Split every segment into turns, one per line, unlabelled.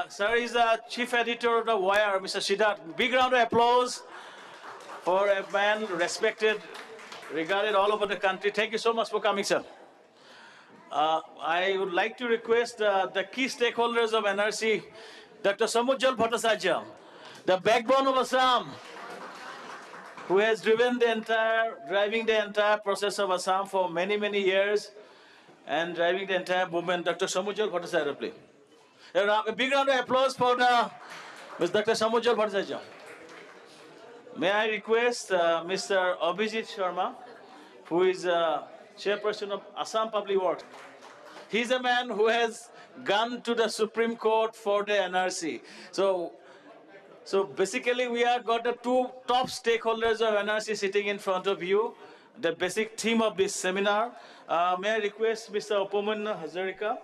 Sir is the Chief Editor of the Wire, Mr. Siddharth. Big round of applause for a man respected, regarded all over the country. Thank you so much for coming, sir. I would like to request the key stakeholders of NRC, Dr. Samujjal Bhatta, the backbone of Assam, who has driving the entire process of Assam for many, many years and driving the entire movement. Dr. Samujjal Bhatta, please. A big round of applause for Dr. Samujjal Bhatta. May I request Mr. Abhijit Sharma, who is chairperson of Assam Public Works. He's a man who has gone to the Supreme Court for the NRC. So basically, we have got the two top stakeholders of NRC sitting in front of you, the basic theme of this seminar. May I request Mr. Upamanyu Hazarikia,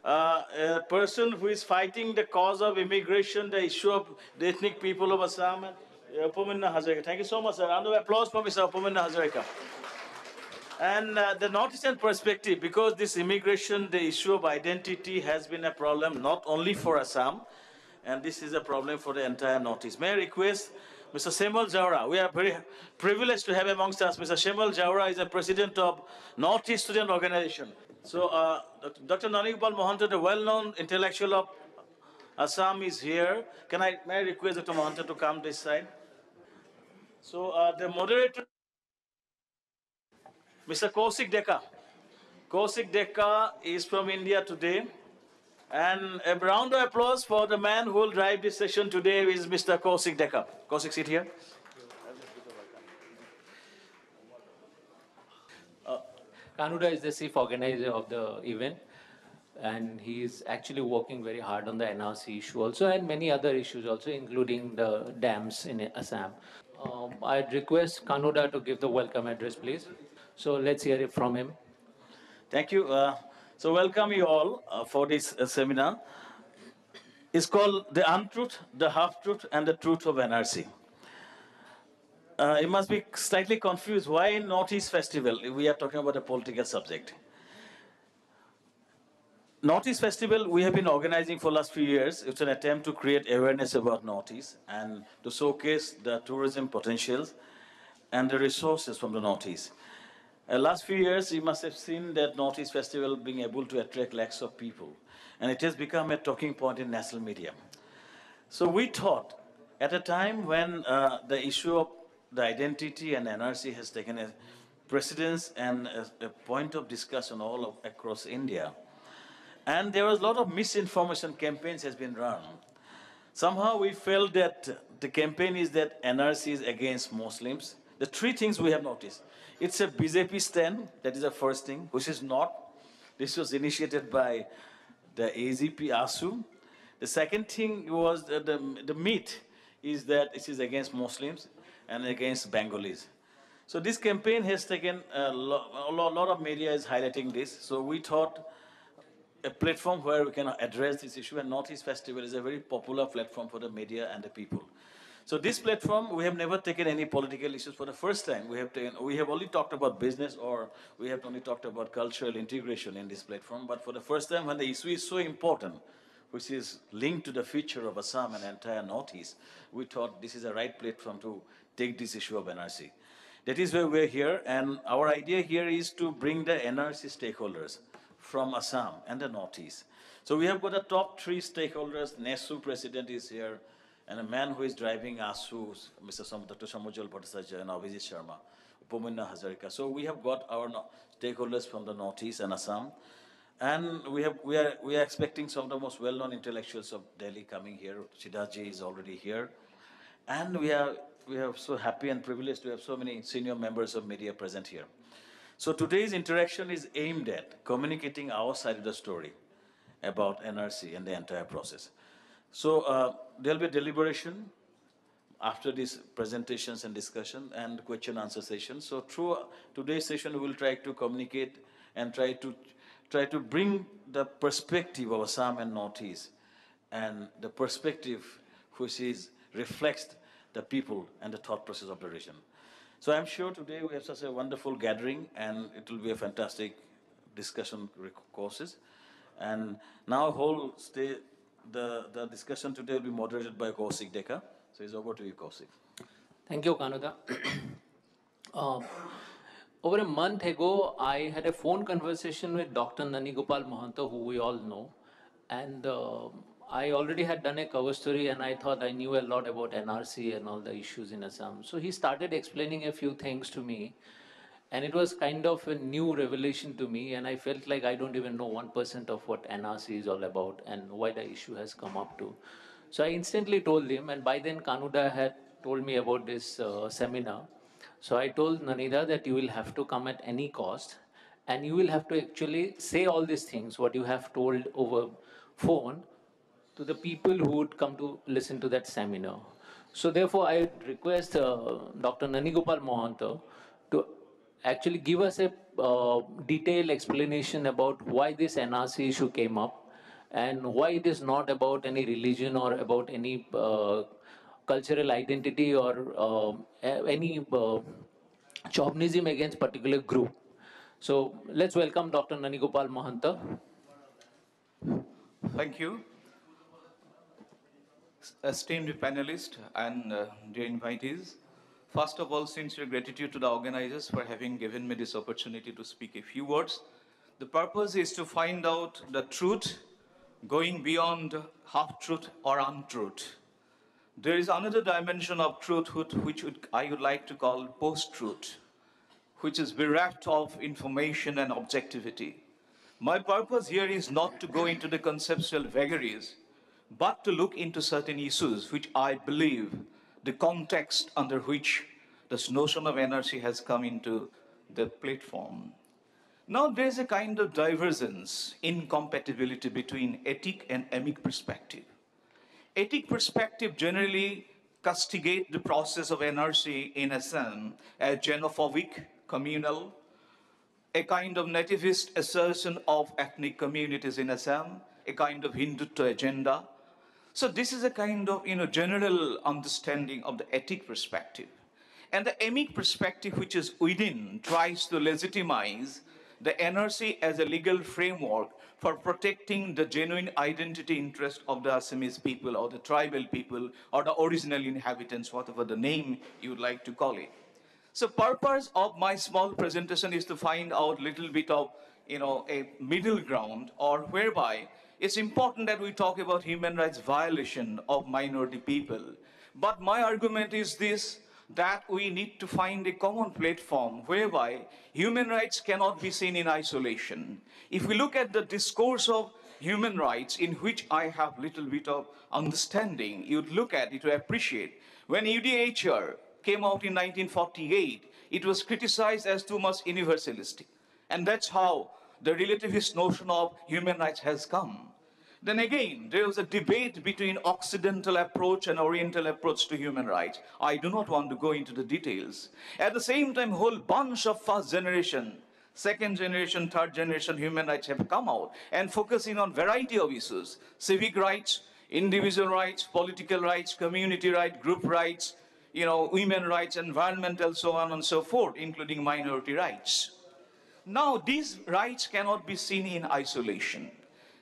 a person who is fighting the cause of immigration, the issue of the ethnic people of Assam. Upamanyu Hazarikia. Thank you so much, sir. Round of applause for Mr. Upamanyu Hazarikia. And the Northeastern perspective, because this immigration, the issue of identity has been a problem not only for Assam, and this is a problem for the entire Northeast. May I request Mr. Shemal Jawara? We are very privileged to have amongst us. Mr. Shemal Jawara is the president of Northeast Student Organization. So Dr. Nanigopal Mahanta, the well-known intellectual of Assam, is here. May I request Dr. Mahanta to come this side? So the moderator, Mr. Kaushik Deka. Kaushik Deka is from India today. And a round of applause for the man who will drive this session today is Mr. Kaushik Deka. Kaushik, sit here.
Kanuda is the chief organizer of the event, and he is actually working very hard on the NRC issue also, and many other issues also, including the dams in Assam. I'd request Kanuda to give the welcome address, please. So let's hear it from him.
Thank you. So welcome you all for this seminar. It's called The Untruth, the Half-Truth, and the Truth of NRC. You must be slightly confused. Why Northeast Festival? We are talking about a political subject. Northeast Festival, we have been organizing for the last few years. It's an attempt to create awareness about Northeast and to showcase the tourism potentials and the resources from the Northeast. Last few years, you must have seen that Northeast Festival being able to attract lakhs of people. And it has become a talking point in national media. So we thought, at a time when the issue of the identity and NRC has taken a precedence and a point of discussion across India, and there was a lot of misinformation campaigns has been run. Somehow we felt that the campaign is that NRC is against Muslims. The three things we have noticed. It's a BJP stand, that is the first thing, which is not. This was initiated by the AGP ASU. The second thing was the myth is that it is against Muslims and against Bengalis. So this campaign has taken a lot of media is highlighting this. So we thought a platform where we can address this issue, and Northeast Festival is a very popular platform for the media and the people. So this platform, we have never taken any political issues for the first time. We have only talked about business, or we have only talked about cultural integration in this platform. But for the first time, when the issue is so important, which is linked to the future of Assam and entire Northeast, we thought this is the right platform to take this issue of NRC. That is why we're here, and our idea here is to bring the NRC stakeholders from Assam and the Northeast. So we have got the top three stakeholders. NESU president is here, and a man who is driving ASU, Dr. Samujjal Bhatta and Abhijit Sharma, Upamanyu Hazarikia. So we have got our stakeholders from the Northeast and Assam. And we are expecting some of the most well-known intellectuals of Delhi coming here. Siddharth is already here. And we are so happy and privileged to have so many senior members of media present here. So today's interaction is aimed at communicating our side of the story about NRC and the entire process. So there'll be a deliberation after these presentations and discussion and question answer session. So through today's session, we will try to communicate and try to bring the perspective of Assam and Northeast, and the perspective which reflects the people and the thought process of the region. So I'm sure today we have such a wonderful gathering, and it will be a fantastic discussion courses. And now The discussion today will be moderated by Kaushik Deka. So it's over to you, Kaushik.
Thank you, Kanuda. Uh, Over a month ago, I had a phone conversation with Dr. Nanigopal Mahanta, who we all know. And I already had done a cover story, and I thought I knew a lot about NRC and all the issues in Assam. So he started explaining a few things to me. And it was kind of a new revelation to me. And I felt like I don't even know 1% of what NRC is all about and why the issue has come up to. So I instantly told him, and by then Kanuda had told me about this seminar. So I told Nanida that you will have to come at any cost, and you will have to actually say all these things, what you have told over phone, to the people who would come to listen to that seminar. So therefore, I request Dr. Nanigopal Mahanta to actually give us a detailed explanation about why this NRC issue came up and why it is not about any religion or about any cultural identity or any chauvinism against particular group. So let's welcome Dr. Nanigopal Mahanta.
Thank you. Esteemed panelists and dear invitees, first of all, sincere gratitude to the organizers for having given me this opportunity to speak a few words. The purpose is to find out the truth going beyond half-truth or untruth. There is another dimension of truth which I would like to call post-truth, which is bereft of information and objectivity. My purpose here is not to go into the conceptual vagaries, but to look into certain issues which I believe the context under which this notion of NRC has come into the platform. Now there's a kind of divergence, incompatibility between ethic and emic perspective. Ethic perspective generally castigate the process of NRC in Assam as xenophobic, communal, a kind of nativist assertion of ethnic communities in Assam, a kind of Hindutva agenda. So this is a kind of general understanding of the ethic perspective. And the emic perspective, which is within, tries to legitimize the NRC as a legal framework for protecting the genuine identity interest of the Assamese people or the tribal people or the original inhabitants, whatever the name you would like to call it. So purpose of my small presentation is to find out a little bit of, a middle ground, or whereby it's important that we talk about human rights violation of minority people. But my argument is this, that we need to find a common platform whereby human rights cannot be seen in isolation. If we look at the discourse of human rights, in which I have little bit of understanding, you'd look at it to appreciate. When UDHR came out in 1948, it was criticized as too much universalistic. And that's how the relativist notion of human rights has come. Then again, there was a debate between Occidental approach and Oriental approach to human rights. I do not want to go into the details. At the same time, a whole bunch of first generation, second generation, third generation human rights have come out and focusing on variety of issues: civic rights, individual rights, political rights, community rights, group rights, women rights, environmental, so on and so forth, including minority rights. Now, these rights cannot be seen in isolation.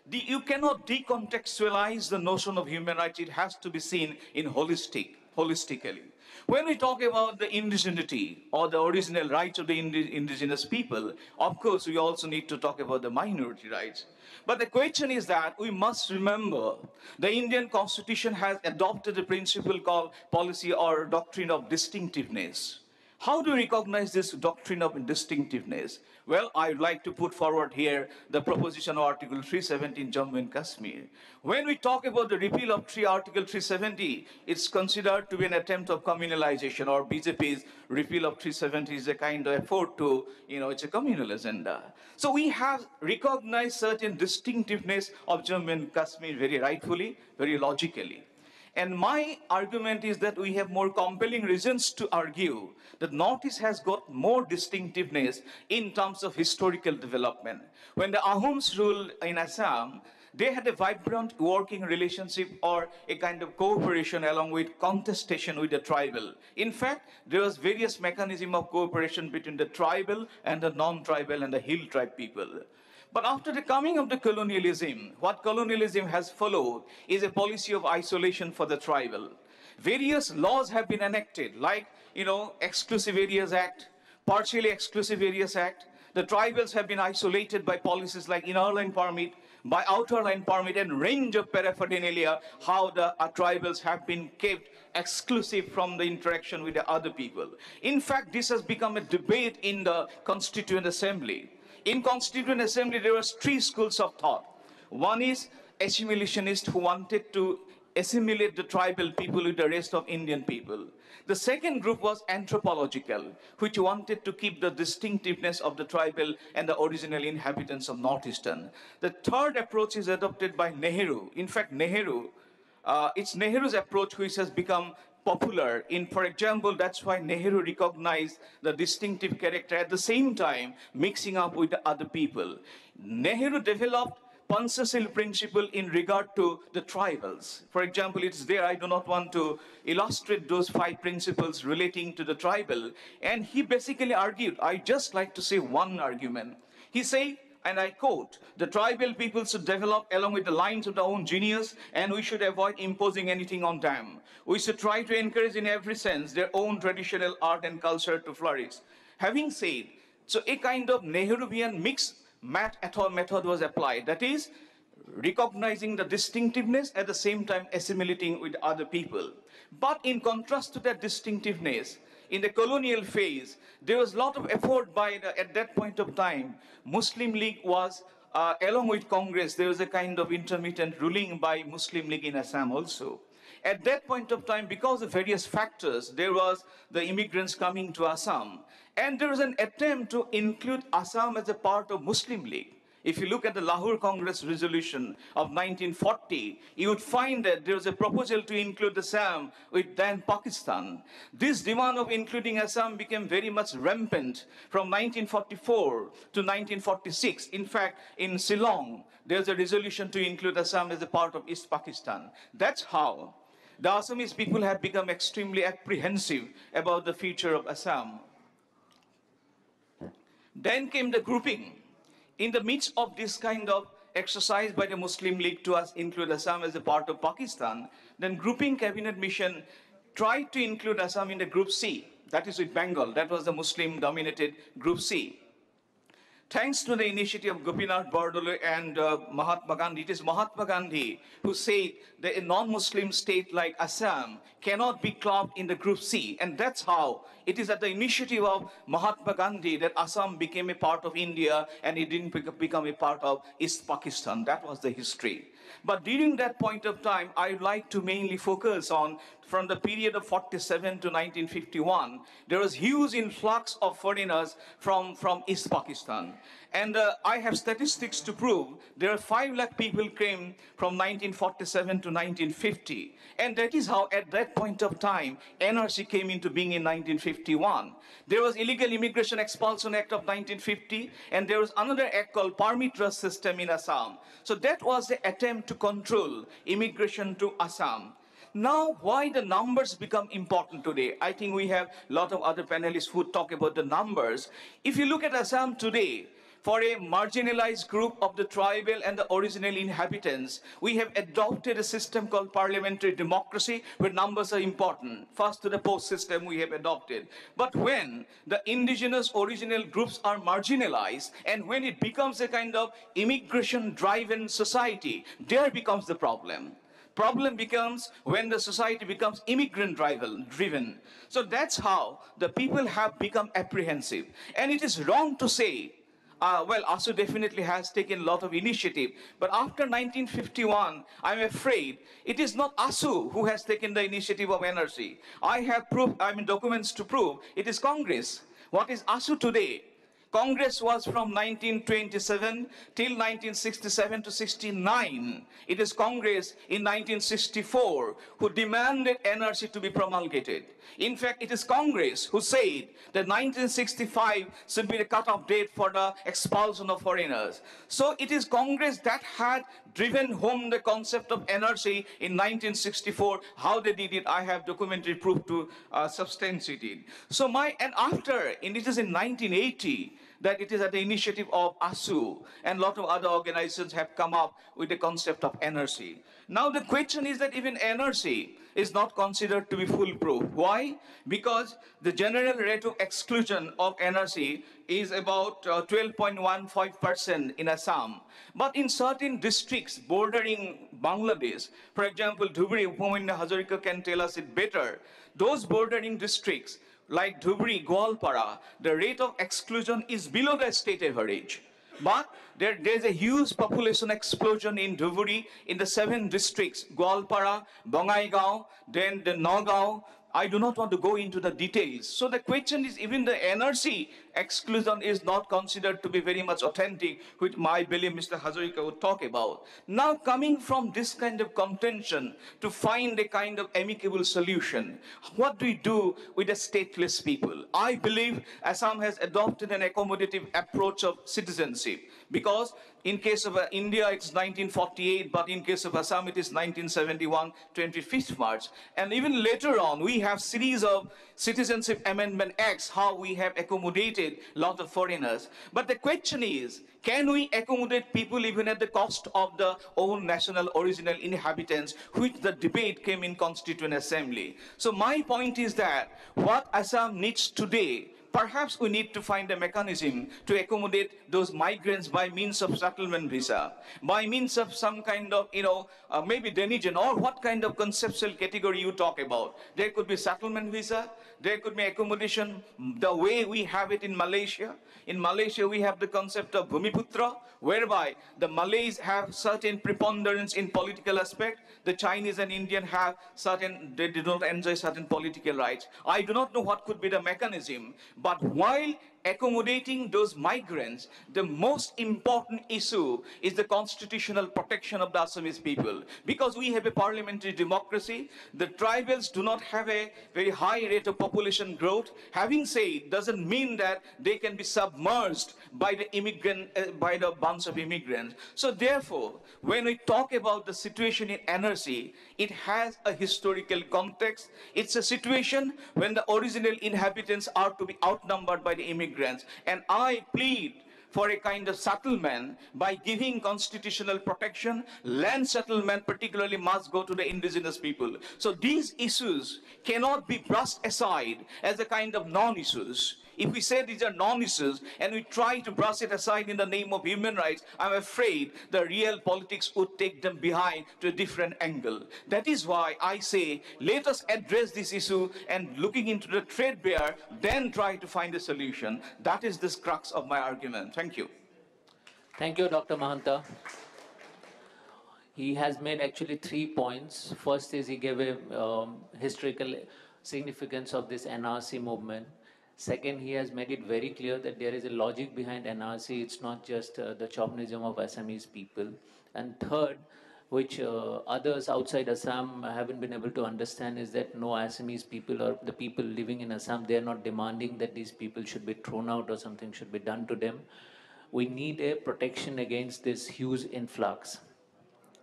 You cannot decontextualize the notion of human rights. It has to be seen in holistically. When we talk about the indigeneity or the original rights of the indigenous people, of course, we also need to talk about the minority rights. But the question is that we must remember the Indian Constitution has adopted a principle called policy or doctrine of distinctiveness. How do we recognize this doctrine of distinctiveness? Well, I would like to put forward here the proposition of Article 370 in Jammu and Kashmir. When we talk about the repeal of Article 370, it's considered to be an attempt of communalization, or BJP's repeal of 370 is a kind of effort to, it's a communal agenda. So we have recognized certain distinctiveness of Jammu and Kashmir very rightfully, very logically. And my argument is that we have more compelling reasons to argue that Northeast has got more distinctiveness in terms of historical development. When the Ahoms ruled in Assam, they had a vibrant working relationship or a kind of cooperation along with contestation with the tribal. In fact, there was various mechanism of cooperation between the tribal and the non-tribal and the hill tribe people. But after the coming of the colonialism, what colonialism has followed is a policy of isolation for the tribal. Various laws have been enacted, like, Exclusive Areas Act, Partially Exclusive Areas Act. The tribals have been isolated by policies like inner line permit, by outer line permit, and range of paraphernalia, how the tribals have been kept exclusive from the interaction with the other people. In fact, this has become a debate in the Constituent Assembly. In Constituent Assembly, there were three schools of thought. One is assimilationist, who wanted to assimilate the tribal people with the rest of Indian people. The second group was anthropological, which wanted to keep the distinctiveness of the tribal and the original inhabitants of Northeastern. The third approach is adopted by Nehru. In fact, it's Nehru's approach which has become popular. For example, that's why Nehru recognized the distinctive character at the same time mixing up with the other people. Nehru developed Panchashil principle in regard to the tribals. For example, it's there. I do not want to illustrate those 5 principles relating to the tribal. And he basically argued, I just like to say one argument. He said, and I quote, the tribal people should develop along with the lines of their own genius, and we should avoid imposing anything on them. We should try to encourage in every sense their own traditional art and culture to flourish. Having said, so a kind of Nehruvian mixed method was applied. That is, recognizing the distinctiveness at the same time assimilating with other people. But in contrast to that distinctiveness, in the colonial phase, there was a lot of effort at that point of time, Muslim League was, along with Congress, there was a kind of intermittent ruling by Muslim League in Assam also. At that point of time, because of various factors, there was the immigrants coming to Assam. And there was an attempt to include Assam as a part of Muslim League. If you look at the Lahore Congress resolution of 1940, you would find that there was a proposal to include Assam with then Pakistan. This demand of including Assam became very much rampant from 1944 to 1946. In fact, in Shillong, there's a resolution to include Assam as a part of East Pakistan. That's how the Assamese people have become extremely apprehensive about the future of Assam. Then came the grouping. In the midst of this kind of exercise by the Muslim League to include Assam as a part of Pakistan, then grouping cabinet mission tried to include Assam in the Group C. That is with Bengal. That was the Muslim-dominated Group C. Thanks to the initiative of Gopinath Bardoli and Mahatma Gandhi, it is Mahatma Gandhi who said that a non-Muslim state like Assam cannot be clubbed in the Group C. And that's how it is at the initiative of Mahatma Gandhi that Assam became a part of India and it didn't become a part of East Pakistan. That was the history. But during that point of time, I would like to mainly focus on from the period of 47 to 1951, there was huge influx of foreigners from East Pakistan. And I have statistics to prove there are 5 lakh people came from 1947 to 1950. And that is how at that point of time, NRC came into being in 1951. There was Illegal Immigration Expulsion Act of 1950, and there was another act called Permit Trust System in Assam. So that was the attempt to control immigration to Assam. Now, why the numbers become important today? I think we have a lot of other panelists who talk about the numbers. If you look at Assam today, for a marginalized group of the tribal and the original inhabitants, we have adopted a system called parliamentary democracy, where numbers are important. First to the post system we have adopted. But when the indigenous original groups are marginalized, and when it becomes a kind of immigration-driven society, there becomes the problem. Problem becomes when the society becomes immigrant-driven. So that's how the people have become apprehensive. And it is wrong to say, well, ASU definitely has taken a lot of initiative. But after 1951, I'm afraid it is not ASU who has taken the initiative of NRC. I have documents to prove it is Congress. What is ASU today? Congress was from 1927 till 1967 to 69. It is Congress in 1964 who demanded NRC to be promulgated. In fact, it is Congress who said that 1965 should be the cutoff date for the expulsion of foreigners. So it is Congress that had driven home the concept of NRC in 1964. How they did it, I have documentary proof to substantiate it. So it is in 1980, that it is at the initiative of ASU, and a lot of other organizations have come up with the concept of NRC. Now the question is that even NRC is not considered to be foolproof. Why? Because the general rate of exclusion of NRC is about 12.15% in Assam. But in certain districts bordering Bangladesh, for example, Dhubri, Upamanyu Hazarikia can tell us it better, those bordering districts like Dhubri, Gwalpara, the rate of exclusion is below the state average. But there's a huge population explosion in Dhubri, in the 7 districts, Gwalpara, Bongaigaon, then the Nagaon. I do not want to go into the details. So the question is, even the NRC exclusion is not considered to be very much authentic, which I believe Mr. Hazarika would talk about. Now, coming from this kind of contention to find a kind of amicable solution, what do we do with the stateless people? I believe Assam has adopted an accommodative approach of citizenship, because in case of India, it's 1948, but in case of Assam, it is 1971, 25th March. And even later on, we have series of Citizenship Amendment Acts, how we have accommodated a lot of foreigners. But the question is, can we accommodate people even at the cost of the own national original inhabitants, which the debate came in Constituent Assembly? So my point is that what Assam needs today, perhaps we need to find a mechanism to accommodate those migrants by means of settlement visa, by means of some kind of, maybe denizen, or what kind of conceptual category you talk about. There could be settlement visa, there could be accommodation the way we have it in Malaysia. In Malaysia, we have the concept of Bhumiputra, whereby the Malays have certain preponderance in political aspect. The Chinese and Indian have certain, they do not enjoy certain political rights. I do not know what could be the mechanism, but while accommodating those migrants, the most important issue is the constitutional protection of the Assamese people. Because we have a parliamentary democracy, the tribals do not have a very high rate of population growth. Having said, doesn't mean that they can be submerged by by the bunch of immigrants. So therefore, when we talk about the situation in NRC, it has a historical context. It's a situation when the original inhabitants are to be outnumbered by the immigrants. And I plead for a kind of settlement by giving constitutional protection. Land settlement particularly must go to the indigenous people. So these issues cannot be brushed aside as a kind of non-issues. If we say these are non-issues and we try to brush it aside in the name of human rights, I'm afraid the real politics would take them behind to a different angle. That is why I say, let us address this issue and looking into the threadbare, then try to find a solution. That is the crux of my argument. Thank you.
Thank you, Dr. Mahanta. He has made actually 3 points. First is he gave a historical significance of this NRC movement. Second, he has made it very clear that there is a logic behind NRC. It's not just the chauvinism of Assamese people. And third, which others outside Assam haven't been able to understand, is that no Assamese people or the people living in Assam, they are not demanding that these people should be thrown out or something should be done to them. We need a protection against this huge influx.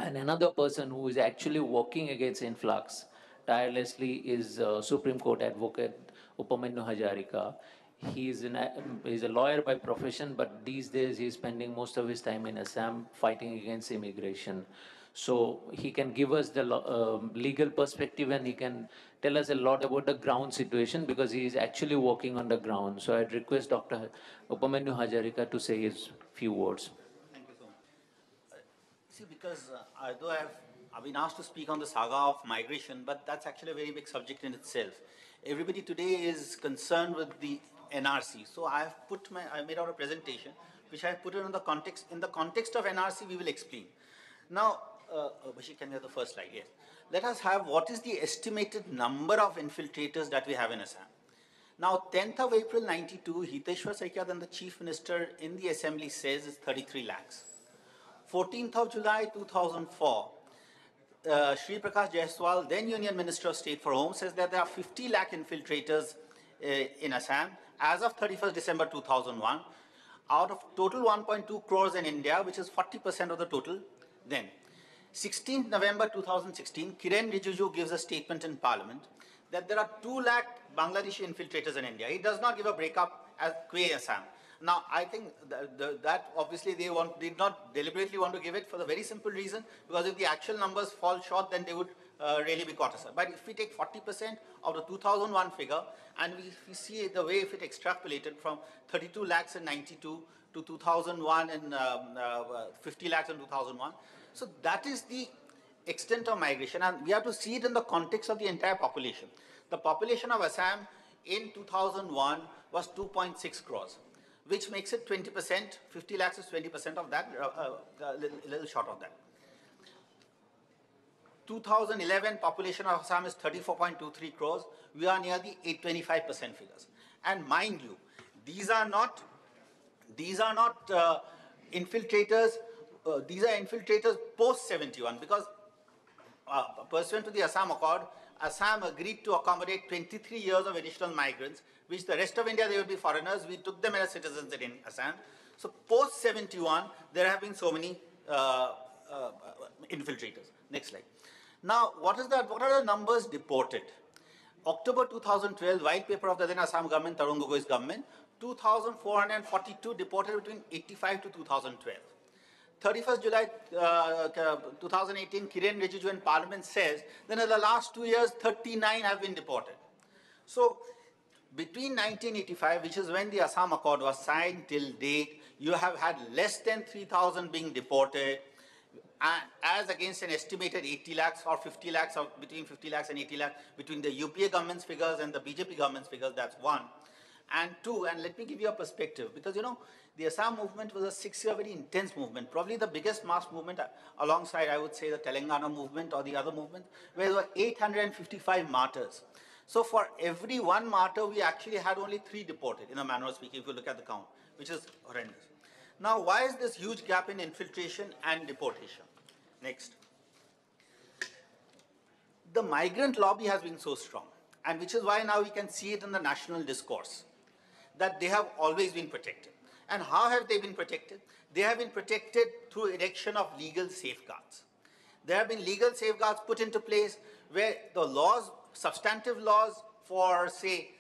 And another person who is actually working against influx tirelessly is Supreme Court advocate Upamanyu Hazarikia. He's a lawyer by profession, but these days he's spending most of his time in Assam fighting against immigration. So he can give us the legal perspective, and he can tell us a lot about the ground situation, because he is actually working on the ground. So I'd request Dr. Upamanyu Hazarikia to say his few words.
Thank you so much. See, because although I've been asked to speak on the saga of migration, but that's actually a very big subject in itself. Everybody today is concerned with the NRC. So I made out a presentation, which I put it in the context. In the context of NRC, we will explain. Now, Bashir, can we have the first slide? Yes. Let us have what is the estimated number of infiltrators that we have in Assam. Now, 10th of April 92, Hiteshwar Saikia, then the Chief Minister in the Assembly, says it's 33 lakhs. 14th of July 2004, Shri Prakash Jaiswal, then Union Minister of State for Home, says that there are 50 lakh infiltrators in Assam as of 31st December 2001, out of total 1.2 crores in India, which is 40% of the total. Then, 16th November 2016, Kiren Rijiju gives a statement in Parliament that there are 2 lakh Bangladeshi infiltrators in India. He does not give a breakup as Assam. Now, I think that obviously they did not deliberately want to give it for the very simple reason, because if the actual numbers fall short, then they would really be caught aside. But if we take 40% of the 2001 figure, and we see the way if it extrapolated from 32 lakhs in 92 to 2001 and 50 lakhs in 2001, so that is the extent of migration, and we have to see it in the context of the entire population. The population of Assam in 2001 was 2.6 crores, which makes it 20%, 50 lakhs is 20% of that, a little short of that. 2011 population of Assam is 34.23 crores. We are near the 825% figures. And mind you, these are not infiltrators. These are infiltrators post 71, because pursuant to the Assam Accord, Assam agreed to accommodate 23 years of additional migrants, which the rest of India, they would be foreigners. We took them as citizens in Assam. So post 71, there have been so many infiltrators. Next slide. Now, what are the numbers deported? October 2012, white paper of the then Assam government, Tarun Gogoi's government, 2,442 deported between 85 to 2012. 31st July 2018, Kiren Rijiju in Parliament says, then in the last 2 years, 39 have been deported. So, between 1985, which is when the Assam Accord was signed, till date, you have had less than 3,000 being deported, as against an estimated 80 lakhs or 50 lakhs, or between 50 lakhs and 80 lakhs, between the UPA government's figures and the BJP government's figures, that's one. And two, and let me give you a perspective, because, you know, the Assam movement was a 6-year very intense movement, probably the biggest mass movement alongside, I would say, the Telangana movement or the other movement, where there were 855 martyrs. So for every one martyr, we actually had only 3 deported, in a manner of speaking, if you look at the count, which is horrendous. Now, why is this huge gap in infiltration and deportation? Next. The migrant lobby has been so strong, and which is why now we can see it in the national discourse, that they have always been protected. And how have they been protected? They have been protected through erection of legal safeguards. There have been legal safeguards put into place where the laws, substantive laws for, say,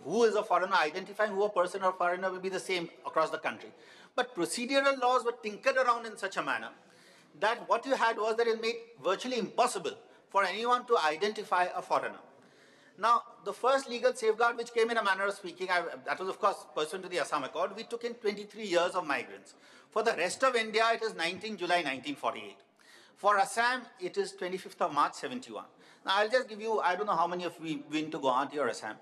who is a foreigner, identifying who a person or foreigner will be the same across the country. But procedural laws were tinkered around in such a manner that what you had was that it made virtually impossible for anyone to identify a foreigner. Now, the first legal safeguard which came in a manner of speaking, that was of course pursuant to the Assam Accord, we took in 23 years of migrants. For the rest of India, it is 19 July 1948. For Assam, it is 25th of March 71. Now, I'll just give you, I don't know how many of you have been to Guwahati or Assam,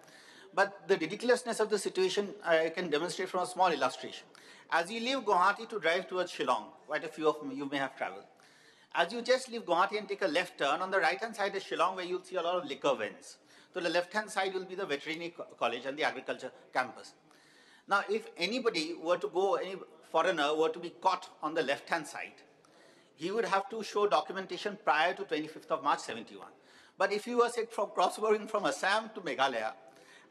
but the ridiculousness of the situation I can demonstrate from a small illustration. As you leave Guwahati to drive towards Shillong, quite a few of you may have traveled. As you just leave Guwahati and take a left turn, on the right-hand side is Shillong, where you'll see a lot of liquor vents. To the left-hand side will be the veterinary college and the agriculture campus. Now, if anybody were to go, any foreigner were to be caught on the left-hand side, he would have to show documentation prior to 25th of March 71. But if you were, say, from crossing from Assam to Meghalaya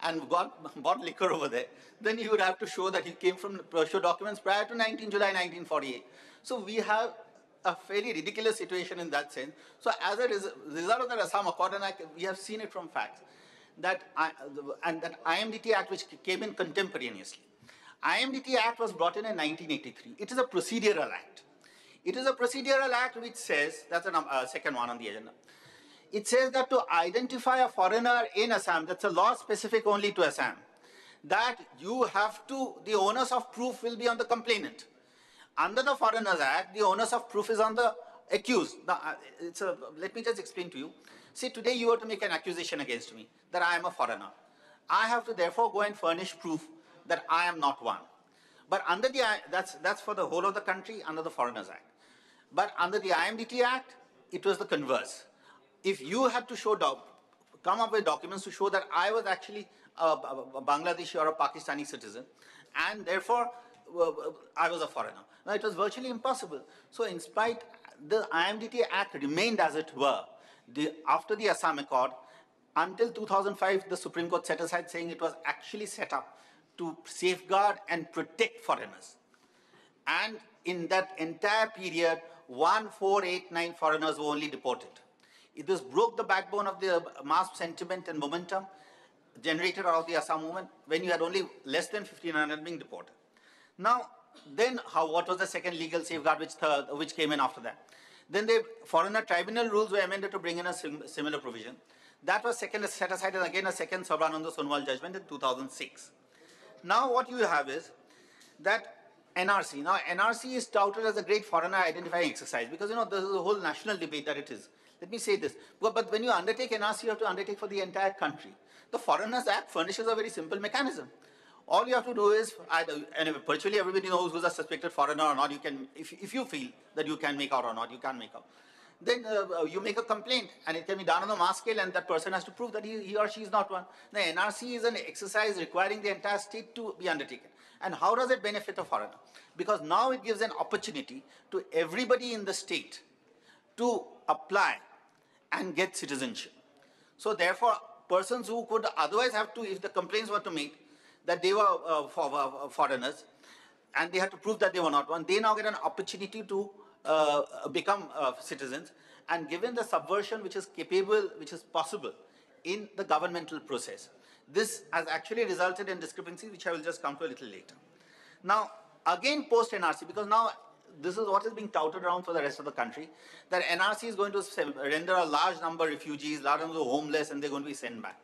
and bought liquor over there, then you would have to show that he came from, show documents prior to 19 July 1948. So we have a fairly ridiculous situation in that sense. So as a result of the Assam Accord, and we have seen it from facts, that IMDT Act, which came in contemporaneously. IMDT Act was brought in 1983. It is a procedural act. It is a procedural act which says, that's the second one on the agenda. It says that to identify a foreigner in Assam, that's a law specific only to Assam, that you have to, the onus of proof will be on the complainant. Under the Foreigners Act, the onus of proof is on the accused. Now, let me just explain to you. See, today you were to make an accusation against me that I am a foreigner. I have to therefore go and furnish proof that I am not one. But under the, that's for the whole of the country under the Foreigners Act. But under the IMDT Act, it was the converse. If you had to show, come up with documents to show that I was actually a Bangladeshi or a Pakistani citizen, and therefore I was a foreigner. Now, it was virtually impossible. So in spite, the IMDT Act remained as it were. After the Assam Accord, until 2005, the Supreme Court set aside saying it was actually set up to safeguard and protect foreigners. And in that entire period, 1,489 foreigners were only deported. This broke the backbone of the mass sentiment and momentum. generated out of the Assam movement when you had only less than 1,500 being deported. Now, then what was the second legal safeguard which came in after that? Then the foreigner tribunal rules were amended to bring in a similar provision. That was set aside as again a second Sarbananda Sonowal judgment in 2006. Now what you have is that NRC. Now NRC is touted as a great foreigner identifying exercise because this is a whole national debate that it is. Let me say this, but when you undertake NRC, you have to undertake for the entire country. The Foreigners Act furnishes a very simple mechanism. All you have to do is, and virtually everybody knows who's a suspected foreigner or not. You can, if you feel that you can make out or not, you can make out. Then you make a complaint, and it can be done on a mass scale, and that person has to prove that he or she is not one. The NRC is an exercise requiring the entire state to be undertaken. And how does it benefit a foreigner? Because now it gives an opportunity to everybody in the state to apply and get citizenship. So therefore, persons who could otherwise have to, if the complaints were to make that they were foreigners and they had to prove that they were not one, they now get an opportunity to become citizens, and given the subversion which is capable, which is possible in the governmental process, this has actually resulted in discrepancies which I will just come to a little later. Now, again post NRC, because now this is what is being touted around for the rest of the country, that NRC is going to render a large number of refugees, large number of homeless, and they're going to be sent back.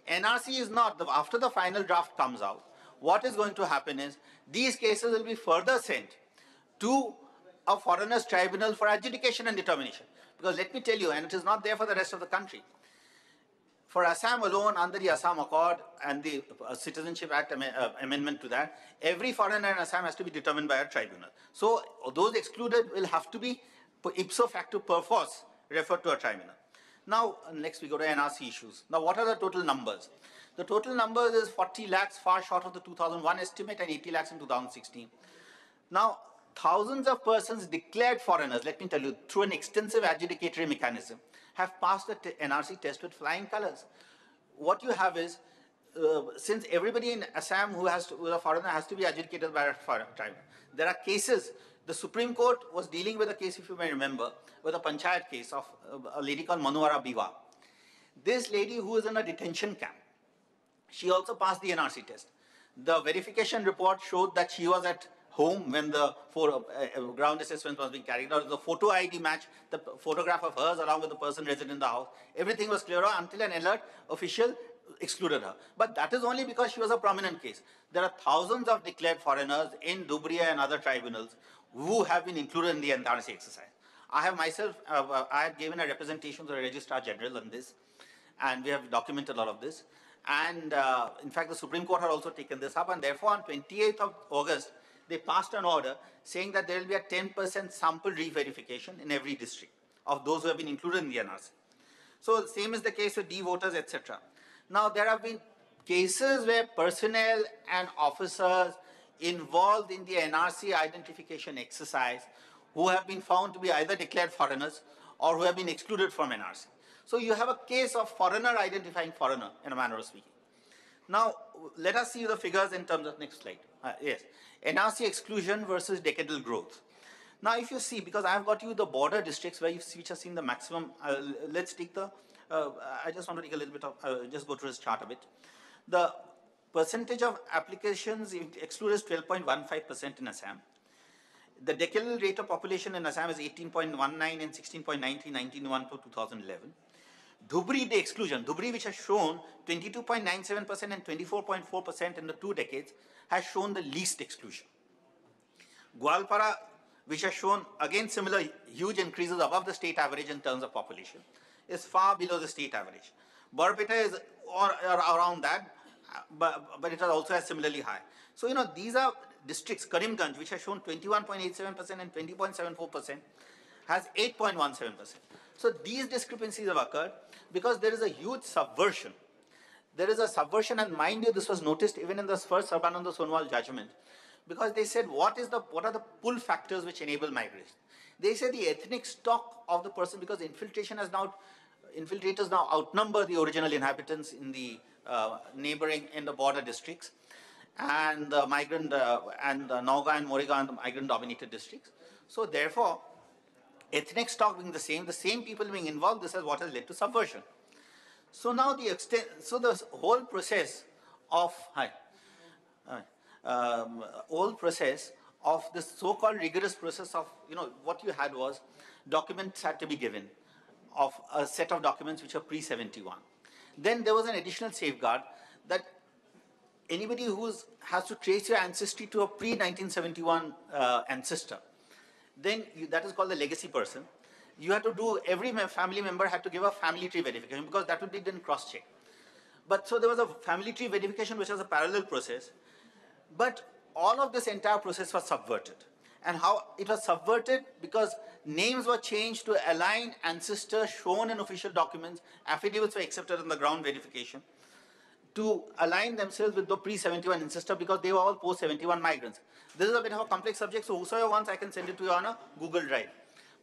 NRC is not, after the final draft comes out, what is going to happen is these cases will be further sent to a foreigners tribunal for adjudication and determination. Because let me tell you, and it is not there for the rest of the country. For Assam alone, under the Assam Accord and the Citizenship Act amendment to that, every foreigner in Assam has to be determined by a tribunal. So those excluded will have to be ipso facto per force referred to a tribunal. Now, next we go to NRC issues. Now, what are the total numbers? The total numbers is 40 lakhs, far short of the 2001 estimate, and 80 lakhs in 2016. Now, thousands of persons declared foreigners, let me tell you, through an extensive adjudicatory mechanism, have passed the NRC test with flying colors. What you have is, since everybody in Assam who is a foreigner has to be adjudicated by a foreign tribunal, there are cases. The Supreme Court was dealing with a case, if you may remember, with a panchayat case of a lady called Manuara Biwa. This lady who is in a detention camp, she also passed the NRC test. The verification report showed that she was at home when the ground assessment was being carried out. The photo ID match, the photograph of hers along with the person resident in the house, everything was clear until an alert official excluded her. But that is only because she was a prominent case. There are thousands of declared foreigners in Dhubria and other tribunals who have been included in the NRC exercise. I have myself, I have given a representation to the Registrar General on this, and we have documented a lot of this. And in fact, the Supreme Court had also taken this up, and therefore on 28th of August, they passed an order saying that there will be a 10% sample re-verification in every district of those who have been included in the NRC. So the same is the case with D-voters, etc. Now, there have been cases where personnel and officers involved in the NRC identification exercise who have been found to be either declared foreigners or who have been excluded from NRC. So you have a case of foreigner identifying foreigner, in a manner of speaking. Now, let us see the figures in terms of, next slide. Yes, NRC exclusion versus decadal growth. Now, if you see, because I've got you the border districts which have seen the maximum, let's take the, I just want to take a little bit of, just go through this chart a bit. The percentage of applications excluded is 12.15% in Assam. The decadal rate of population in Assam is 18.19 and 16.93, 1991 to 2011. Dhubri, the exclusion, Dhubri which has shown 22.97% and 24.4% in the 2 decades, has shown the least exclusion. Gwalpara, which has shown again similar huge increases above the state average in terms of population, is far below the state average. Barpeta is around that, but it also has similarly high. So, these are districts. Karimganj, which has shown 21.87% and 20.74%, has 8.17%. So these discrepancies have occurred because there is a huge subversion. There is a subversion, and mind you, this was noticed even in the first Sarbananda Sonowal judgment, because they said, what are the pull factors which enable migration? They say the ethnic stock of the person, because infiltrators now outnumber the original inhabitants in the neighboring, in the border districts, and the migrant, and Nauga and Morega and the migrant-dominated districts. So therefore, ethnic stock being the same people being involved, this is what has led to subversion. So now the extent, so the whole process of, whole process of this so-called rigorous process of, what you had was documents had to be given of a set of documents which are pre-71. Then there was an additional safeguard that anybody who has to trace your ancestry to a pre-1971 ancestor, then that is called the legacy person. You had to do, every family member had to give a family tree verification because that would be then cross-check. But so there was a family tree verification which was a parallel process, but all of this entire process was subverted. And how it was subverted? Because names were changed to align ancestors shown in official documents, affidavits were accepted on the ground verification, to align themselves with the pre-71 ancestor because they were all post-71 migrants. This is a bit of a complex subject, so whosoever wants, I can send it to you on a Google Drive.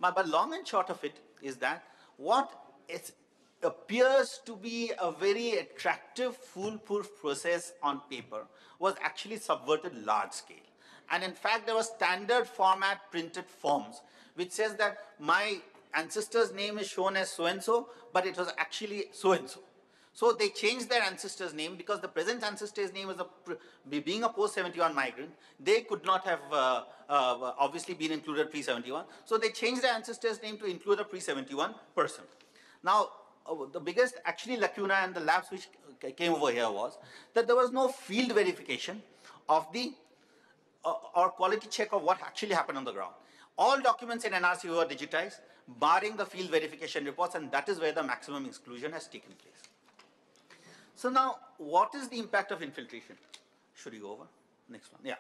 But long and short of it is that what appears to be a very attractive, foolproof process on paper was actually subverted large scale. And in fact, there were standard format printed forms which says that my ancestor's name is shown as so-and-so, but it was actually so-and-so. So they changed their ancestor's name because the present ancestor's name is being a post-71 migrant. They could not have obviously been included pre-71. So they changed their ancestor's name to include a pre-71 person. Now, the biggest actually lacuna and the lapse which came over here was that there was no field verification of the or quality check of what actually happened on the ground. All documents in NRC were digitized, barring the field verification reports, and that is where the maximum exclusion has taken place. So now, what is the impact of infiltration? Should we go over? Next one, yeah.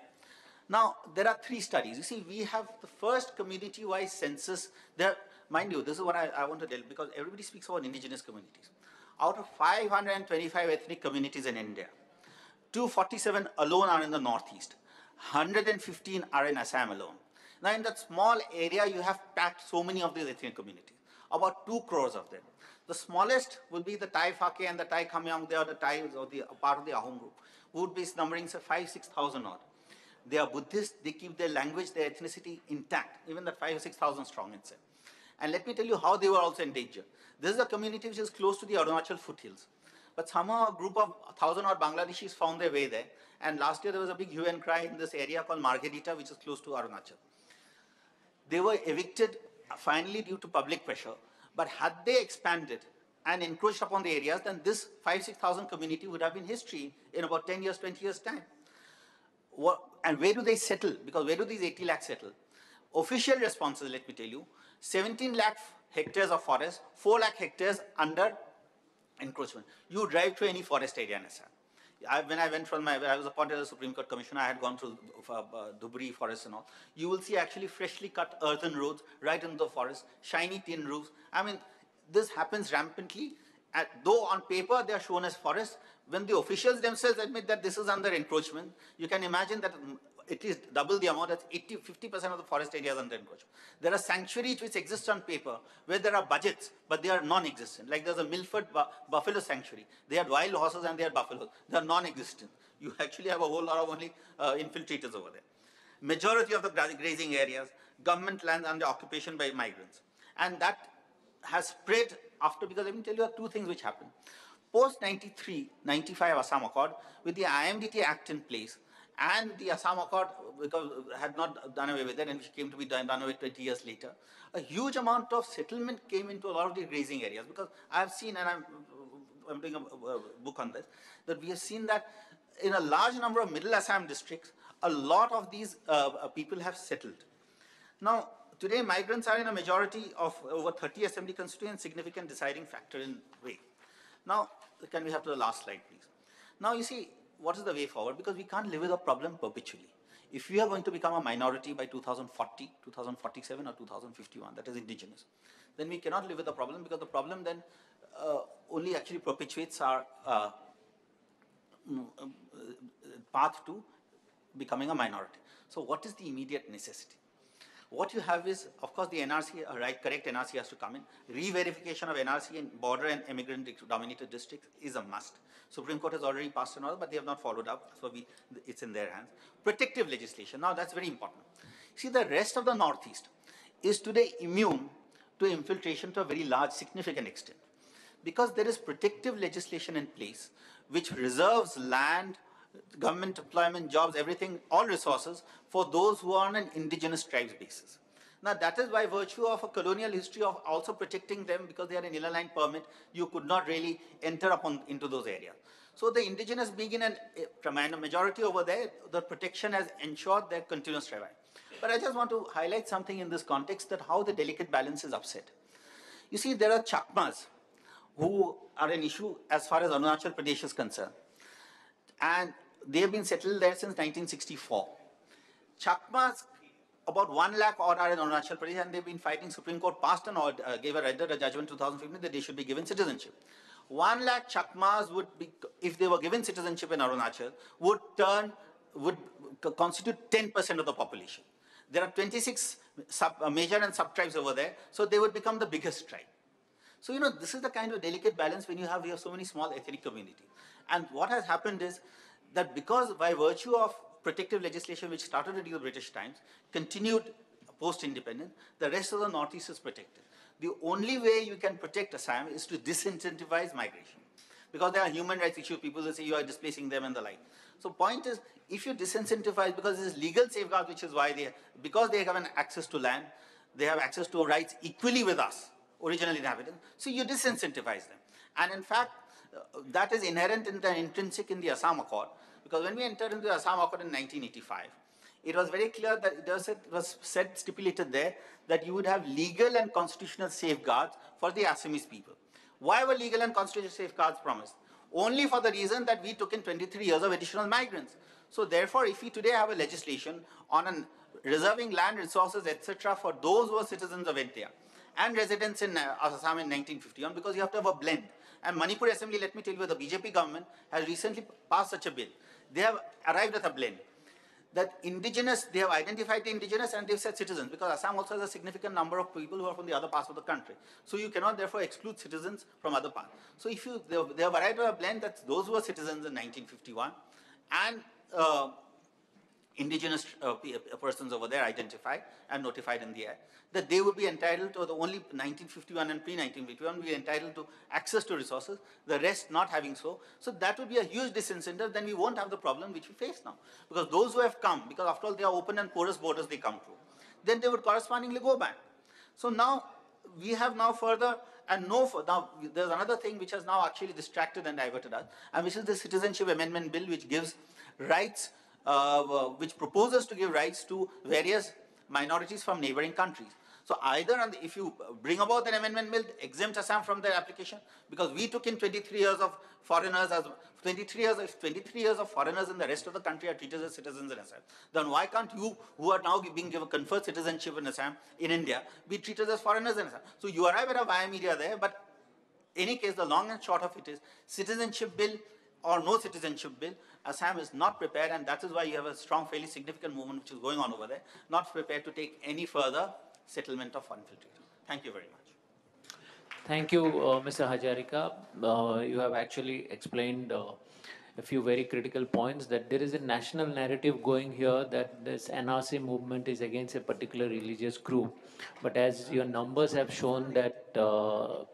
Now, there are 3 studies. You see, we have the first community-wise census. There, mind you, this is what I want to tell, because everybody speaks about indigenous communities. Out of 525 ethnic communities in India, 247 alone are in the northeast. 115 are in Assam alone. Now, in that small area, you have packed so many of these ethnic communities, about 2 crores of them. The smallest will be the Thai Phake and the Thai Khamyang. They are the Thais or the part of the Ahom group, who would be numbering say 5,000-6,000 odd. They are Buddhist. They keep their language, their ethnicity intact, even that 5,000 or 6,000 strong itself. And let me tell you how they were also in danger. This is a community which is close to the Arunachal foothills. But somehow a group of 1,000 odd Bangladeshis found their way there. And last year there was a big hue and cry in this area called Margherita, which is close to Arunachal. They were evicted finally due to public pressure. But had they expanded and encroached upon the areas, then this 5,000-6,000 community would have been history in about 10 years, 20 years time. And where do they settle? Because where do these 80 lakh settle? Official responses, let me tell you, 17 lakh hectares of forest, 4 lakh hectares under encroachment. You drive to any forest area in Assam. When I went from I was appointed as a Supreme Court Commissioner, I had gone through Dhubri forest and all. You will see actually freshly cut earthen roads right into the forest, shiny tin roofs. I mean, this happens rampantly. Though on paper they are shown as forests, when the officials themselves admit that this is under encroachment, you can imagine that at least double the amount, that's 50% of the forest area is under encroachment. There are sanctuaries which exist on paper where there are budgets, but they are non-existent. Like there's a Milford Buffalo Sanctuary. They had wild horses and they had buffaloes. They are non-existent. You actually have a whole lot of only infiltrators over there. Majority of the grazing areas, government lands under occupation by migrants. And that has spread after, because let me tell you 2 things which happened. Post 93-95 Assam Accord, with the IMDT Act in place, and the Assam Accord, because had not done away with it, and which came to be done away 20 years later, a huge amount of settlement came into a lot of the grazing areas. Because I have seen, and I'm doing a book on this, that we have seen that in a large number of middle Assam districts, a lot of these people have settled. Now, today migrants are in a majority of over 30 assembly constituents, significant deciding factor in way. Now, can we have to the last slide, please? Now, you see, what is the way forward? Because we can't live with a problem perpetually. If we are going to become a minority by 2040, 2047 or 2051, that is indigenous, then we cannot live with the problem, because the problem then only actually perpetuates our path to becoming a minority. So what is the immediate necessity? What you have is, of course, the NRC, correct NRC has to come in. Re-verification of NRC in border and immigrant-dominated districts is a must. Supreme Court has already passed an order, but they have not followed up, so it's in their hands. Protective legislation, now that's very important. See, the rest of the Northeast is today immune to infiltration to a very large, significant extent. Because there is protective legislation in place which reserves land, government employment, jobs, everything, all resources for those who are on an indigenous tribes basis. Now that is by virtue of a colonial history of also protecting them, because they are an inner line permit, you could not really enter into those areas. So the indigenous being in a majority over there, the protection has ensured their continuous survival. But I just want to highlight something in this context, that how the delicate balance is upset. You see, there are Chakmas who are an issue as far as Arunachal Pradesh is concerned. And they have been settled there since 1964. Chakmas, about 1 lakh odd are in Arunachal Pradesh, and they've been fighting. Supreme Court passed an order, gave a judgment in 2015 that they should be given citizenship. 1 lakh Chakmas would be, if they were given citizenship in Arunachal, would constitute 10% of the population. There are 26 major and sub-tribes over there, so they would become the biggest tribe. So, this is the kind of delicate balance when you have so many small ethnic communities. And what has happened is that because by virtue of protective legislation which started during the British times, continued post-independence, the rest of the Northeast is protected. The only way you can protect Assam is to disincentivize migration. Because there are human rights issues, people will say you are displacing them and the like. So point is, if you disincentivize, because this is legal safeguard, which is why because they have an access to land, they have access to rights equally with us, original inhabitants, so you disincentivize them. And in fact, that is inherent in the intrinsic in the Assam Accord, because when we entered into the Assam Accord in 1985, it was very clear that it was stipulated there that you would have legal and constitutional safeguards for the Assamese people. Why were legal and constitutional safeguards promised? Only for the reason that we took in 23 years of additional migrants. So therefore, if we today have a legislation on reserving land resources, etc., for those who are citizens of India and residents in Assam in 1951, because you have to have a blend. And Manipur Assembly, let me tell you, the BJP government has recently passed such a bill. They have arrived at a blend. That indigenous, they have identified the indigenous and they've said citizens, because Assam also has a significant number of people who are from the other parts of the country. So you cannot therefore exclude citizens from other parts. So if they have arrived at a blend, that's those who are citizens in 1951 and indigenous persons over there identified and notified in the act, that they would be entitled to the only 1951 and pre-1951 be entitled to access to resources, the rest not having so. So that would be a huge disincentive, then we won't have the problem which we face now. Because those who have come, because after all they are open and porous borders they come through, then they would correspondingly go back. So now, we have now further, and now there's another thing which has now actually distracted and diverted us, and which is the Citizenship Amendment Bill, which gives rights, which proposes to give rights to various minorities from neighboring countries. So either, if you bring about an amendment bill, exempt Assam from their application, because we took in 23 years of foreigners as 23 years of foreigners in the rest of the country are treated as citizens in Assam. Then why can't you, who are now being given conferred citizenship in Assam, in India, be treated as foreigners in Assam? So you arrive at a via media there, but in any case, the long and short of it is, citizenship bill or no citizenship bill, Assam is not prepared, and that is why you have a strong, fairly significant movement which is going on over there, not prepared to take any further settlement of infiltrators. Thank you very much.
Thank you, Mr. Hazarika. You have actually explained a few very critical points, that there is a national narrative going here that this NRC movement is against a particular religious group. But as your numbers have shown that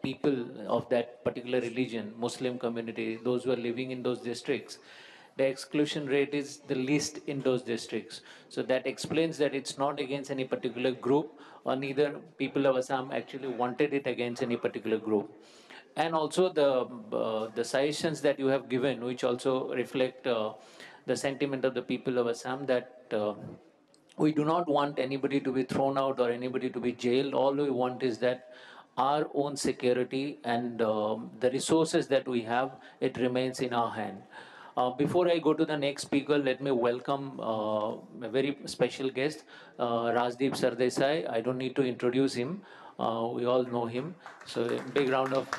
people of that particular religion, Muslim community, those who are living in those districts, the exclusion rate is the least in those districts. So that explains that it's not against any particular group, or neither people of Assam actually wanted it against any particular group. And also the suggestions that you have given, which also reflect the sentiment of the people of Assam, that we do not want anybody to be thrown out or anybody to be jailed. All we want is that our own security and the resources that we have, it remains in our hand. Before I go to the next speaker, let me welcome a very special guest, Rajdeep Sardesai. I don't need to introduce him. We all know him. So a big round of,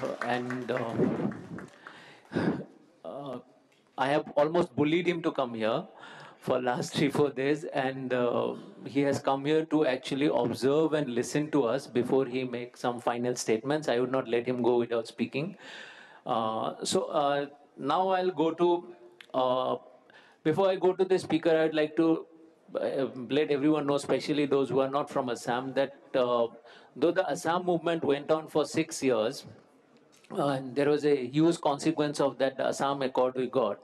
I have almost bullied him to come here for last 3-4 days, and he has come here to actually observe and listen to us before he makes some final statements. I would not let him go without speaking. Now I'll go to, before I go to the speaker, I'd like to let everyone know, especially those who are not from Assam, that though the Assam movement went on for 6 years, and there was a huge consequence of that Assam Accord we got.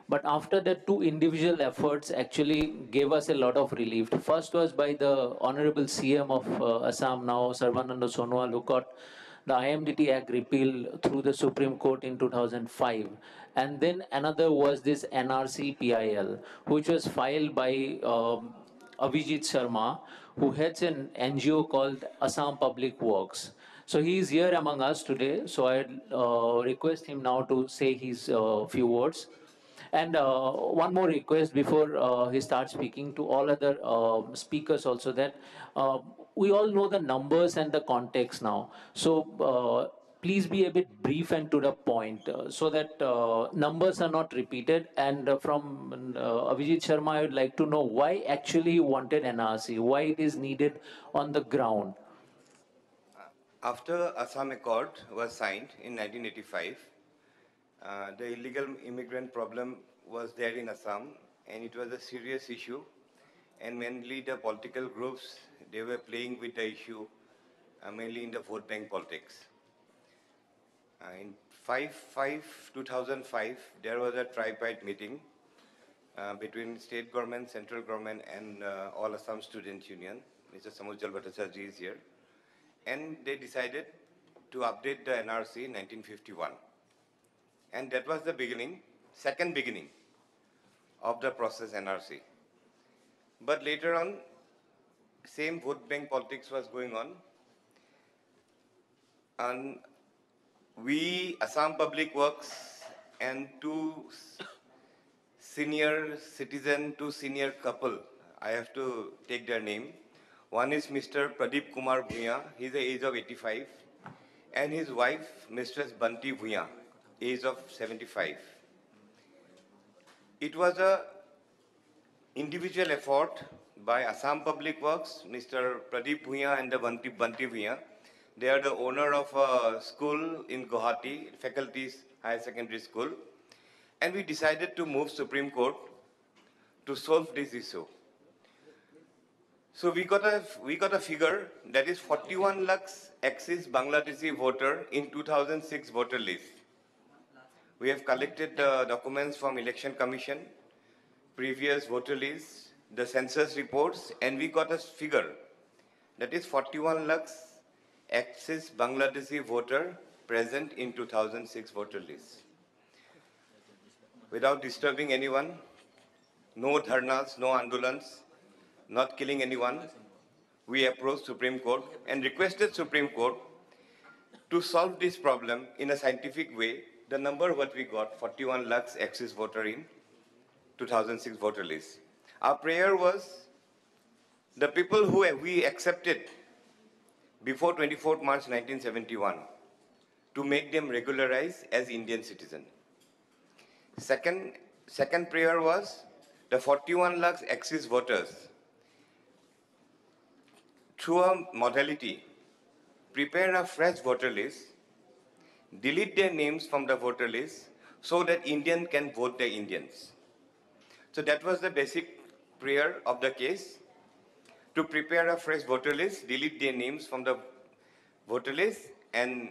But after that, two individual efforts actually gave us a lot of relief. First was by the Honorable CM of Assam now, Sarvananda Sonowal, who got the IMDT Act repealed through the Supreme Court in 2005. And then another was this NRC PIL, which was filed by Abhijit Sharma, who heads an NGO called Assam Public Works. So he is here among us today. So I request him now to say his few words. And one more request before he starts speaking to all other speakers also, that uh, we all know the numbers and the context now. So please be a bit brief and to the point so that numbers are not repeated. And from Abhijit Sharma, I would like to know why actually you wanted NRC, why it is needed on the ground.
After Assam Accord was signed in 1985, the illegal immigrant problem was there in Assam, and it was a serious issue. And mainly the political groups, they were playing with the issue, mainly in the vote bank politics. In 2005, there was a tripartite meeting between state government, central government, and all Assam Student Union. Mr. Samujjal Bhatta is here. And they decided to update the NRC in 1951. And that was the beginning, second beginning of the process NRC. But later on, same vote bank politics was going on. And we, Assam Public Works, and two senior citizen, two senior couple, I have to take their name. One is Mr. Pradeep Kumar Bhuya, he's the age of 85, and his wife, Mistress Banti Bhuya, age of 75. It was a individual effort by Assam Public Works, Mr. Pradeep Bhuya and the Banti Bhuya. They are the owner of a school in Guwahati, Faculties Higher Secondary School. And we decided to move Supreme Court to solve this issue. So we got a figure that is 41 lakhs ex Bangladeshi voter in 2006 voter list. We have collected the documents from Election Commission, previous voter lists, the census reports, and we got a figure that is 41 lakhs ex Bangladeshi voter present in 2006 voter list. Without disturbing anyone, no dharnas, no andolans, not killing anyone, we approached Supreme Court and requested Supreme Court to solve this problem in a scientific way. The number what we got, 41 lakhs ex voter in 2006 voter list. Our prayer was the people who we accepted before 24th March 1971 to make them regularize as Indian citizen. Second prayer was the 41 lakhs ex voters through a modality, prepare a fresh voter list, delete their names from the voter list so that Indians can vote the Indians. So that was the basic prayer of the case, to prepare a fresh voter list, delete their names from the voter list, and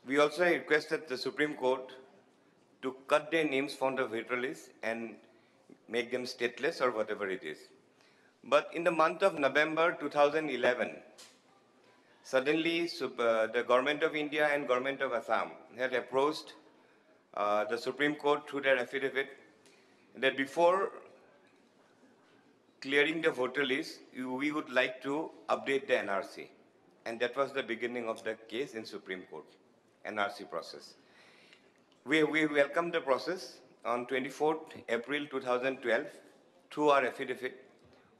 we also requested the Supreme Court to cut their names from the voter list and make them stateless or whatever it is. But in the month of November 2011, suddenly the Government of India and Government of Assam had approached the Supreme Court through their affidavit that before clearing the voter list, we would like to update the NRC. And that was the beginning of the case in Supreme Court, NRC process. We welcomed the process on 24th April 2012 through our affidavit.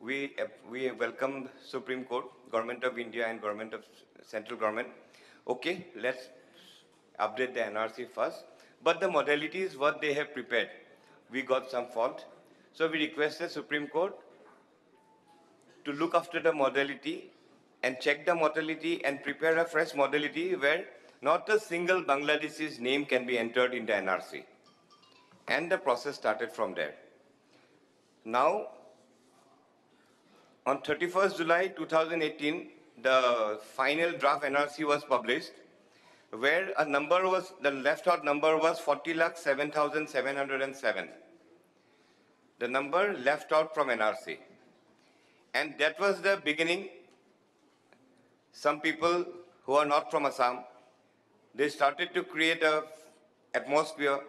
We welcomed Supreme Court, Government of India and Government of Central Government. Okay, let's update the NRC first. But the modalities, what they have prepared, we got some fault. So we requested Supreme Court to look after the modality and check the modality and prepare a fresh modality where not a single Bangladeshi's name can be entered in the NRC. And the process started from there. Now, on 31st July 2018, the final draft NRC was published. where a number was, the left out number was 40,07,707. The number left out from NRC. And that was the beginning. Some people who are not from Assam, they started to create a atmosphere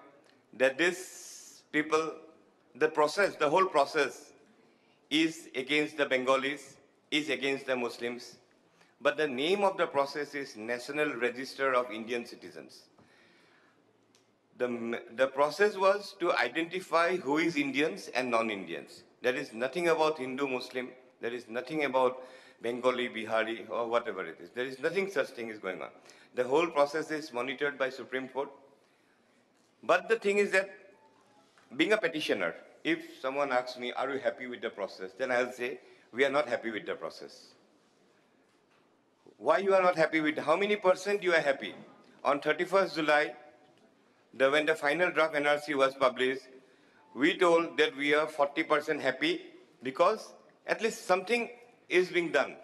that this people, the process, the whole process is against the Bengalis, is against the Muslims. But the name of the process is National Register of Indian Citizens. The process was to identify who is Indians and non-Indians. There is nothing about Hindu, Muslim. There is nothing about Bengali, Bihari, or whatever it is. There is nothing such thing is going on. The whole process is monitored by Supreme Court. But the thing is that being a petitioner, if someone asks me, are you happy with the process? Then I'll say, we are not happy with the process. Why you are not happy with, how many % you are happy? On 31st July, when the final draft NRC was published, we told that we are 40% happy because at least something is being done.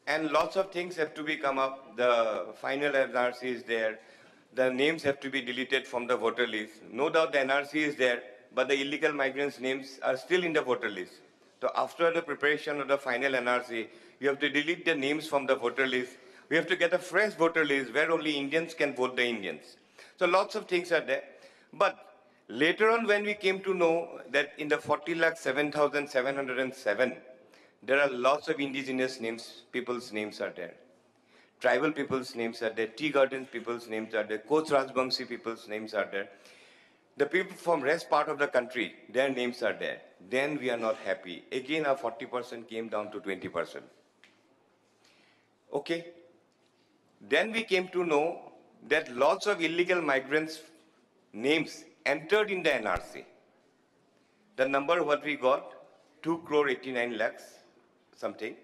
And lots of things have to be come up. The final NRC is there. The names have to be deleted from the voter list. No doubt the NRC is there, but the illegal migrants' names are still in the voter list. So after the preparation of the final NRC, you have to delete the names from the voter list. We have to get a fresh voter list where only Indians can vote the Indians. So lots of things are there. But later on when we came to know that in the 40,07,707, there are lots of indigenous names, people's names are there. Tribal people's names are there, tea garden people's names are there, Koch Rajbamsi people's names are there. The people from rest part of the country, their names are there. Then we are not happy. Again, our 40% came down to 20%. Okay. Then we came to know that lots of illegal migrants' names entered in the NRC. The number what we got, 2,89 lakhs, something.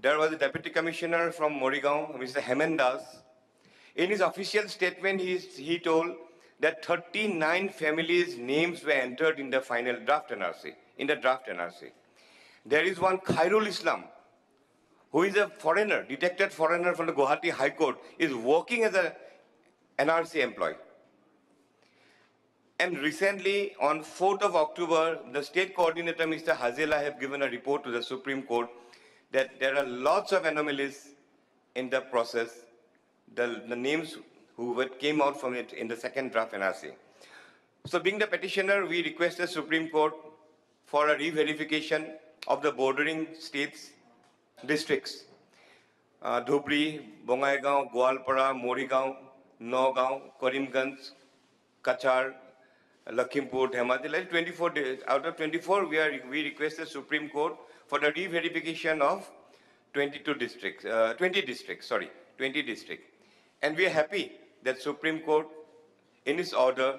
There was a deputy commissioner from Morigaon, Mr. Hemendas. In his official statement, he told that 39 families' names were entered in the final draft NRC, in the draft NRC. There is one Khairul Islam, who is a foreigner, detected foreigner from the Guwahati High Court, is working as an NRC employee. And recently, on 4th of October, the state coordinator, Mr. Hazela, have given a report to the Supreme Court that there are lots of anomalies in the process, the names who came out from it in the second draft NRC. So being the petitioner, we request the Supreme Court for a re-verification of the bordering states, districts. Dhubri, Bongaigaon, Gwalpara, Morigaon, Nagaon, Karimganj, Kachar, Lakhimpur, Dhemaji, 24 days. Out of 24, we request the Supreme Court for the re-verification of 20 districts. And we are happy that Supreme Court, in its order,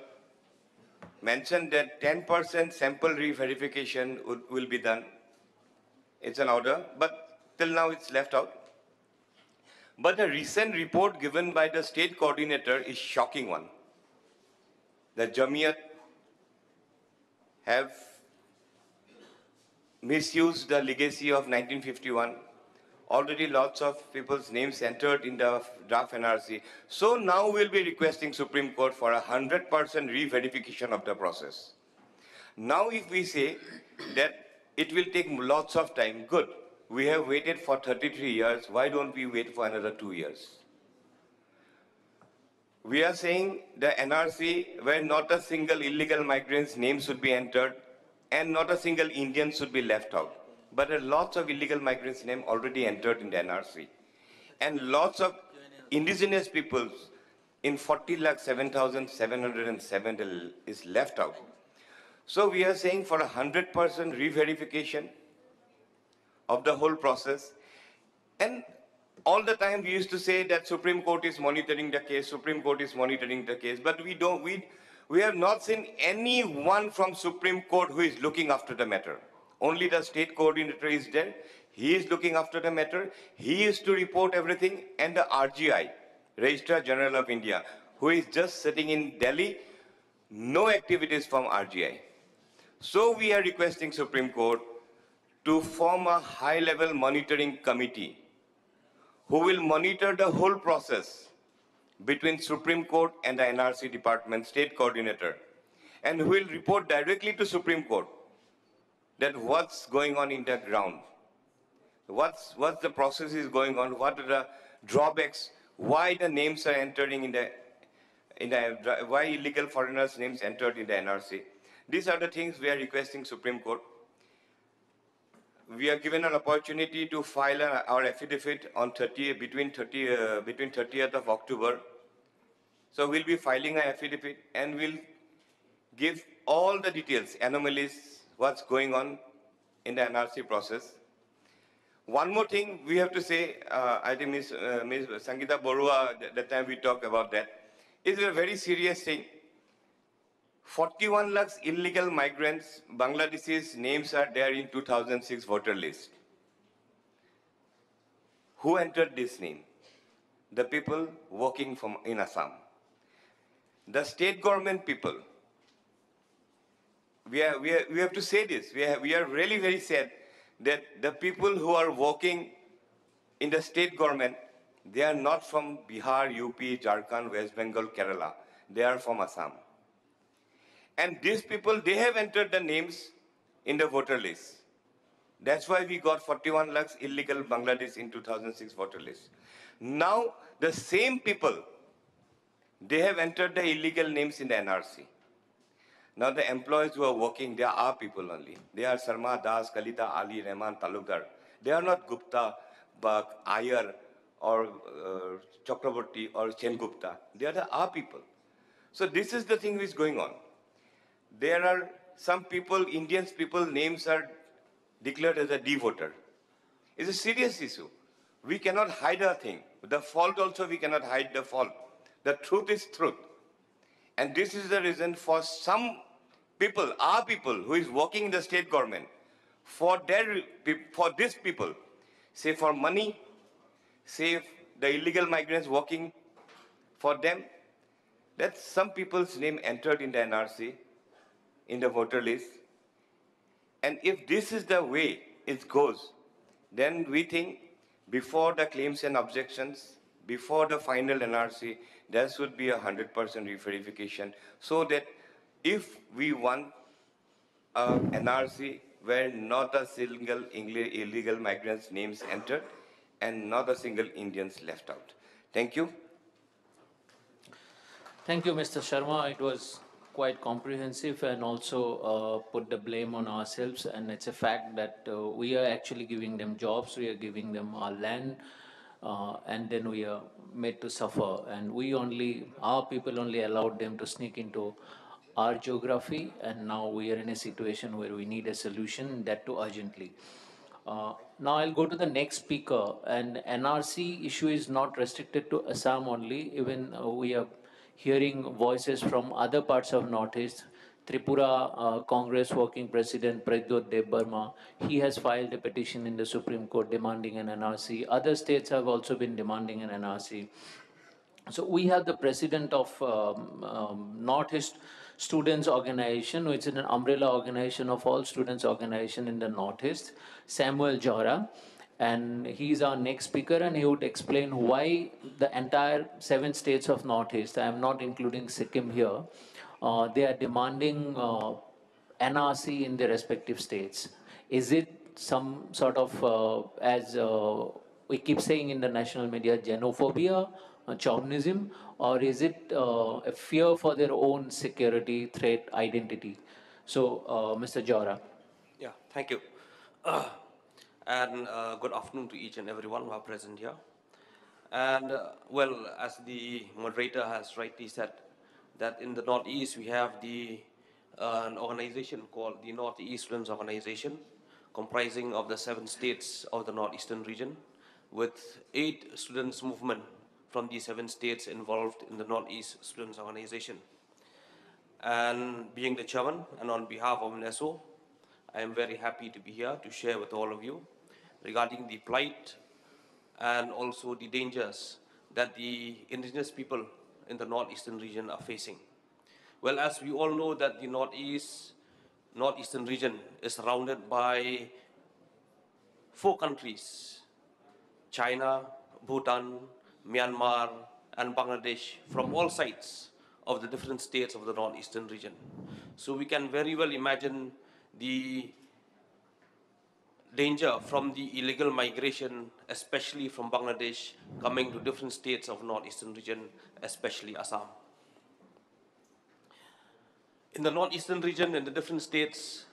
mentioned that 10% sample re-verification will be done. It's an order, but till now it's left out. But the recent report given by the state coordinator is shocking one. The Jamiyat have misused the legacy of 1951. Already lots of people's names entered in the draft NRC. So now we'll be requesting Supreme Court for 100% re-verification of the process. Now if we say that it will take lots of time, good. We have waited for 33 years. Why don't we wait for another 2 years? We are saying the NRC where not a single illegal migrant's name should be entered and not a single Indian should be left out. But there are lots of illegal migrants' names already entered in the NRC. And lots of indigenous peoples in 40,07,707 is left out. So we are saying for 100% re-verification of the whole process. And all the time we used to say that Supreme Court is monitoring the case, Supreme Court is monitoring the case, but we have not seen anyone from Supreme Court who is looking after the matter. Only the state coordinator is there. He is looking after the matter. He is to report everything. And the RGI, Registrar General of India, who is just sitting in Delhi, no activities from RGI. So we are requesting Supreme Court to form a high-level monitoring committee who will monitor the whole process between Supreme Court and the NRC department state coordinator, and who will report directly to Supreme Court that what's going on in the ground, what's the process is going on, what are the drawbacks, why the names are entering why illegal foreigners' names entered in the NRC. These are the things we are requesting Supreme Court. We are given an opportunity to file our affidavit on between 30th of October. So we'll be filing an affidavit and we'll give all the details, anomalies, what's going on in the NRC process. One more thing we have to say, I think Ms. Sangeeta Barua, the time we talked about that, is a very serious thing. 41 lakhs illegal migrants, Bangladeshis' names are there in 2006 voter list. Who entered this name? The people working in Assam. The state government people. We have to say this. We are really very sad that the people who are working in the state government, they are not from Bihar, UP, Jharkhand, West Bengal, Kerala. They are from Assam. And these people, they have entered the names in the voter list. That's why we got 41 lakhs illegal Bangladesh in 2006 voter list. Now, the same people, they have entered the illegal names in the NRC. Now, the employees who are working, they are our people only. They are Sharma, Das, Kalita, Ali, Rahman, Talukdar. They are not Gupta, Bak, Iyer, or Chakraborty, or Chen Gupta. They are our people. So this is the thing which is going on. There are some people, Indian people, names are declared as a D-voter. It's a serious issue. We cannot hide our thing. The fault also, we cannot hide the fault. The truth is truth. And this is the reason for some people, our people, who is working in the state government, for these people, say for money, say the illegal migrants working for them, that some people's name entered in the NRC, in the voter list. And if this is the way it goes, then we think before the claims and objections, before the final NRC, there should be 100% verification, so that if we want an NRC where not a single illegal migrant's names entered and not a single Indian's left out. Thank you.
Thank you, Mr. Sharma. It was quite comprehensive and also put the blame on ourselves. And it's a fact that we are actually giving them jobs, we are giving them our land, and then we are made to suffer. And our people only allowed them to sneak into our geography, and now we are in a situation where we need a solution, that too urgently. Now I'll go to the next speaker, and NRC issue is not restricted to Assam only. Even we are hearing voices from other parts of Northeast. Tripura Congress Working President Pradyot Debbarma, he has filed a petition in the Supreme Court demanding an NRC. Other states have also been demanding an NRC. So we have the president of Northeast Students Organization, which is an umbrella organization of all students organization in the Northeast, Samuel Jora. And he's our next speaker, and he would explain why the entire 7 states of Northeast, I am not including Sikkim here, they are demanding NRC in their respective states. Is it some sort of, as we keep saying in the national media, xenophobia, chauvinism, or is it a fear for their own security, threat, identity? So, Mr. Jora.
Yeah, thank you. And good afternoon to each and everyone who are present here. And well, as the moderator has rightly said, that in the Northeast we have an organization called the Northeast Students Organization, comprising of the 7 states of the Northeastern region, with 8 students movement from the 7 states involved in the Northeast Students Organization. And being the chairman, and on behalf of NSO, I am very happy to be here to share with all of you regarding the plight and also the dangers that the indigenous people in the Northeastern region are facing. Well, as we all know that the Northeastern region is surrounded by 4 countries, China, Bhutan, Myanmar, and Bangladesh from all sides of the different states of the northeastern region. So we can very well imagine the danger from the illegal migration, especially from Bangladesh, coming to different states of northeastern region, especially Assam. In the northeastern region, in the different states,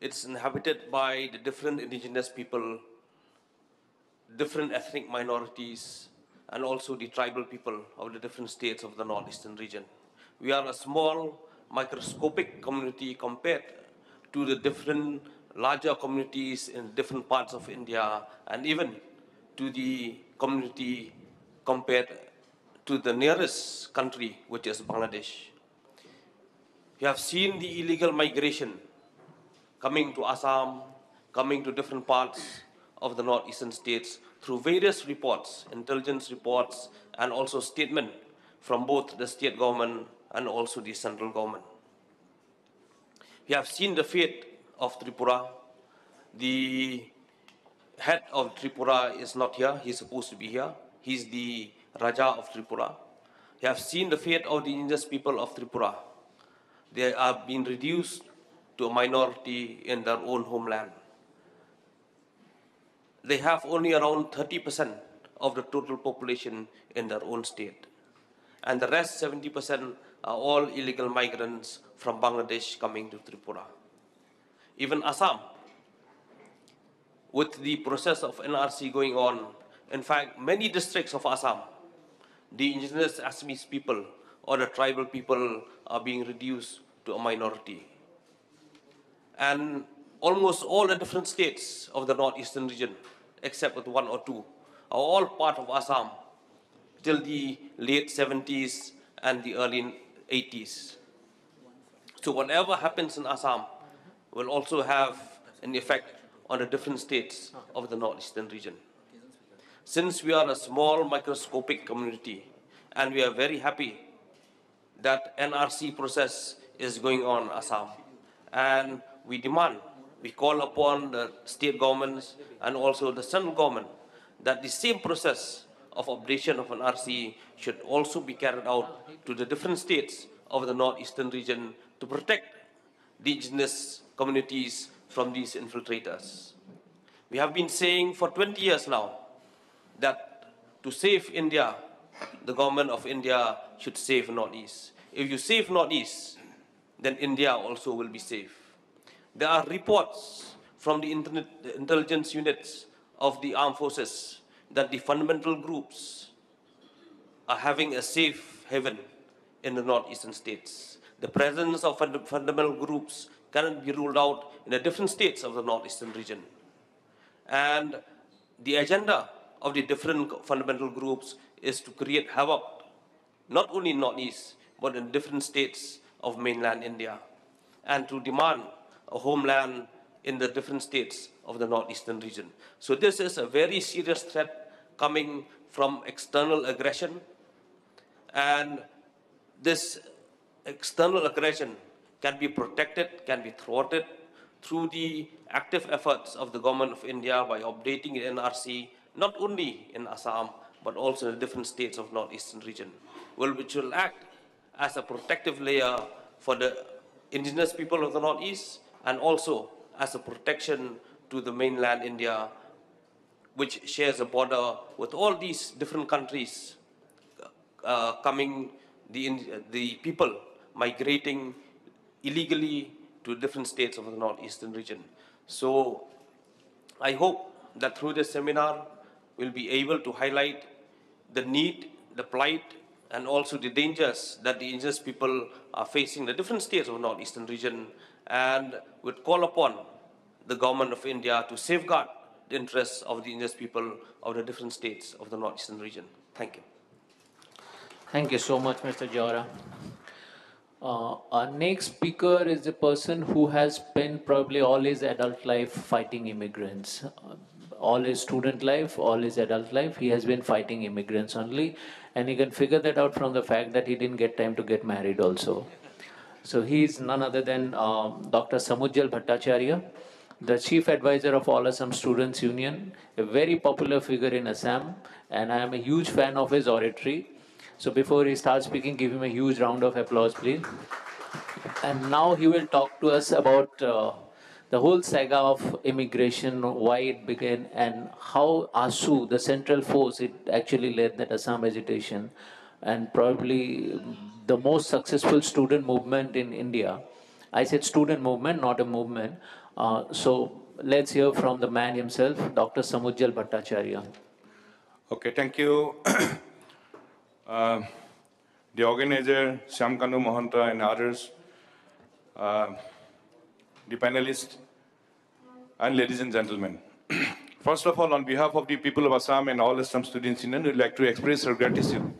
it's inhabited by the different indigenous people, different ethnic minorities, and also the tribal people of the different states of the northeastern region. We are a small, microscopic community compared to the different larger communities in different parts of India, and even to the community compared to the nearest country, which is Bangladesh. We have seen the illegal migration coming to Assam, coming to different parts of the northeastern states through various reports, intelligence reports, and also statements from both the state government and also the central government. We have seen the fate of Tripura. The head of Tripura is not here. He's supposed to be here. He's the Raja of Tripura. We have seen the fate of the indigenous people of Tripura. They are being reduced to a minority in their own homeland. They have only around 30% of the total population in their own state. And the rest, 70%, are all illegal migrants from Bangladesh coming to Tripura. Even Assam, with the process of NRC going on, in fact, many districts of Assam, the indigenous Assamese people or the tribal people are being reduced to a minority. And almost all the different states of the northeastern region, except with one or two, are all part of Assam till the late 70s and the early 80s. So whatever happens in Assam will also have an effect on the different states of the northeastern region. Since we are a small microscopic community, and we are very happy that NRC process is going on in Assam, and we call upon the state governments and also the central government that the same process of updation of NRC should also be carried out to the different states of the northeastern region to protect the indigenous communities from these infiltrators. We have been saying for 20 years now that to save India, the government of India should save Northeast. If you save Northeast, then India also will be safe. There are reports from the intelligence units of the armed forces that the fundamental groups are having a safe haven in the northeastern states. The presence of fundamental groups cannot be ruled out in the different states of the northeastern region. And the agenda of the different fundamental groups is to create havoc, not only in Northeast, but in different states of mainland India, and to demand a homeland in the different states of the northeastern region. So this is a very serious threat coming from external aggression, and this external aggression can be protected, can be thwarted through the active efforts of the government of India by updating the NRC, not only in Assam, but also in the different states of northeastern region, which will act as a protective layer for the indigenous people of the northeast, and also as a protection to the mainland India, which shares a border with all these different countries the people migrating illegally to different states of the northeastern region. So I hope that through this seminar, we'll be able to highlight the need, the plight, and also the dangers that the indigenous people are facing in the different states of the northeastern region, and would call upon the government of India to safeguard the interests of the indigenous people of the different states of the northeastern region. Thank you.
Thank you so much, Mr. Jawara. Our next speaker is a person who has spent probably all his adult life fighting immigrants. All his student life, all his adult life, he has been fighting immigrants only. And you can figure that out from the fact that he didn't get time to get married also. So he is none other than Dr. Samujjal Bhattacharya. the chief advisor of All Assam Students Union, a very popular figure in Assam, and I am a huge fan of his oratory. So before he starts speaking, give him a huge round of applause, please. And now he will talk to us about the whole saga of immigration, why it began, and how ASU, the central force, it actually led that Assam agitation, and probably the most successful student movement in India. I said student movement, not a movement. So let's hear from the man himself, Dr. Samujjal Bhattacharya.
Okay, thank you. The organizer, Shyamkanu Mahanta, and others, the panelists, and ladies and gentlemen. First of all, on behalf of the people of Assam and all Assam Students Union, we'd like to express our gratitude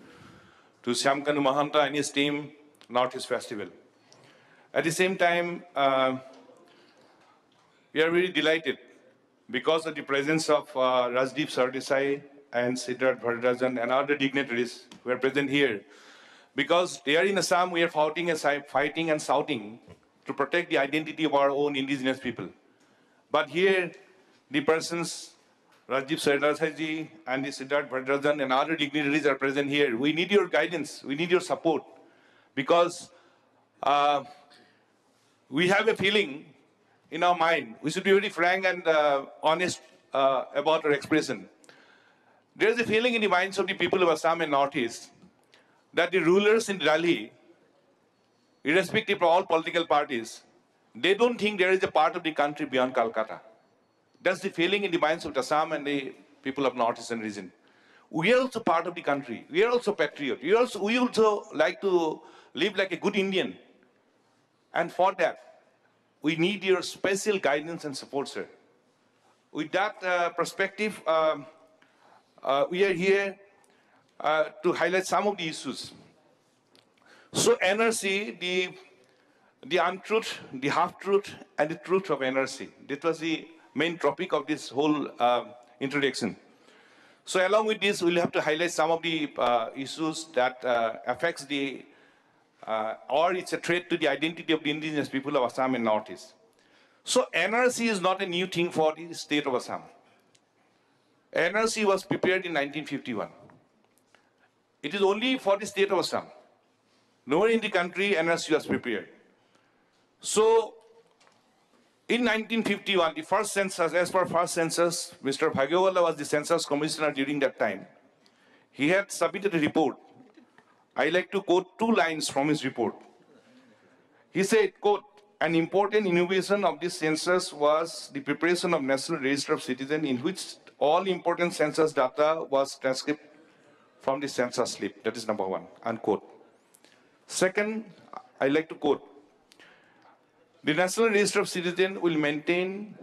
to Shyamkanu Mahanta and his team, Northeast Festival. At the same time, we are very delighted because of the presence of Rajdeep Sardesai and Siddharth Vardharajan and other dignitaries who are present here. Because there in Assam, we are fighting and shouting to protect the identity of our own indigenous people. But here, the persons, Rajdeep Sardesai and the Siddharth Vardharajan and other dignitaries are present here. We need your guidance, we need your support, because we have a feeling in our mind. We should be very frank and honest about our expression. There is a feeling in the minds of the people of Assam and Northeast that the rulers in Delhi, irrespective of all political parties, they don't think there is a part of the country beyond Calcutta. That's the feeling in the minds of Assam and the people of Northeastern region. We are also part of the country. We are also patriots. We also like to live like a good Indian. And for that, we need your special guidance and support, sir. With that perspective, we are here to highlight some of the issues. So NRC, the untruth, the half-truth, and the truth of NRC. That was the main topic of this whole introduction. So along with this, we'll have to highlight some of the issues that affects the, or it's a threat to the identity of the indigenous people of Assam and Northeast. So NRC is not a new thing for the state of Assam. NRC was prepared in 1951. It is only for the state of Assam. Nowhere in the country NRC was prepared. So in 1951, the first census, as per first census, Mr. Bhagewala was the census commissioner during that time. He had submitted a report. I like to quote 2 lines from his report. He said, quote, "An important innovation of this census was the preparation of National Register of Citizens, in which all important census data was transcribed from the census slip." That is number 1, unquote. Second, I like to quote, "The National Register of Citizens will maintain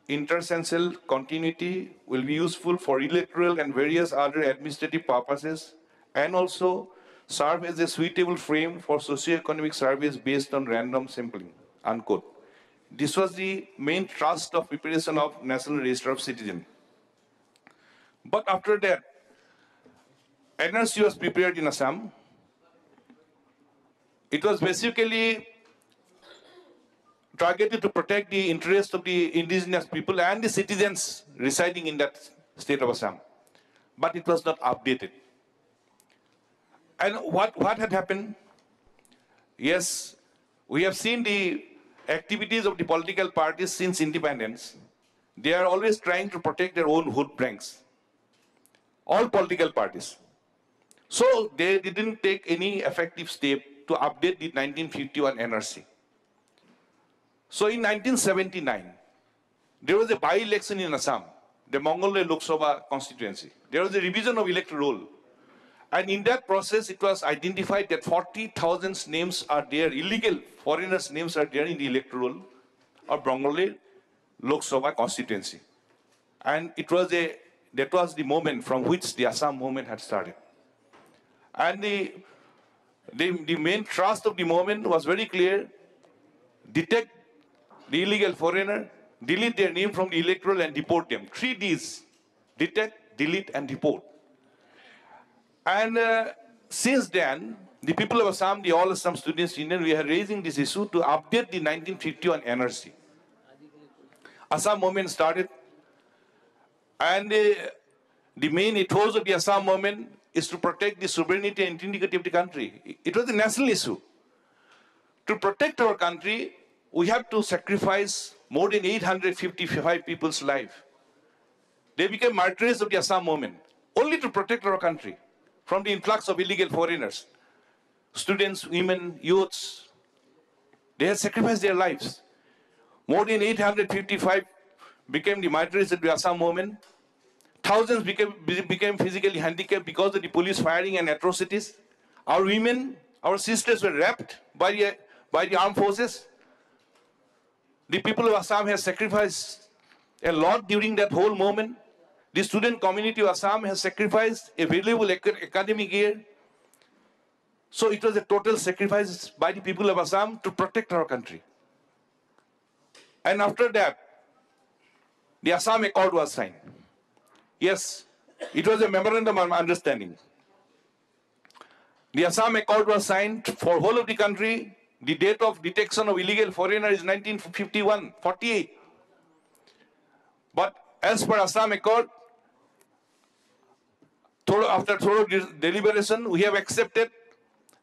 intercensal continuity, will be useful for electoral and various other administrative purposes, and also serve as a suitable frame for socio-economic surveys based on random sampling," unquote. This was the main thrust of preparation of National Register of Citizens. But after that, NRC was prepared in Assam. It was basically targeted to protect the interests of the indigenous people and the citizens residing in that state of Assam. But it was not updated. And what had happened? Yes, we have seen the activities of the political parties since independence. They are always trying to protect their own vote banks. All political parties. So they didn't take any effective step to update the 1951 NRC. So in 1979, there was a by-election in Assam, the Mongoloi Lok Sabha constituency. There was a revision of electoral roll. And in that process, it was identified that 40,000 names are there, illegal foreigners' names are there in the electoral roll of Mongoloi Lok Sabha constituency. And that was the moment from which the Assam movement had started. And the main thrust of the movement was very clear: detect the illegal foreigner, delete their name from the electoral and deport them. 3 Ds: detect, delete, and deport. And since then, the people of Assam, the All Assam Students Union, we are raising this issue to update the 1951 NRC. Assam movement started. And the main ethos of the Assam movement is to protect the sovereignty and integrity of the country. It was a national issue. To protect our country, we have to sacrifice more than 855 people's life. They became martyrs of the Assam movement, only to protect our country from the influx of illegal foreigners. Students, women, youths, they had sacrificed their lives. More than 855 became the martyrs of the Assam movement. Thousands became physically handicapped because of the police firing and atrocities. Our women, our sisters were raped by the armed forces. The people of Assam have sacrificed a lot during that whole moment. The student community of Assam has sacrificed a valuable academic year. So it was a total sacrifice by the people of Assam to protect our country. And after that, the Assam Accord was signed. Yes, it was a memorandum of understanding. The Assam Accord was signed for whole of the country. The date of detection of illegal foreigners is 1951-48. But as per Assam Accord, after thorough deliberation, we have accepted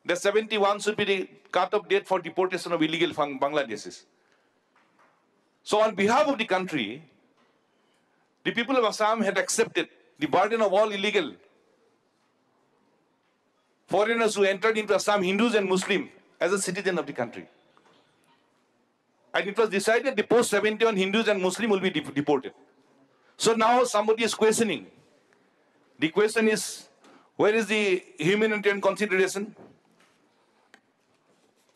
that 71 should be the cut-off date for deportation of illegal Bangladeshis. So on behalf of the country, the people of Assam had accepted the burden of all illegal foreigners who entered into Assam, Hindus and Muslims, as a citizen of the country. And it was decided the post-71 Hindus and Muslims will be deported. So now somebody is questioning. The question is, where is the humanitarian consideration?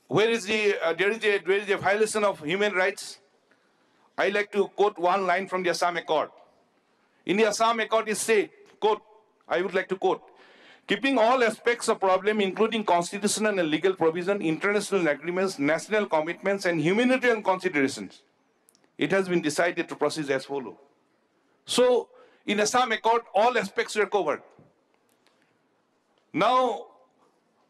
Where is there is a violation of human rights? I like to quote one line from the Assam Accord. In the Assam Accord is said, quote, I would like to quote, keeping all aspects of problem, including constitutional and legal provision, international agreements, national commitments, and humanitarian considerations, it has been decided to proceed as follows. So, in Assam Accord, all aspects were covered. Now,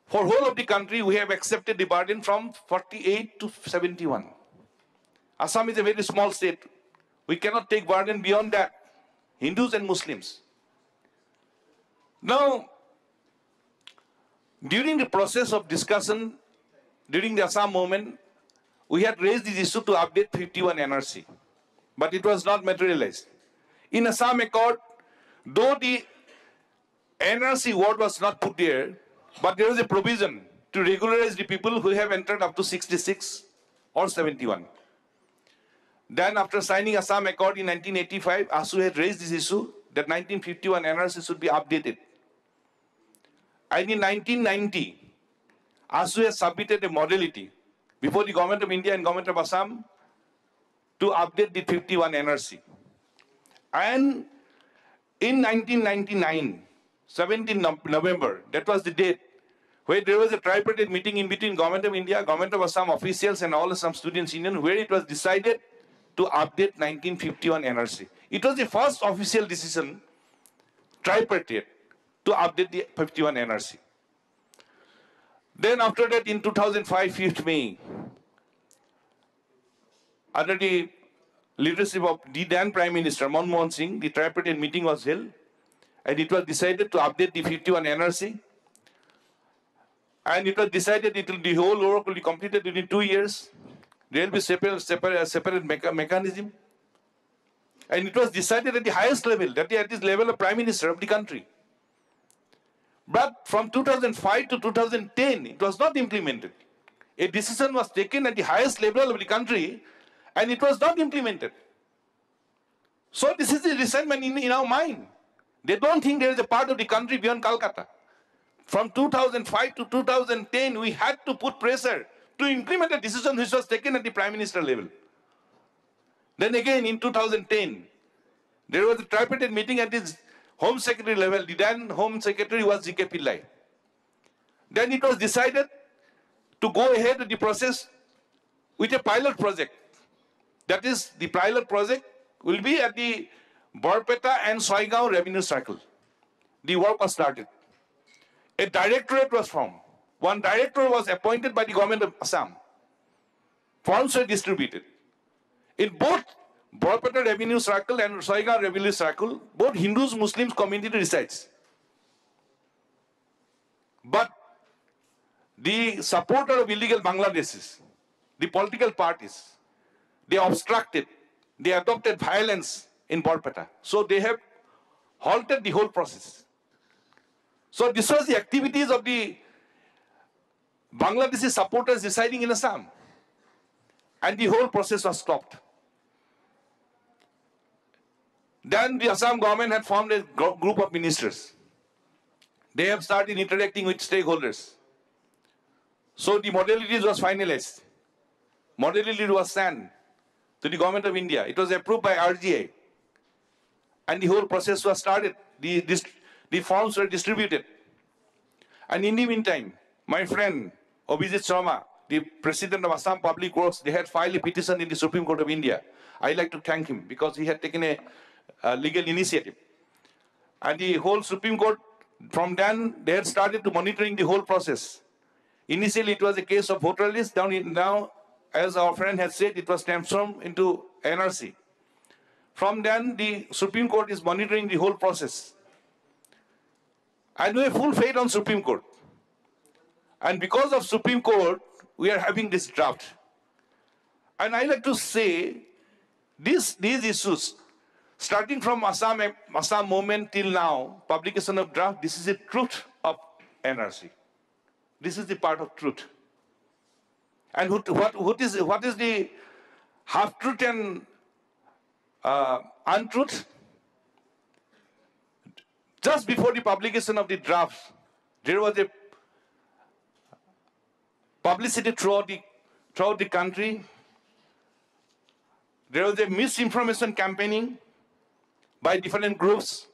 for whole of the country, we have accepted the burden from 48 to 71. Assam is a very small state. We cannot take burden beyond that. Hindus and Muslims. Now, during the process of discussion, during the Assam movement, we had raised this issue to update 51 NRC, but it was not materialized. In Assam Accord, though the NRC word was not put there, but there was a provision to regularize the people who have entered up to 66 or 71. Then after signing Assam Accord in 1985, ASU had raised this issue that 1951 NRC should be updated. And in 1990, ASU has submitted a modality before the Government of India and Government of Assam to update the 51 NRC. And in 1999, 17 November, that was the date where there was a tripartite meeting in between Government of India, Government of Assam officials and all Assam Students' Union, where it was decided to update 1951 NRC. It was the first official decision, tripartite, to update the 51 NRC. Then after that, in 2005, 5th May, under the leadership of the then Prime Minister, Manmohan Singh, the tripartite meeting was held, and it was decided to update the 51 NRC. And it was decided the whole work will be completed within 2 years. There will be separate mechanism. And it was decided at the highest level, that is at the level of Prime Minister of the country. But from 2005 to 2010, it was not implemented. A decision was taken at the highest level of the country, and it was not implemented. So this is the resentment in our mind. They don't think there is a part of the country beyond Calcutta. From 2005 to 2010, we had to put pressure to implement a decision which was taken at the Prime Minister level. Then again in 2010, there was a tripartite meeting at the Home Secretary level. The then Home Secretary was G.K. Pillai. Then it was decided to go ahead with the process with a pilot project. That is, the pilot project will be at the Barpeta and Soigaon Revenue Circle. The work was started. A directorate was formed. One director was appointed by the Government of Assam. Forms were distributed. In both Borpeta Revenue Circle and Soiga Revenue Circle, both Hindus, Muslims community resides. But the supporter of illegal Bangladeshis, the political parties, they obstructed, they adopted violence in Borpeta. So they have halted the whole process. So this was the activities of the Bangladeshi supporters residing in Assam. And the whole process was stopped. Then the Assam government had formed a group of ministers. They have started interacting with stakeholders. So the modalities was finalized. Modality was sent to the government of India. It was approved by RGA. And the whole process was started. The forms were distributed. And in the meantime, my friend Abhijit Sharma, the president of Assam Public Works, they had filed a petition in the Supreme Court of India. I'd like to thank him because he had taken a legal initiative. And the whole Supreme Court, from then, they had started to monitoring the whole process. Initially, it was a case of voter list. Now, as our friend had said, it was transformed into NRC. From then, the Supreme Court is monitoring the whole process. And we have full faith on Supreme Court. And because of Supreme Court, we are having this draft. And I like to say, these issues, starting from Assam movement till now, publication of draft, this is the truth of NRC. This is the part of truth. And what is the half-truth and untruth? Just before the publication of the draft, there was a publicity throughout the country. There was a misinformation campaigning by different groups.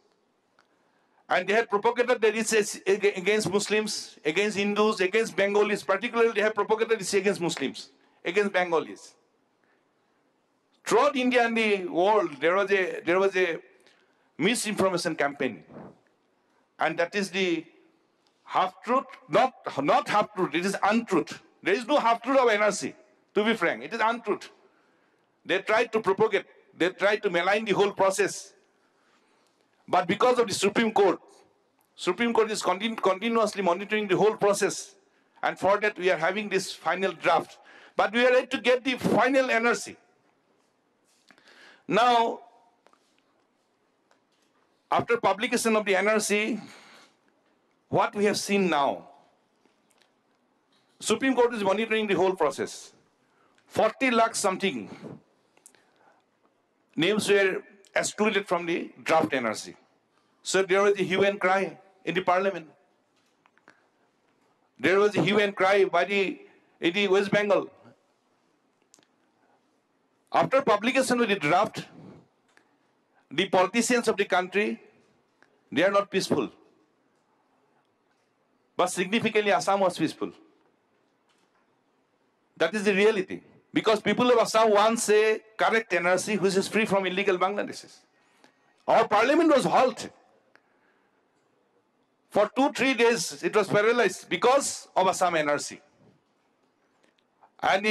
And they had propagated the this against Muslims, against Hindus, against Bengalis. Particularly, they have propagated this against Muslims, against Bengalis. Throughout India and the world, there was a misinformation campaign. And that is the half-truth, not half-truth, it is untruth. There is no half-truth of NRC, to be frank. It is untruth. They tried to propagate, they tried to malign the whole process. But because of the Supreme Court is continuously monitoring the whole process. And for that, we are having this final draft. But we are ready to get the final NRC. Now, after publication of the NRC, what we have seen now, Supreme Court is monitoring the whole process. 40 lakh something names were excluded from the draft NRC. So there was a hue and cry in the parliament. There was a hue and cry in the West Bengal. After publication of the draft, the politicians of the country, they are not peaceful. But significantly, Assam was peaceful. That is the reality. Because people of Assam want a correct NRC which is free from illegal Bangladeshis. Our parliament was halted. For 2-3 days, it was paralyzed because of Assam NRC. And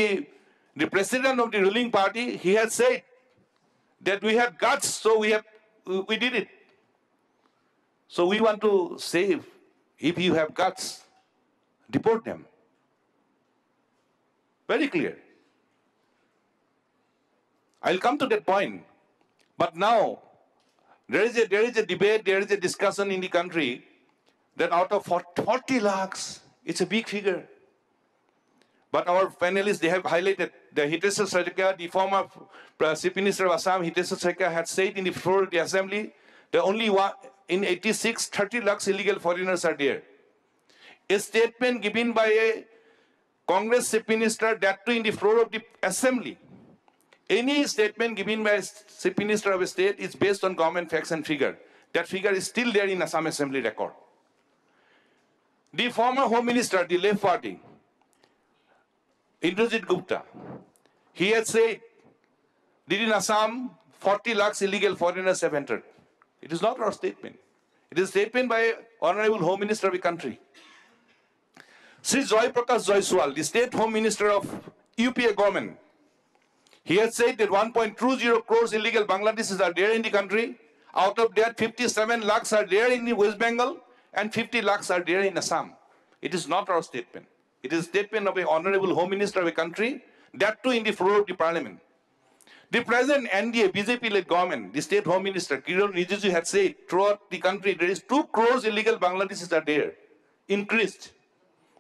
the president of the ruling party, he had said that we have guts, so we did it. So we want to say, if you have guts, deport them. Very clear. I'll come to that point. But now, there is a debate, there is a discussion in the country that out of 40 lakhs, it's a big figure. But our panelists, they have highlighted the Hiteswar Sardesai, the former Chief Minister of Assam, Hiteswar Sardesai, had said in the floor of the assembly that only in 86, 30 lakhs illegal foreigners are there. A statement given by a Congress Chief Minister, that too in the floor of the assembly. Any statement given by a Chief Minister of a state is based on government facts and figure. That figure is still there in Assam Assembly record. The former Home Minister, the Left Party, Indrajit Gupta, he had said that in Assam, 40 lakhs illegal foreigners have entered. It is not our statement. It is a statement by Honorable Home Minister of the country. Sri Joy Prakash Jaiswal, the State Home Minister of UPA government, He has said that 1.20 crores illegal Bangladeshis are there in the country. Out of that, 57 lakhs are there in the West Bengal and 50 lakhs are there in Assam. It is not our statement. It is a statement of an honorable Home Minister of a country, that too in the floor of the parliament. The present NDA, BJP-led government, the state Home Minister, Kiran Rijiju, had said throughout the country there is 2 crores illegal Bangladeshis are there, increased.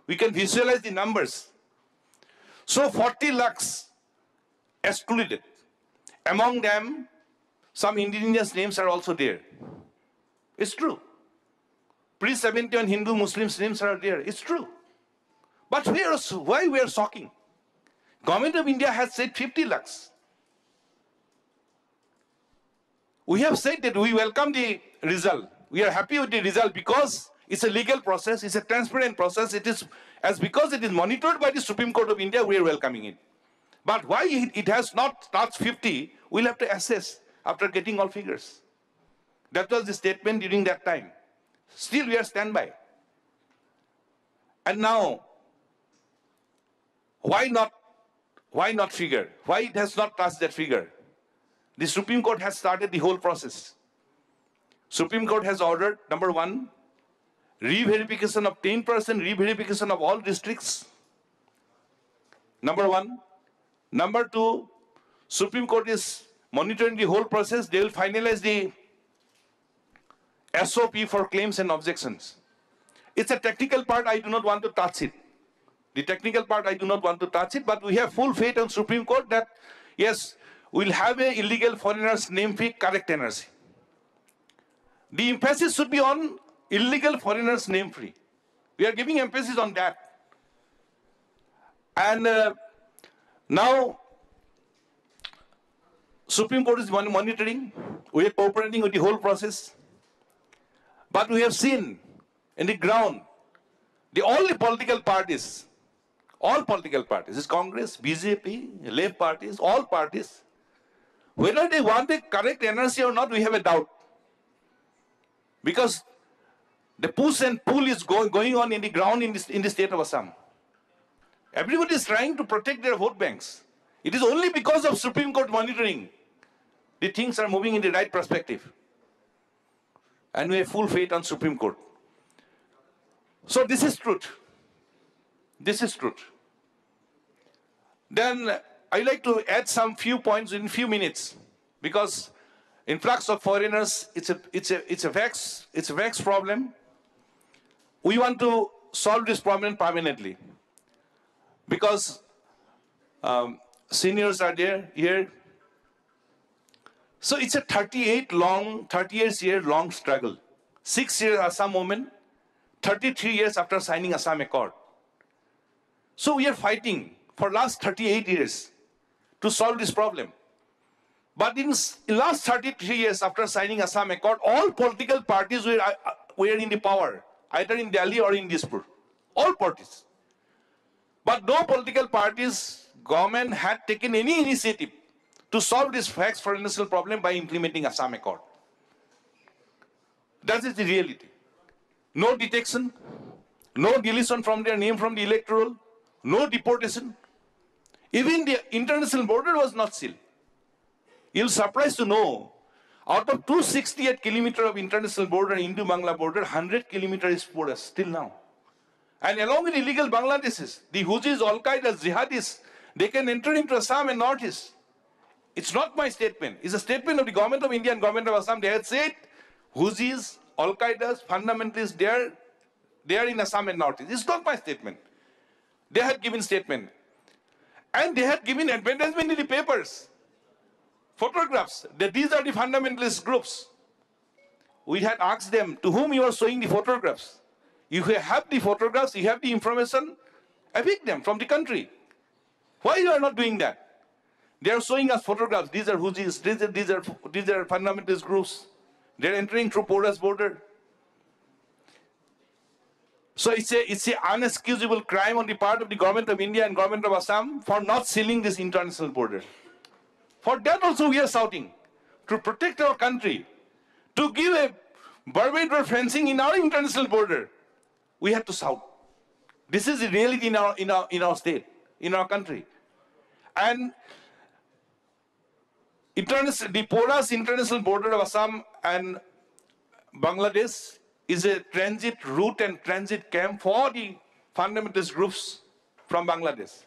We can visualize the numbers. So 40 lakhs excluded. Among them, some indigenous names are also there. It's true. Pre-71 Hindu Muslims names are there. It's true. But why we are shocking? Government of India has said 50 lakhs. We have said that we welcome the result. We are happy with the result because it's a legal process, it's a transparent process. It is, because it is monitored by the Supreme Court of India, we are welcoming it. But why it has not touched 50, we'll have to assess after getting all figures. That was the statement during that time. Still we are standby. And now, why not figure? Why it has not touched that figure? The Supreme Court has started the whole process. Supreme Court has ordered, number 1, re-verification of 10% re-verification of all districts. Number 1. Number 2, Supreme Court is monitoring the whole process. They will finalize the SOP for claims and objections. It's a technical part, I do not want to touch it. The technical part, I do not want to touch it, but we have full faith on Supreme Court that, yes, we'll have a illegal foreigners name fee correct NRC. The emphasis should be on illegal foreigners name free. We are giving emphasis on that. And now, Supreme Court is monitoring. We are cooperating with the whole process. But we have seen in the ground, all political parties, it's Congress, BJP, left parties, all parties, whether they want a correct NRC or not, we have a doubt. Because the push and pull is going on in the ground in the state of Assam. Everybody is trying to protect their vote banks. It is only because of Supreme Court monitoring the things are moving in the right perspective. And we have full faith on Supreme Court. So this is truth. This is truth. Then I'd like to add some few points in few minutes, because influx of foreigners, it's a vexed problem. We want to solve this problem permanently, because seniors are there here. So it's a 30 years long struggle. 6 years Assam movement, 33 years after signing Assam Accord. So we are fighting for last 38 years to solve this problem. But in last 33 years after signing Assam Accord, all political parties were in the power, either in Delhi or in Dispur. All parties. But no political parties, government had taken any initiative to solve this vexed foreign problem by implementing Assam Accord. That is the reality. No detection, no deletion from their name from the electoral, no deportation. Even the international border was not sealed. You'll be surprised to know, out of 268 kilometers of international border, Indo-Bangla border, 100 kilometers is porous still now. And along with illegal Bangladeshis, the Houthis, Al-Qaeda, Jihadis, they can enter into Assam and Northeast. It's not my statement. It's a statement of the government of India and government of Assam. They had said, Houthis, Al-Qaeda, fundamentalists, they are in Assam and Northeast. It's not my statement. They had given statement. And they had given advertisement in the papers. Photographs, that these are the fundamentalist groups. We had asked them, to whom you are showing the photographs? You have the photographs, you have the information, evict them from the country. Why you are not doing that? They are showing us photographs. These are Houthis, these are fundamentalist groups. They are entering through porous border. So it's an unexcusable crime on the part of the government of India and government of Assam for not sealing this international border. For that also we are shouting, to protect our country, to give a barometer fencing in our international border. We have to shout. This is the reality in our state, in our country. And The porous international border of Assam and Bangladesh is a transit route and transit camp for the fundamentalist groups from Bangladesh.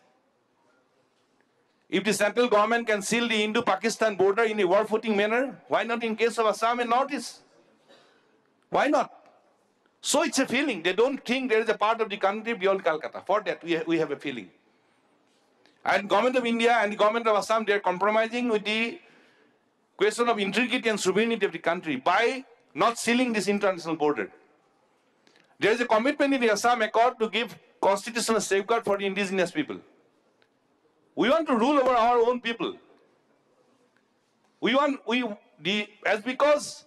If the central government can seal the Indo-Pakistan border in a war-footing manner, why not in case of Assam and Northeast? Why not? So it's a feeling. They don't think there is a part of the country beyond Calcutta. For that, we have a feeling. And government of India and the government of Assam, they are compromising with the question of integrity and sovereignty of the country by not sealing this international border. There is a commitment in the Assam Accord to give constitutional safeguard for the indigenous people. We want to rule over our own people. Because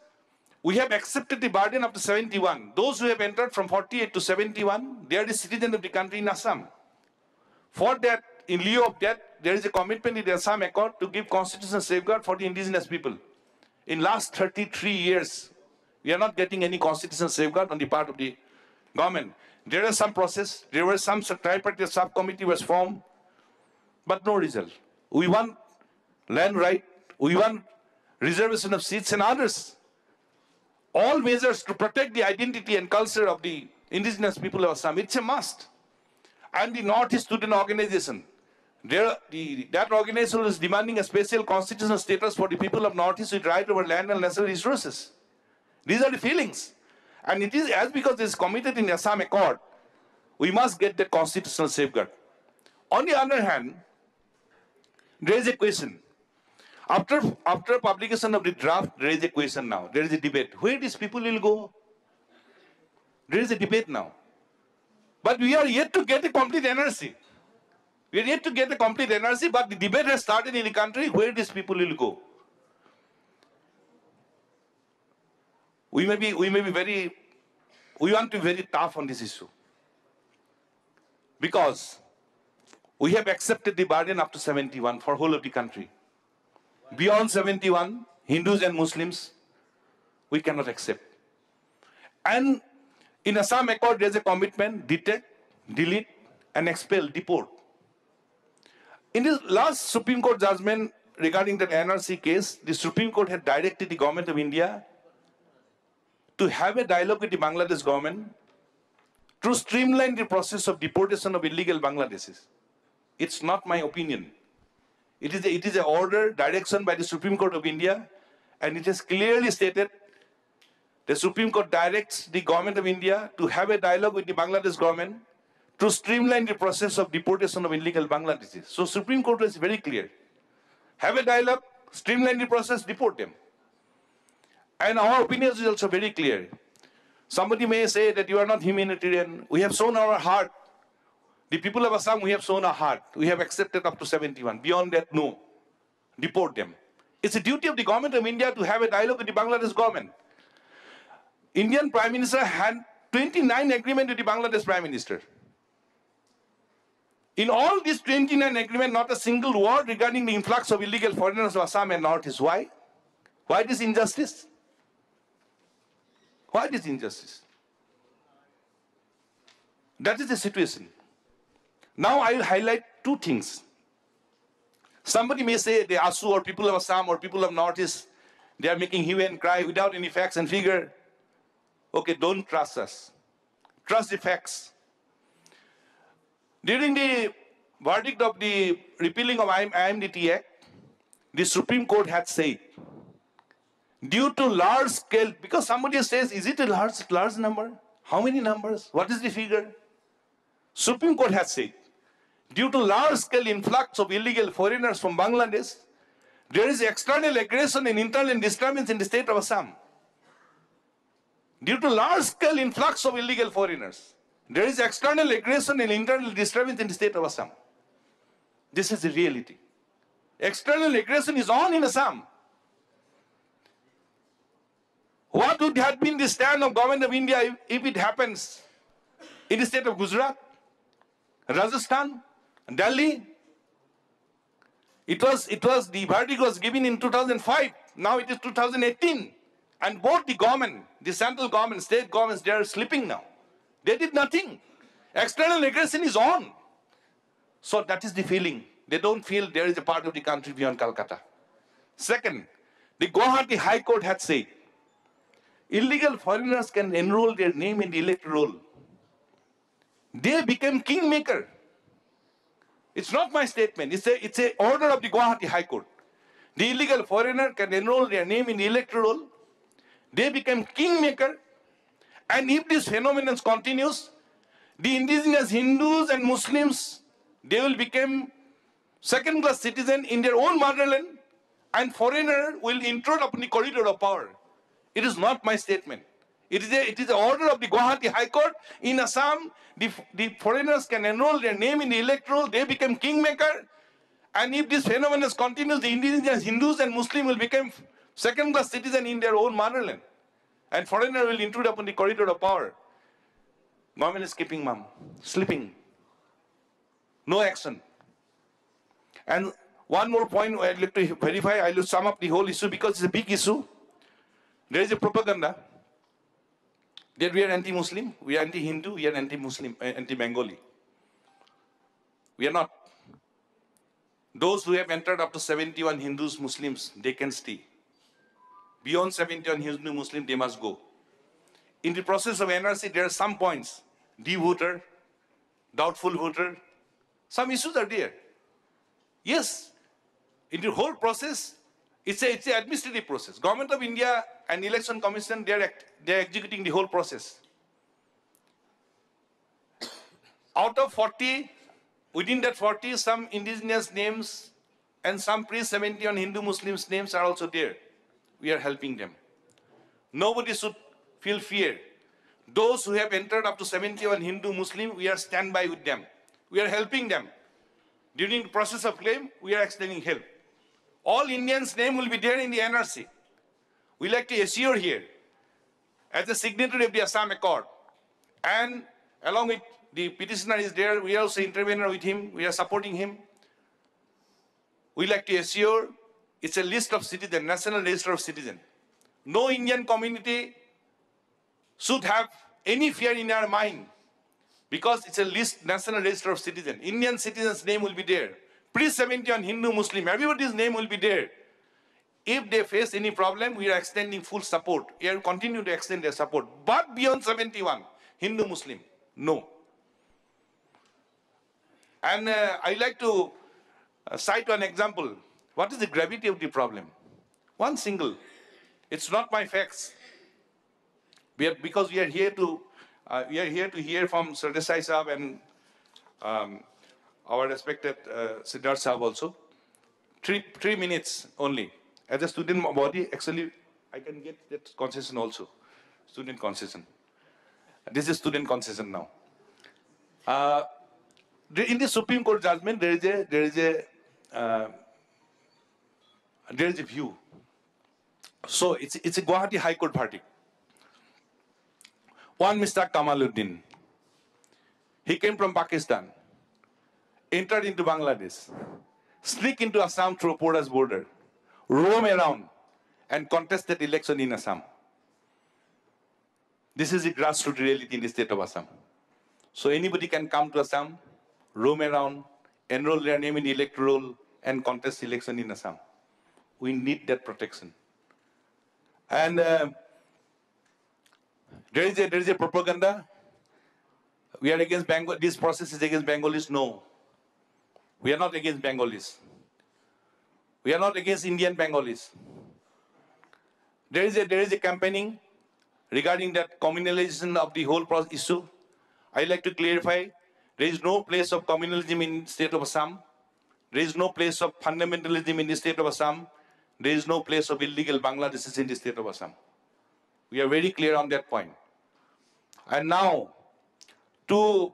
we have accepted the burden up to 71. Those who have entered from 48 to 71, they are the citizens of the country in Assam. For that, in lieu of that, there is a commitment in the Assam Accord to give constitutional safeguard for the indigenous people. In last 33 years, we are not getting any constitutional safeguard on the part of the government. There is some process, there was some tripartite subcommittee was formed, but no result. We want land right, we want reservation of seats and others. All measures to protect the identity and culture of the indigenous people of Assam, it's a must. And the Northeast Student Organization, that organization is demanding a special constitutional status for the people of Northeast with right over land and natural resources. These are the feelings. And it is as because it is committed in the Assam Accord, we must get the constitutional safeguard. On the other hand, there is a question. After publication of the draft, there is a question now. There is a debate. Where these people will go? There is a debate now. But we are yet to get a complete NRC. We are yet to get a complete NRC, but the debate has started in the country where these people will go. We want to be very tough on this issue. Because we have accepted the burden up to 71 for whole of the country. Beyond 71, Hindus and Muslims, we cannot accept. And in Assam Accord, there is a commitment, detect, delete, and expel, deport. In the last Supreme Court judgment regarding the NRC case, the Supreme Court had directed the government of India to have a dialogue with the Bangladesh government to streamline the process of deportation of illegal Bangladeshis. It's not my opinion. It is an order, direction by the Supreme Court of India, and it is clearly stated the Supreme Court directs the government of India to have a dialogue with the Bangladesh government to streamline the process of deportation of illegal Bangladeshis. So Supreme Court was very clear. Have a dialogue, streamline the process, deport them. And our opinion is also very clear. Somebody may say that you are not humanitarian. We have shown our heart. The people of Assam, we have shown our heart. We have accepted up to 71. Beyond that, no. Deport them. It's a duty of the government of India to have a dialogue with the Bangladesh government. Indian Prime Minister had 29 agreements with the Bangladesh Prime Minister. In all these 29 agreements, not a single word regarding the influx of illegal foreigners to Assam and Northeast. Why? Why this injustice? Why this injustice? That is the situation. Now I will highlight two things. Somebody may say the ASU or people of Assam or people of Northeast, they are making hue and cry without any facts and figure. Okay, don't trust us. Trust the facts. During the verdict of the repealing of IMDT Act, the Supreme Court had said, due to large scale, because somebody says, is it a large number? How many numbers? What is the figure? Supreme Court has said, due to large scale influx of illegal foreigners from Bangladesh, there is external aggression and internal disturbance in the state of Assam. Due to large scale influx of illegal foreigners, there is external aggression and internal disturbance in the state of Assam. This is the reality. External aggression is on in Assam. What would have been the stand of government of India if it happens in the state of Gujarat, Rajasthan, Delhi? The verdict was given in 2005. Now it is 2018. And both the government, the central government, state governments, they are sleeping now. They did nothing. External aggression is on. So that is the feeling. They don't feel there is a part of the country beyond Calcutta. Second, the Guwahati High Court had said, illegal foreigners can enroll their name in the electoral roll. They became kingmaker. It's not my statement. It's a order of the Guwahati High Court. The illegal foreigner can enroll their name in the electoral roll. They become kingmaker. And if this phenomenon continues, the indigenous Hindus and Muslims, they will become second-class citizens in their own motherland, and foreigner will intrude upon the corridor of power. It is not my statement. It is an order of the Guwahati High Court. In Assam, the foreigners can enroll their name in the electoral, they become kingmaker. And if this phenomenon continues, the indigenous Hindus and Muslims will become second-class citizens in their own motherland. And foreigner will intrude upon the corridor of power. Government is keeping mum, sleeping. No action. And one more point I'd like to verify, I will sum up the whole issue because it's a big issue. There is a propaganda that we are anti-Muslim, we are anti-Hindu, we are anti-Muslim, anti-Bengali. We are not. Those who have entered up to 71 Hindus, Muslims, they can stay. Beyond 71 Hindu, Muslim, they must go. In the process of NRC, there are some points. D-voter, doubtful voter, some issues are there. Yes, in the whole process, it's an administrative process. Government of India and Election Commission, they are executing the whole process. Out of 40, within that 40, some indigenous names and some pre-71 Hindu Muslims names are also there. We are helping them. Nobody should feel fear. Those who have entered up to 71 Hindu Muslim, we are standby with them. We are helping them. During the process of claim, we are extending help. All Indians' name will be there in the NRC. We like to assure here, as a signatory of the Assam Accord, and along with the petitioner is there, we are also intervener with him, we are supporting him. We like to assure it's a list of citizens, National Register of Citizens. No Indian community should have any fear in our mind because it's a list, National Register of Citizens. Indian citizens' name will be there. Pre-71 Hindu, Muslim, everybody's name will be there. If they face any problem, we are extending full support. We are continuing to extend their support. But beyond 71, Hindu, Muslim, no. And I like to cite one example. What is the gravity of the problem? One single. It's not my facts. Because we are here to hear from Sardesai Sahab and our respected Siddharth Sahab also. 3 minutes only. As a student body, actually, I can get that concession also. Student concession. This is student concession now. In the Supreme Court judgment, there is a view. So it's a Guwahati High Court verdict. One Mr. Kamaluddin, he came from Pakistan, entered into Bangladesh, sneak into Assam through Pora's border, roam around and contested election in Assam. This is the grassroots reality in the state of Assam. So anybody can come to Assam, roam around, enroll their name in the electoral roll and contest election in Assam. We need that protection. And there is a propaganda. We are against Bengal. This process is against Bengalis. No. We are not against Bengalis. We are not against Indian Bengalis. There is a campaigning regarding that communalization of the whole issue. I like to clarify, there is no place of communalism in the state of Assam. There is no place of fundamentalism in the state of Assam. There is no place of illegal Bangladeshis in the state of Assam. We are very clear on that point. And now, to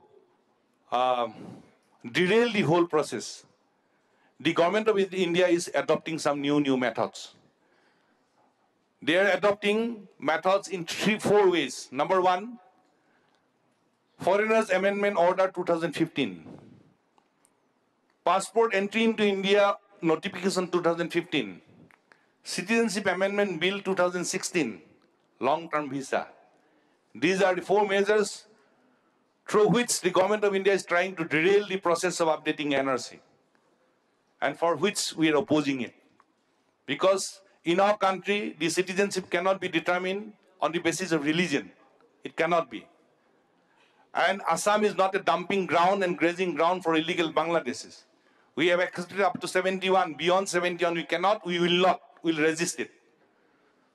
derail the whole process, the government of India is adopting some new methods. They are adopting methods in 3-4 ways. Number one, Foreigners Amendment Order 2015. Passport Entry into India Notification 2015. Citizenship Amendment Bill 2016. Long-term visa. These are the 4 measures through which the government of India is trying to derail the process of updating NRC, and for which we are opposing it. Because in our country, the citizenship cannot be determined on the basis of religion. It cannot be. And Assam is not a dumping ground and grazing ground for illegal Bangladeshis. We have accepted up to 71. Beyond 71, we will not. We will resist it.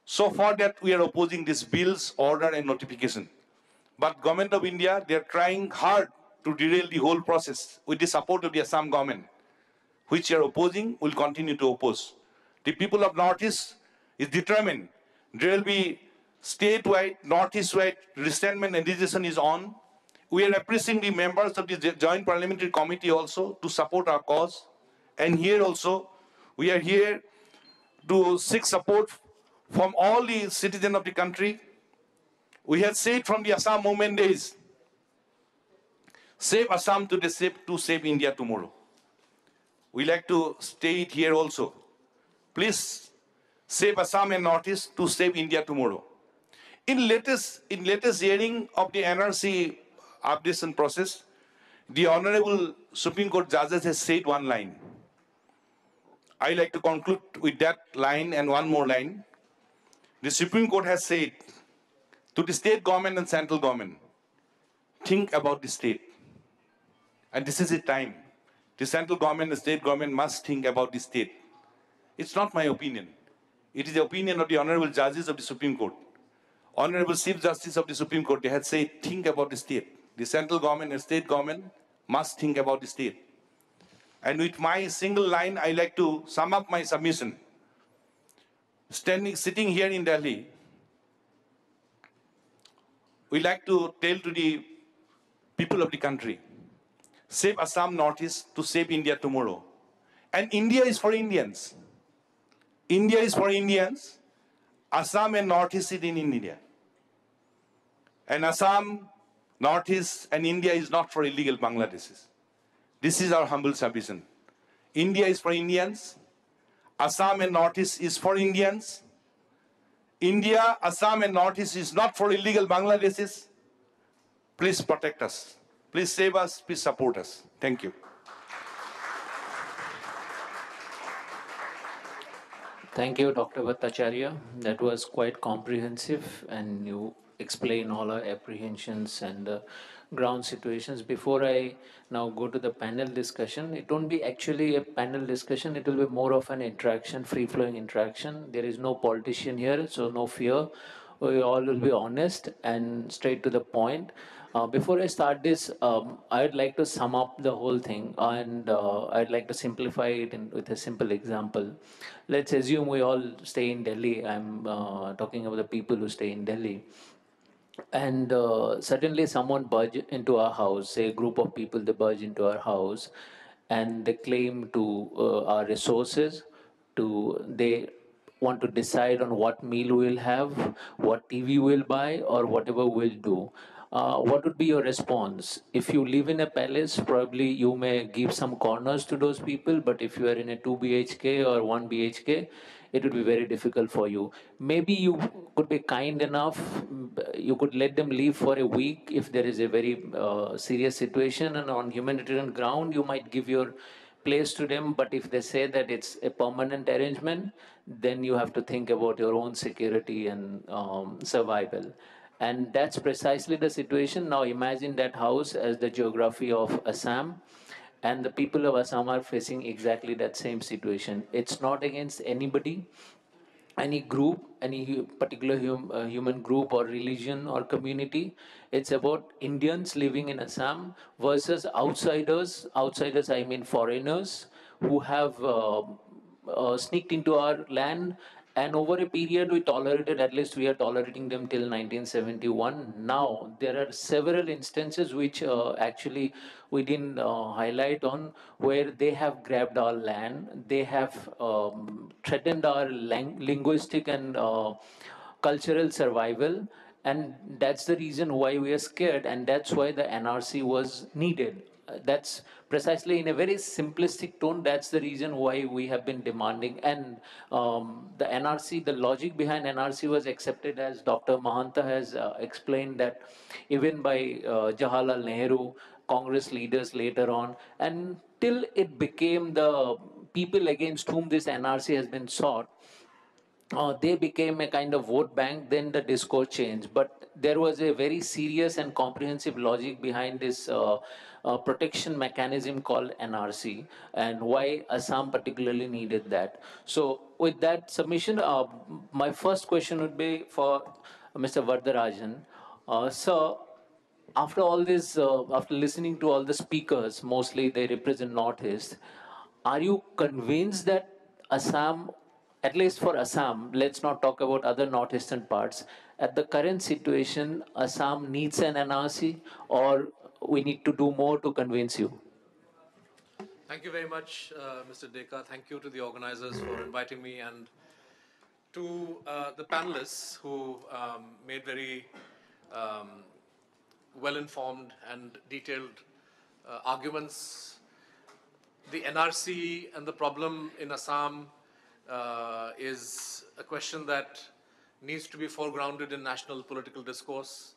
So for that, we are opposing these bills, order, and notification. But Government of India, they are trying hard to derail the whole process with the support of the Assam government, which you are opposing, will continue to oppose. The people of Northeast is determined. There will be statewide, Northeast-wide resentment and resistance is on. We are appreciating the members of the Joint Parliamentary Committee also to support our cause. And here also, we are here to seek support from all the citizens of the country. We had said from the Assam movement days, save Assam today, to save India tomorrow. We like to state here also. Please save Assam and Northeast to save India tomorrow. In latest hearing of the NRC updation process, the Honorable Supreme Court judges has said one line. I like to conclude with that line and one more line. The Supreme Court has said to the state government and central government, think about the state. And this is the time. The central government and state government must think about the state. It's not my opinion. It is the opinion of the honorable judges of the Supreme Court. Honorable Chief Justice of the Supreme Court, they had said, think about the state. The central government and state government must think about the state. And with my single line, I like to sum up my submission. Sitting here in Delhi, we like to tell to the people of the country, save Assam Northeast to save India tomorrow. And India is for Indians. India is for Indians. Assam and Northeast is in India. And Assam, Northeast, and India is not for illegal Bangladeshis. This is our humble submission. India is for Indians. Assam and Northeast is for Indians. India, Assam, and Northeast is not for illegal Bangladeshis. Please protect us. Please save us. Please support us. Thank you.
Thank you, Dr. Bhattacharya. That was quite comprehensive, and you explain all our apprehensions and ground situations. Before I now go to the panel discussion, it won't be actually a panel discussion. It will be more of an interaction, free-flowing interaction. There is no politician here, so no fear. We all will be honest and straight to the point. Before I start this, I'd like to sum up the whole thing, and I'd like to simplify it with a simple example. Let's assume we all stay in Delhi. I'm talking about the people who stay in Delhi. And suddenly someone budge into our house, say a group of people, they budge into our house, and they claim to our resources, they want to decide on what meal we'll have, what TV we'll buy, or whatever we'll do. What would be your response? If you live in a palace, probably you may give some corners to those people, but if you are in a 2 BHK or 1 BHK, it would be very difficult for you. Maybe you could be kind enough, you could let them leave for a week if there is a very serious situation, and on humanitarian ground, you might give your place to them, but if they say that it's a permanent arrangement, then you have to think about your own security and survival. And that's precisely the situation. Now imagine that house as the geography of Assam, and the people of Assam are facing exactly that same situation. It's not against anybody, any group, any particular human group or religion or community. It's about Indians living in Assam versus outsiders. Outsiders, I mean foreigners, who have sneaked into our land. And over a period, we tolerated, at least we are tolerating them till 1971. Now, there are several instances which actually we didn't highlight on, where they have grabbed our land, they have threatened our linguistic and cultural survival. And that's the reason why we are scared, and that's why the NRC was needed. That's precisely in a very simplistic tone. That's the reason why we have been demanding. And the NRC, the logic behind NRC was accepted, as Dr. Mahanta has explained, that even by Jawaharlal Nehru, Congress leaders later on, and till it became the people against whom this NRC has been sought, they became a kind of vote bank, then the discourse changed. But there was a very serious and comprehensive logic behind this protection mechanism called NRC, and why Assam particularly needed that. So with that submission, my first question would be for Mr. Vardharajan. Sir, after all this, after listening to all the speakers, mostly they represent Northeast, are you convinced that Assam, at least for Assam, let's not talk about other northeastern parts, at the current situation, Assam needs an NRC, or we need to do more to convince you?
Thank you very much, Mr. Deka. Thank you to the organizers for inviting me, and to the panelists who made very well-informed and detailed arguments. The NRC and the problem in Assam is a question that needs to be foregrounded in national political discourse.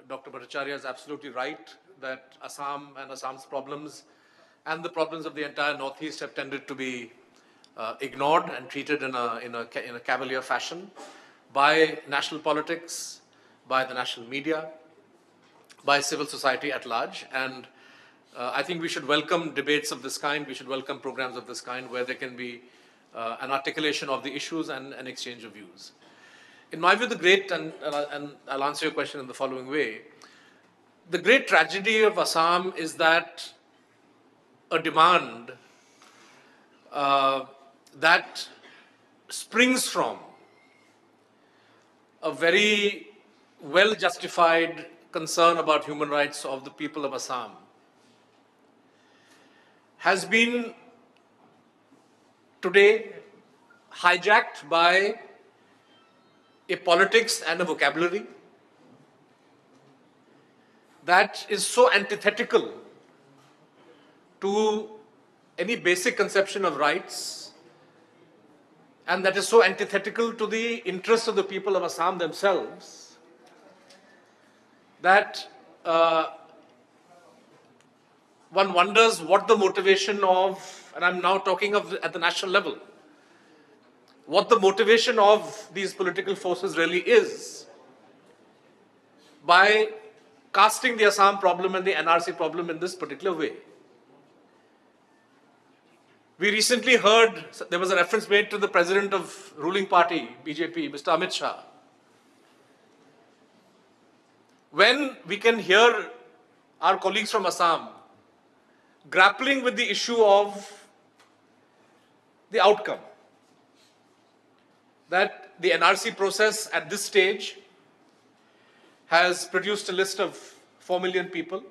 Dr. Bhattacharya is absolutely right that Assam and Assam's problems and the problems of the entire Northeast have tended to be ignored and treated in a cavalier fashion by national politics, by the national media, by civil society at large. And I think we should welcome debates of this kind. We should welcome programs of this kind where there can be an articulation of the issues and an exchange of views. In my view, the great, and I'll answer your question in the following way, the great tragedy of Assam is that a demand that springs from a very well-justified concern about human rights of the people of Assam has been today hijacked by a politics and a vocabulary that is so antithetical to any basic conception of rights, and that is so antithetical to the interests of the people of Assam themselves, that one wonders what the motivation of, and I'm now talking of at the national level, what the motivation of these political forces really is by casting the Assam problem and the NRC problem in this particular way. We recently heard, there was a reference made to the president of ruling party, BJP, Mr. Amit Shah. When we can hear our colleagues from Assam grappling with the issue of the outcome, that the NRC process at this stage has produced a list of 4 million people.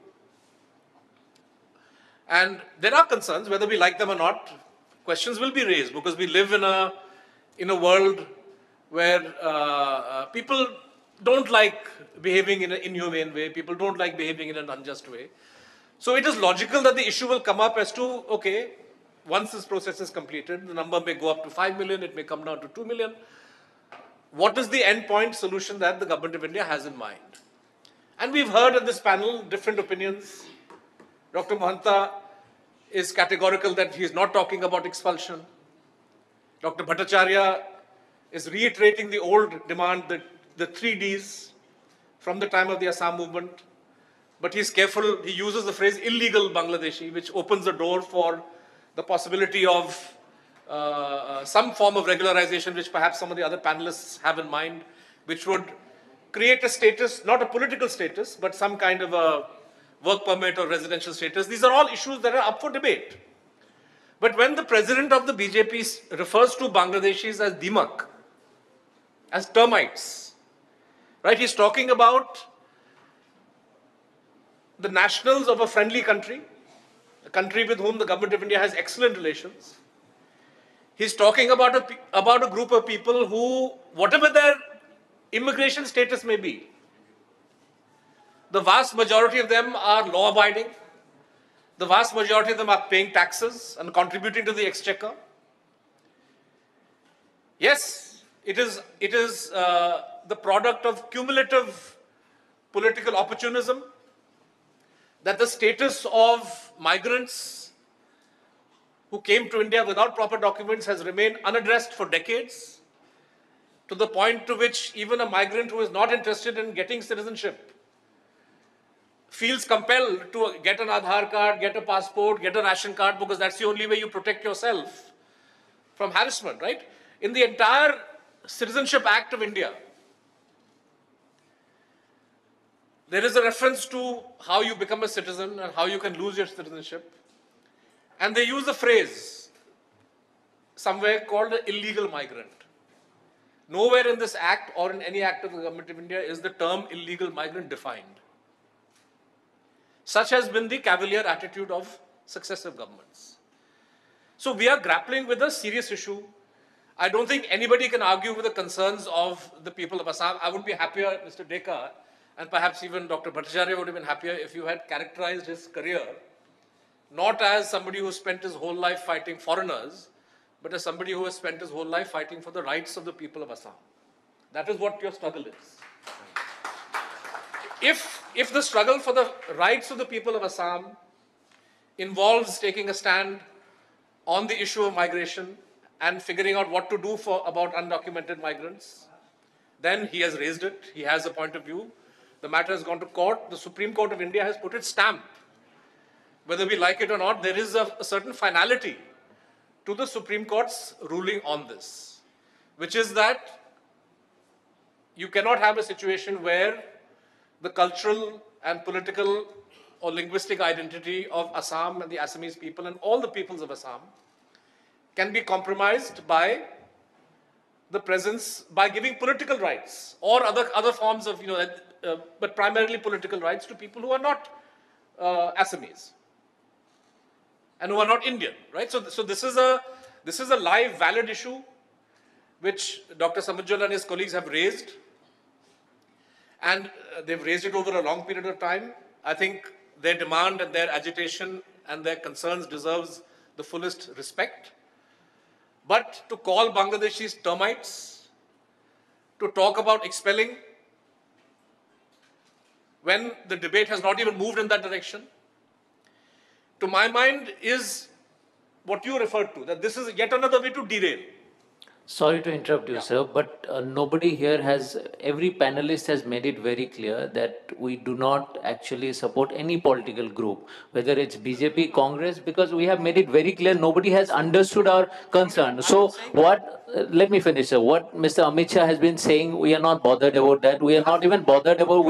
And there are concerns, whether we like them or not, questions will be raised, because we live in a world where people don't like behaving in an inhumane way, people don't like behaving in an unjust way. So it is logical that the issue will come up as to, okay, once this process is completed, the number may go up to 5 million, it may come down to 2 million. What is the endpoint solution that the government of India has in mind? And we've heard in this panel different opinions. Dr. Mahanta is categorical that he is not talking about expulsion. Dr. Bhattacharya is reiterating the old demand, the 3 Ds from the time of the Assam movement. But he's careful, he uses the phrase illegal Bangladeshi, which opens the door for the possibility of some form of regularization, which perhaps some of the other panelists have in mind, which would create a status, not a political status, but some kind of a work permit or residential status. These are all issues that are up for debate. But when the president of the BJP refers to Bangladeshis as Dimak, as termites, right? He's talking about the nationals of a friendly country, a country with whom the government of India has excellent relations. He's talking about a group of people who, whatever their immigration status may be, the vast majority of them are law-abiding. The vast majority of them are paying taxes and contributing to the exchequer. Yes, it is the product of cumulative political opportunism that the status of migrants who came to India without proper documents has remained unaddressed for decades. to the point to which even a migrant who is not interested in getting citizenship feels compelled to get an Aadhaar card, get a passport, get a ration card, because that's the only way you protect yourself from harassment, right? In the entire Citizenship Act of India, there is a reference to how you become a citizen and how you can lose your citizenship. And they use a phrase somewhere called an illegal migrant. Nowhere in this act or in any act of the Government of India is the term illegal migrant defined. Such has been the cavalier attitude of successive governments. So we are grappling with a serious issue. I don't think anybody can argue with the concerns of the people of Assam. I would be happier, Mr. Deka, and perhaps even Dr. Bhattacharya would have been happier if you had characterized his career not as somebody who spent his whole life fighting foreigners, but as somebody who has spent his whole life fighting for the rights of the people of Assam. That is what your struggle is. If the struggle for the rights of the people of Assam involves taking a stand on the issue of migration and figuring out what to do about undocumented migrants, then he has raised it. He has a point of view. The matter has gone to court. The Supreme Court of India has put its stamp. Whether we like it or not, there is a certain finality to the Supreme Court's ruling on this, which is that you cannot have a situation where the cultural and political or linguistic identity of Assam and the Assamese people and all the peoples of Assam can be compromised by the presence, by giving political rights or other forms of, but primarily political rights to people who are not Assamese and who are not Indian, right? So this is a live, valid issue which Dr. Samujjal and his colleagues have raised, and they've raised it over a long period of time. I think their demand and their agitation and their concerns deserves the fullest respect. But to call Bangladeshis termites, to talk about expelling, when the debate has not even moved in that direction, to my mind is what you referred to, that this is yet another way to derail.
Sorry to interrupt you, sir, but nobody here every panelist has made it very clear that we do not actually support any political group, whether it's BJP, Congress, because we have made it very clear nobody has understood our concern. So let me finish, sir. What Mr. Amit Shah has been saying, we are not bothered about that. We are not even bothered about,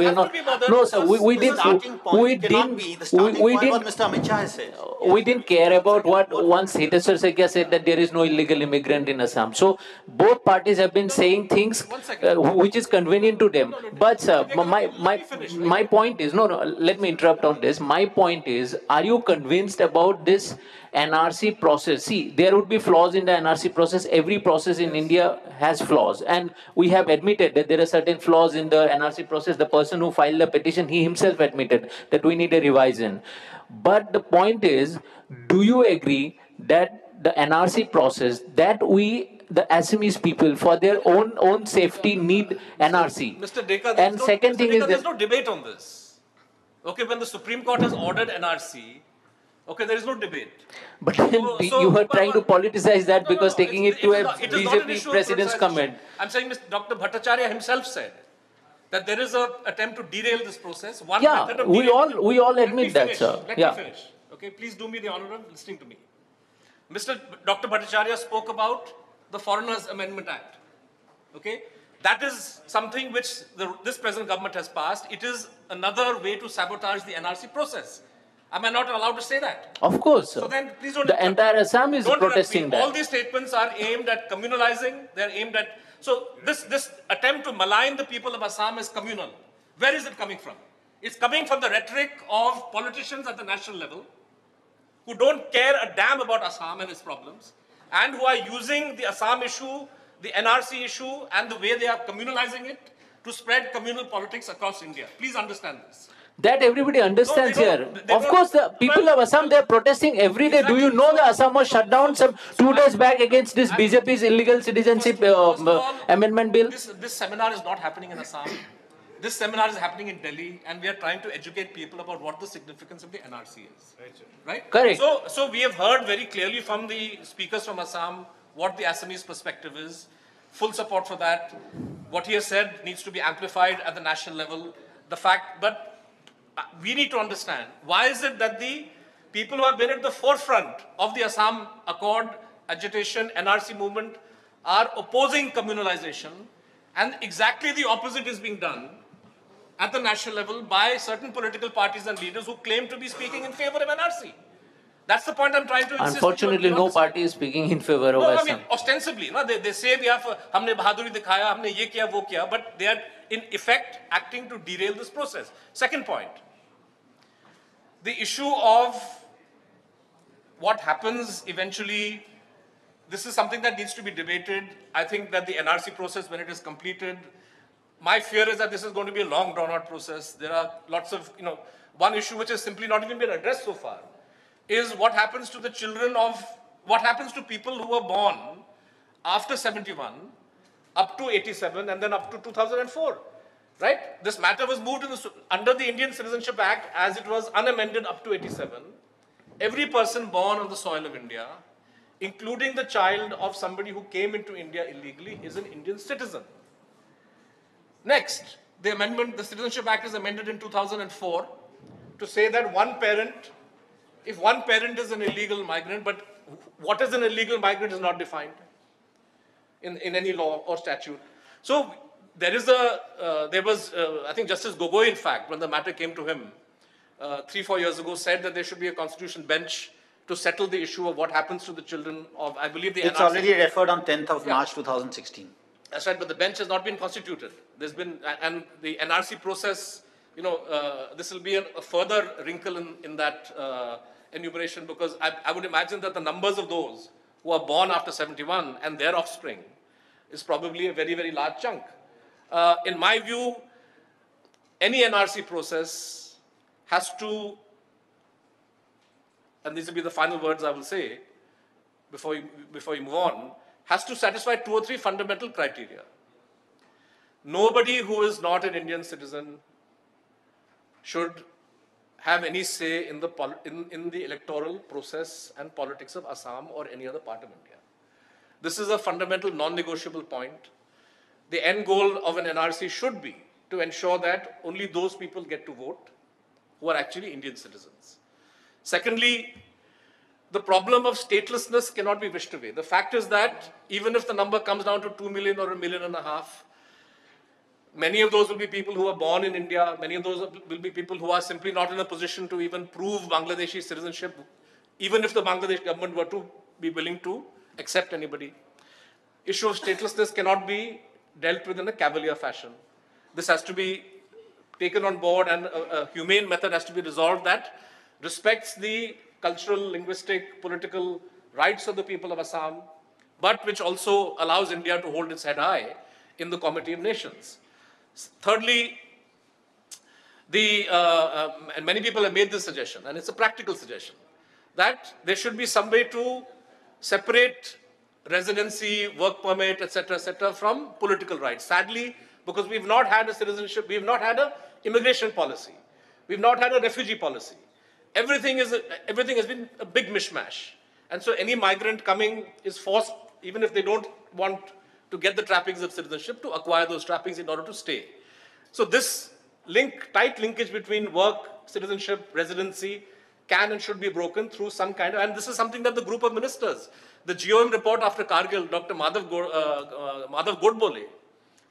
no, sir, we didn't, we didn't,
Mr. Amit Shah has said.
We didn't care about what once Hites Sardesai said that there is no illegal immigrant in Assam. So both parties have been saying things which is convenient to them. But sir, my point is, let me interrupt on this. My point is, are you convinced about this NRC process? See, there would be flaws in the NRC process. Every process in India has flaws. And we have admitted that there are certain flaws in the NRC process. The person who filed the petition, he himself admitted that we need a revision. But the point is, do you agree that the NRC process, that the Assamese people, for their own safety, need NRC?
Mr. Deka, there's no debate on this. Okay, when the Supreme Court has ordered NRC, okay, there is no debate.
But then you were trying to politicize that because taking it to a BJP president's comment.
I'm saying Dr. Bhattacharya himself said that there is an attempt to derail this process.
We all admit that, sir.
Let me finish. Okay, please do me the honor of listening to me. Dr. Bhattacharya spoke about the Foreigners Amendment Act. Okay, that is something which this present government has passed. It is another way to sabotage the NRC process. Am I not allowed to say that?
Of course, sir.
So then, please don't.
The entire Assam is protesting that.
All these statements are aimed at communalizing. They're aimed at. So this attempt to malign the people of Assam is communal. Where is it coming from? It's coming from the rhetoric of politicians at the national level who don't care a damn about Assam and its problems, and who are using the Assam issue, the NRC issue, and the way they are communalizing it to spread communal politics across India. Please understand this.
That everybody understands here. Of course, the people of Assam, they are protesting every day. Do you know the Assam was shut down 2 days back against this BJP's illegal citizenship amendment bill?
This seminar is not happening in Assam. This seminar is happening in Delhi, and we are trying to educate people about what the significance of the NRC is. Right?
Correct.
So we have heard very clearly from the speakers from Assam what the Assamese perspective is. full support for that. What he has said needs to be amplified at the national level. But we need to understand, why is it that the people who have been at the forefront of the Assam Accord, agitation, NRC movement are opposing communalization, and exactly the opposite is being done at the national level by certain political parties and leaders who claim to be speaking in favor of NRC. That's the point I'm trying to insist.
Unfortunately, no party is speaking in favor of
No,
Assam.
I mean, ostensibly, no, they say we have, हमने बहादुरी दिखाया, हमने ये किया, वो किया, but they are in effect acting to derail this process. Second point, the issue of what happens eventually, this is something that needs to be debated. I think that the NRC process, when it is completed, my fear is that this is going to be a long drawn-out process. There are lots of, one issue which has simply not even been addressed so far is what happens to the children of, what happens to people who were born after 71, up to 87, and then up to 2004, right? This matter was moved under the Indian Citizenship Act as it was unamended up to 87. Every person born on the soil of India, including the child of somebody who came into India illegally, is an Indian citizen. Next, the Citizenship Act is amended in 2004 to say that if one parent is an illegal migrant, but what is an illegal migrant is not defined in any law or statute. So there was, I think Justice Gogoi, in fact, when the matter came to him 3-4 years ago, said that there should be a constitution bench to settle the issue of what happens to the children of, I believe, the NRC.
It's already referred on 10th of March 2016.
That's right, but the bench has not been constituted. There's been, and the NRC process, this will be a further wrinkle in that enumeration, because I would imagine that the numbers of those who are born after 71 and their offspring is probably a very, very large chunk. In my view, any NRC process has to, and these will be the final words I will say before you move on, has to satisfy 2 or 3 fundamental criteria. Nobody who is not an Indian citizen should have any say in the electoral process and politics of Assam or any other part of India. This is a fundamental non-negotiable point. The end goal of an NRC should be to ensure that only those people get to vote who are actually Indian citizens. Secondly, the problem of statelessness cannot be wished away. The fact is that even if the number comes down to 2 million or 1.5 million, many of those will be people who are born in India. Many of those will be people who are simply not in a position to even prove Bangladeshi citizenship, even if the Bangladesh government were to be willing to accept anybody. Issue of statelessness cannot be dealt with in a cavalier fashion. This has to be taken on board, and a humane method has to be resolved that respects the cultural, linguistic, political rights of the people of Assam, but which also allows India to hold its head high in the Committee of Nations. Thirdly, and many people have made this suggestion, and it's a practical suggestion, that there should be some way to separate residency, work permit, etc., from political rights. Sadly, because we've not had a citizenship, we've not had an immigration policy, we've not had a refugee policy. Everything has been a big mishmash. And so any migrant coming is forced, even if they don't want to get the trappings of citizenship, to acquire those trappings in order to stay. So this tight linkage between work, citizenship, residency can and should be broken through some kind of, and this is something that the group of ministers, the GOM report after Kargil, Dr. Madhav Godbole,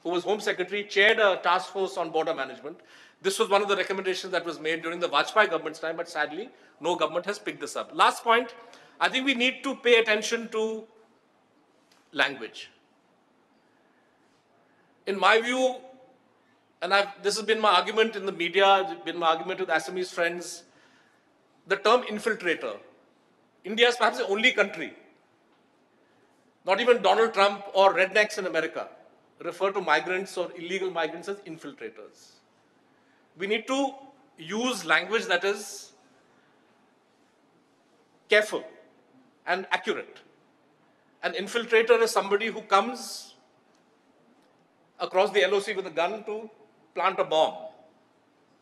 who was Home Secretary, chaired a task force on border management. This was one of the recommendations that was made during the Vajpayee government's time, but sadly, no government has picked this up. Last point, I think we need to pay attention to language. In my view, and this has been my argument in the media, it's been my argument with Assamese friends, the term infiltrator. India is perhaps the only country, not even Donald Trump or rednecks in America, refer to migrants or illegal migrants as infiltrators. We need to use language that is careful and accurate. An infiltrator is somebody who comes across the LOC with a gun to plant a bomb.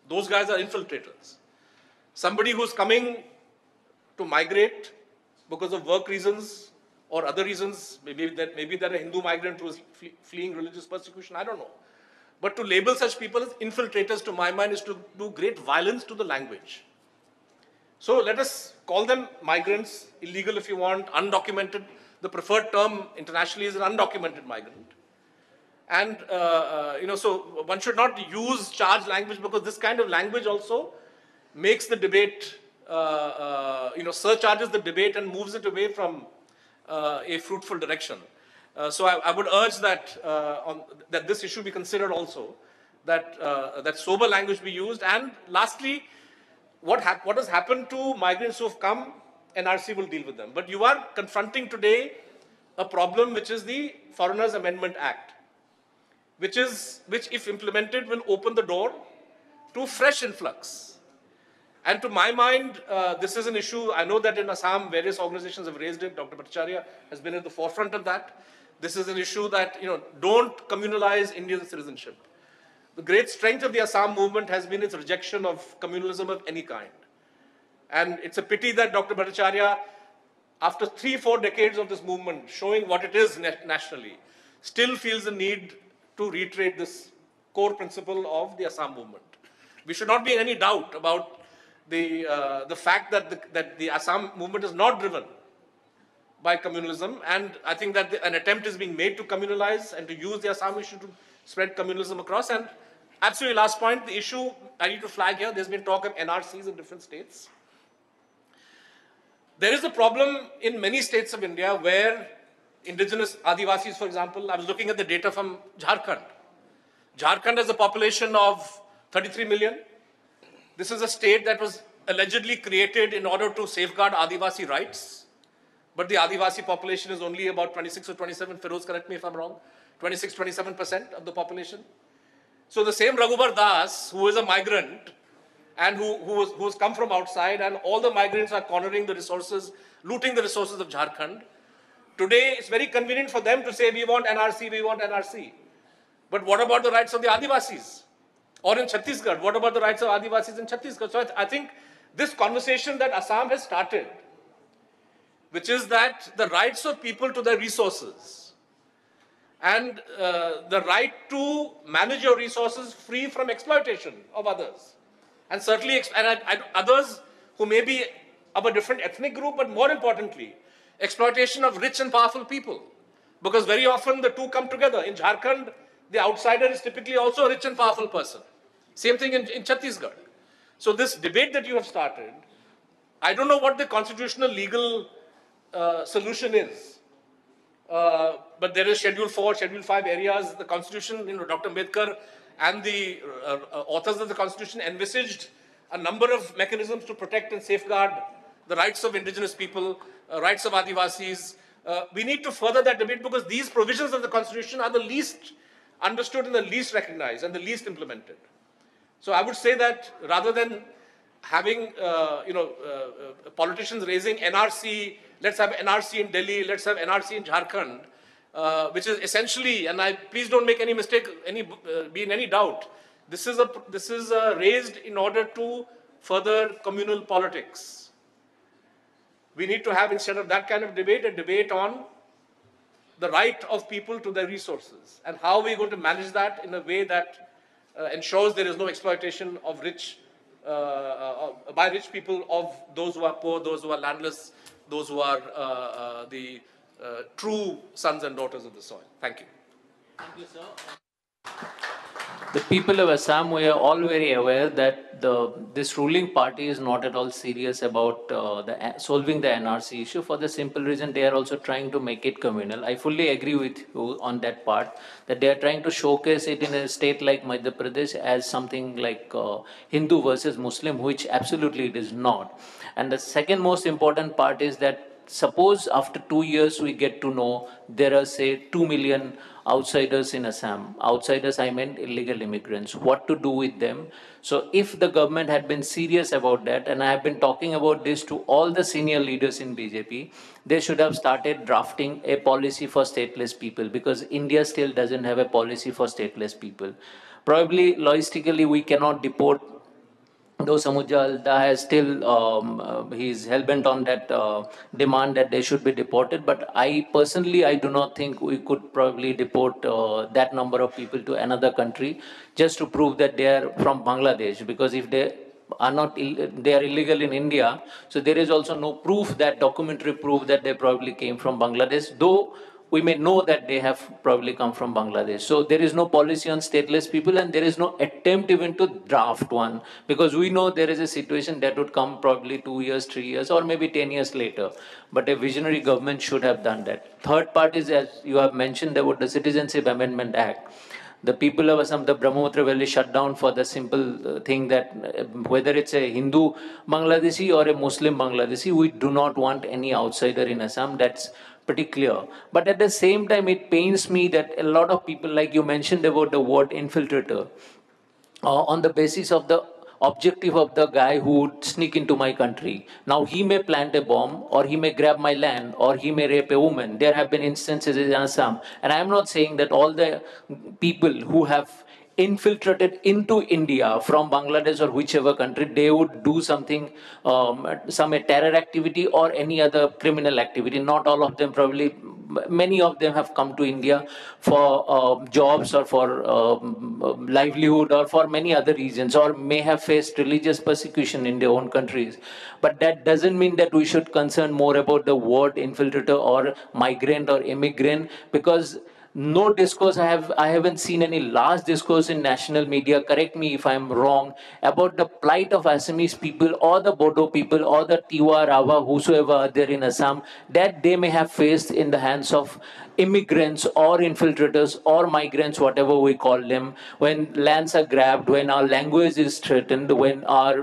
Those guys are infiltrators. Somebody who's coming to migrate because of work reasons or other reasons, maybe they're a Hindu migrant who is fleeing religious persecution, I don't know. But to label such people as infiltrators, to my mind, is to do great violence to the language. So let us call them migrants, illegal if you want, undocumented. The preferred term internationally is an undocumented migrant. And, so one should not use charged language, because this kind of language also makes the debate, surcharges the debate and moves it away from a fruitful direction. So I would urge that, that this issue be considered also, that sober language be used. And lastly, what has happened to migrants who have come, NRC will deal with them. But you are confronting today a problem which is the Foreigners Amendment Act, which if implemented will open the door to fresh influx. And to my mind, this is an issue. I know that in Assam, various organizations have raised it. Dr. Bhattacharya has been at the forefront of that. This is an issue that, don't communalize Indian citizenship. The great strength of the Assam movement has been its rejection of communalism of any kind. And it's a pity that Dr. Bhattacharya, after 3-4 decades of this movement, showing what it is nationally, still feels the need to reiterate this core principle of the Assam movement. We should not be in any doubt about the fact that the Assam movement is not driven by communalism, and I think that an attempt is being made to communalize and to use the Assam issue to spread communalism across. And absolutely last point, the issue I need to flag here, there's been talk of NRCs in different states. There is a problem in many states of India where indigenous Adivasis, for example, I was looking at the data from Jharkhand. Jharkhand has a population of 33 million. This is a state that was allegedly created in order to safeguard Adivasi rights. But the Adivasi population is only about 26 or 27, Feroz, correct me if I'm wrong, 26-27% of the population. So the same Raghubar Das, who is a migrant and who's come from outside, and all the migrants are cornering the resources, looting the resources of Jharkhand. Today, it's very convenient for them to say, we want NRC, we want NRC. But what about the rights of the Adivasis? Or in Chhattisgarh, what about the rights of Adivasis in Chhattisgarh? So I think this conversation that Assam has started, which is that the rights of people to their resources and the right to manage your resources free from exploitation of others, and certainly others who may be of a different ethnic group, but more importantly, exploitation of rich and powerful people. Because very often the two come together. In Jharkhand, the outsider is typically also a rich and powerful person. Same thing in Chhattisgarh. So this debate that you have started, I don't know what the constitutional legal solution is. But there is Schedule 4, Schedule 5 areas. The Constitution, Dr. Ambedkar and the authors of the Constitution envisaged a number of mechanisms to protect and safeguard the rights of indigenous people, rights of Adivasis. We need to further that debate, because these provisions of the Constitution are the least understood and the least recognized and the least implemented. So I would say that rather than having politicians raising NRC, let's have NRC in Delhi, let's have NRC in Jharkhand, which is essentially, and please don't make any mistake, be in any doubt, this is raised in order to further communal politics. We need to have, instead of that kind of debate, a debate on the right of people to their resources and how we're going to manage that in a way that ensures there is no exploitation of by rich people of those who are poor, those who are landless, those who are the true sons and daughters of the soil. Thank you.
Thank you, sir. The people of Assam were all very aware that this ruling party is not at all serious about solving the NRC issue, for the simple reason they are also trying to make it communal. I fully agree with you on that part, that they are trying to showcase it in a state like Madhya Pradesh as something like Hindu versus Muslim, which absolutely it is not. And the second most important part is that suppose after 2 years we get to know there are, say, 2 million outsiders in Assam. Outsiders, I meant illegal immigrants. What to do with them? So if the government had been serious about that, and I have been talking about this to all the senior leaders in BJP, they should have started drafting a policy for stateless people, because India still doesn't have a policy for stateless people. Probably logistically we cannot deport though Samujjal has still, he's hell-bent on that demand that they should be deported. But I personally, I do not think we could probably deport that number of people to another country just to prove that they are from Bangladesh. Because if they are not, they are illegal in India, so there is also no proof, that documentary proof that they probably came from Bangladesh, though we may know that they have probably come from Bangladesh. So there is no policy on stateless people, and there is no attempt even to draft one, because we know there is a situation that would come probably 2 years, 3 years, or maybe 10 years later. But a visionary government should have done that. Third part is, as you have mentioned, about the Citizenship Amendment Act. The people of Assam, the Brahmaputra Valley shut down for the simple thing that whether it's a Hindu Bangladeshi or a Muslim Bangladeshi, we do not want any outsider in Assam. That's pretty clear. But at the same time, it pains me that a lot of people, like you mentioned about the word infiltrator, on the basis of the objective of the guy who would sneak into my country. Now, he may plant a bomb, or he may grab my land, or he may rape a woman. There have been instances in Assam. And I am not saying that all the people who have infiltrated into India from Bangladesh or whichever country, they would do something, some terror activity or any other criminal activity. Not all of them, probably many of them have come to India for jobs or for livelihood or for many other reasons, or may have faced religious persecution in their own countries. But that doesn't mean that we should concern more about the word infiltrator or migrant or immigrant, because no discourse, I haven't seen any large discourse in national media, correct me if I'm wrong, about the plight of Assamese people or the Bodo people or the Tiwa, Rawa, whosoever are there in Assam, that they may have faced in the hands of immigrants or infiltrators or migrants, whatever we call them, when lands are grabbed, when our language is threatened, when our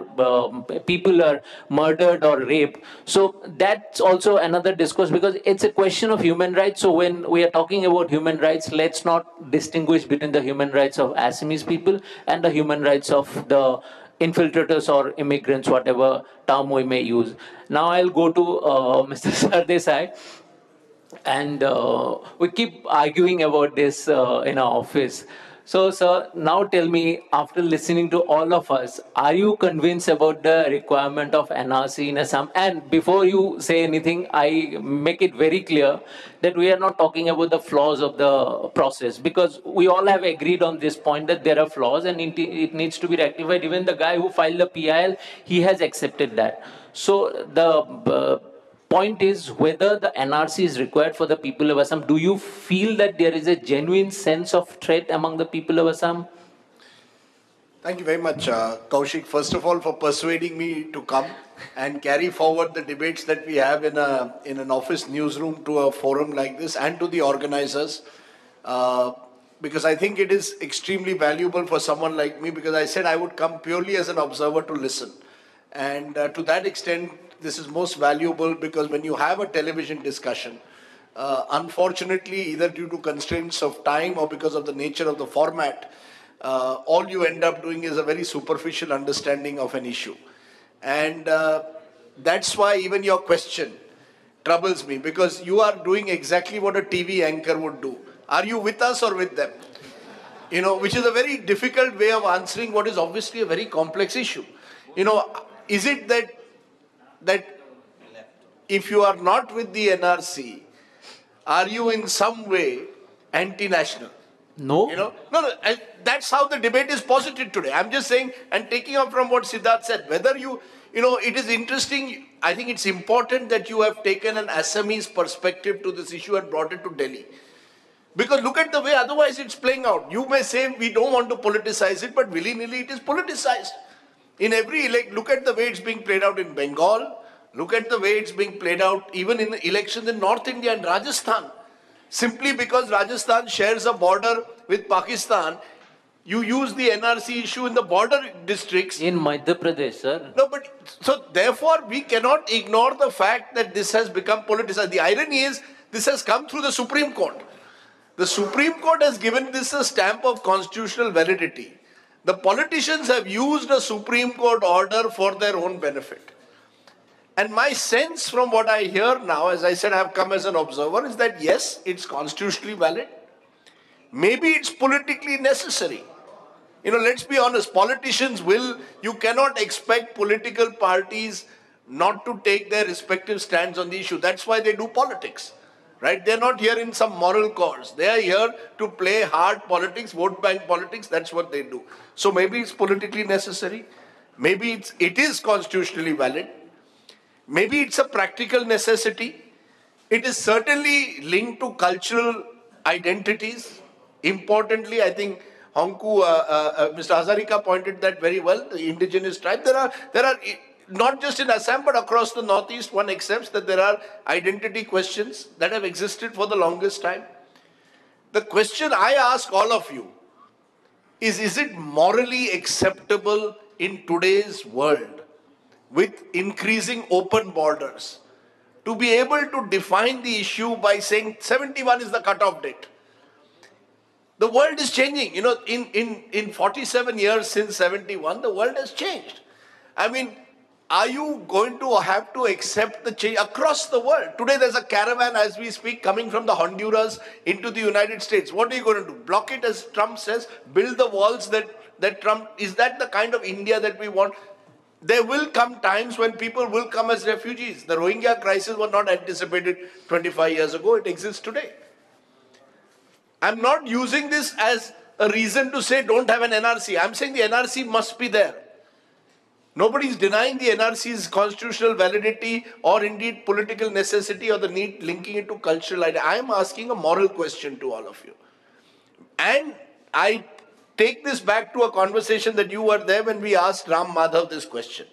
people are murdered or raped. So that's also another discourse, because it's a question of human rights. So when we are talking about human rights, let's not distinguish between the human rights of Assamese people and the human rights of the infiltrators or immigrants, whatever term we may use. Now I'll go to Mr. Sardesai. And we keep arguing about this in our office. So, sir, now tell me, after listening to all of us, are you convinced about the requirement of NRC in Assam? And before you say anything, I make it very clear that we are not talking about the flaws of the process, because we all have agreed on this point that there are flaws and it needs to be rectified. Even the guy who filed the PIL, he has accepted that. So the point is whether the NRC is required for the people of Assam. Do you feel that there is a genuine sense of threat among the people of Assam?
Thank you very much, Kaushik, first of all, for persuading me to come and carry forward the debates that we have in an office newsroom to a forum like this, and to the organizers, because I think it is extremely valuable for someone like me, because I said I would come purely as an observer to listen. And to that extent, this is most valuable, because when you have a television discussion, unfortunately, either due to constraints of time or because of the nature of the format, all you end up doing is a very superficial understanding of an issue. And that's why even your question troubles me, because you are doing exactly what a TV anchor would do. Are you with us or with them? You know, which is a very difficult way of answering what is obviously a very complex issue. You know, is it that if you are not with the NRC, are you in some way anti-national?
No.
You know, no, and that's how the debate is posited today. I'm just saying, and taking up from what Siddharth said, whether you know, it is interesting. I think it's important that you have taken an Assamese perspective to this issue and brought it to Delhi. Because look at the way otherwise it's playing out. You may say we don't want to politicize it, but willy-nilly it is politicized. In every look at the way it's being played out in Bengal. Look at the way it's being played out even in the elections in North India and Rajasthan. Simply because Rajasthan shares a border with Pakistan, you use the NRC issue in the border districts.
In Madhya Pradesh, sir.
No, but so therefore we cannot ignore the fact that this has become politicized. The irony is this has come through the Supreme Court. The Supreme Court has given this a stamp of constitutional validity. The politicians have used a Supreme Court order for their own benefit. And my sense from what I hear now, as I said, I have come as an observer, is that yes, it's constitutionally valid. Maybe it's politically necessary. Let's be honest, you cannot expect political parties not to take their respective stands on the issue. That's why they do politics, right? They're not here in some moral cause. They are here to play hard politics, vote bank politics. That's what they do. So maybe it's politically necessary. Maybe it is constitutionally valid. Maybe it's a practical necessity. It is certainly linked to cultural identities. Importantly, I think Mr. Hazarika pointed that very well. The indigenous tribe. There are not just in Assam but across the northeast. One accepts that there are identity questions that have existed for the longest time. The question I ask all of you is it morally acceptable in today's world, with increasing open borders, to be able to define the issue by saying 71 is the cutoff date? The world is changing. In 47 years since 71, the world has changed. I mean, are you going to have to accept the change across the world? Today there's a caravan as we speak coming from the Honduras into the United States. What are you going to do? Block it, as Trump says? Build the walls that Trump... Is that the kind of India that we want? There will come times when people will come as refugees. The Rohingya crisis was not anticipated 25 years ago. It exists today. I'm not using this as a reason to say don't have an NRC. I'm saying the NRC must be there. Nobody is denying the NRC's constitutional validity or indeed political necessity or the need linking it to cultural identity. I am asking a moral question to all of you. And I take this back to a conversation that you were there when we asked Ram Madhav this question.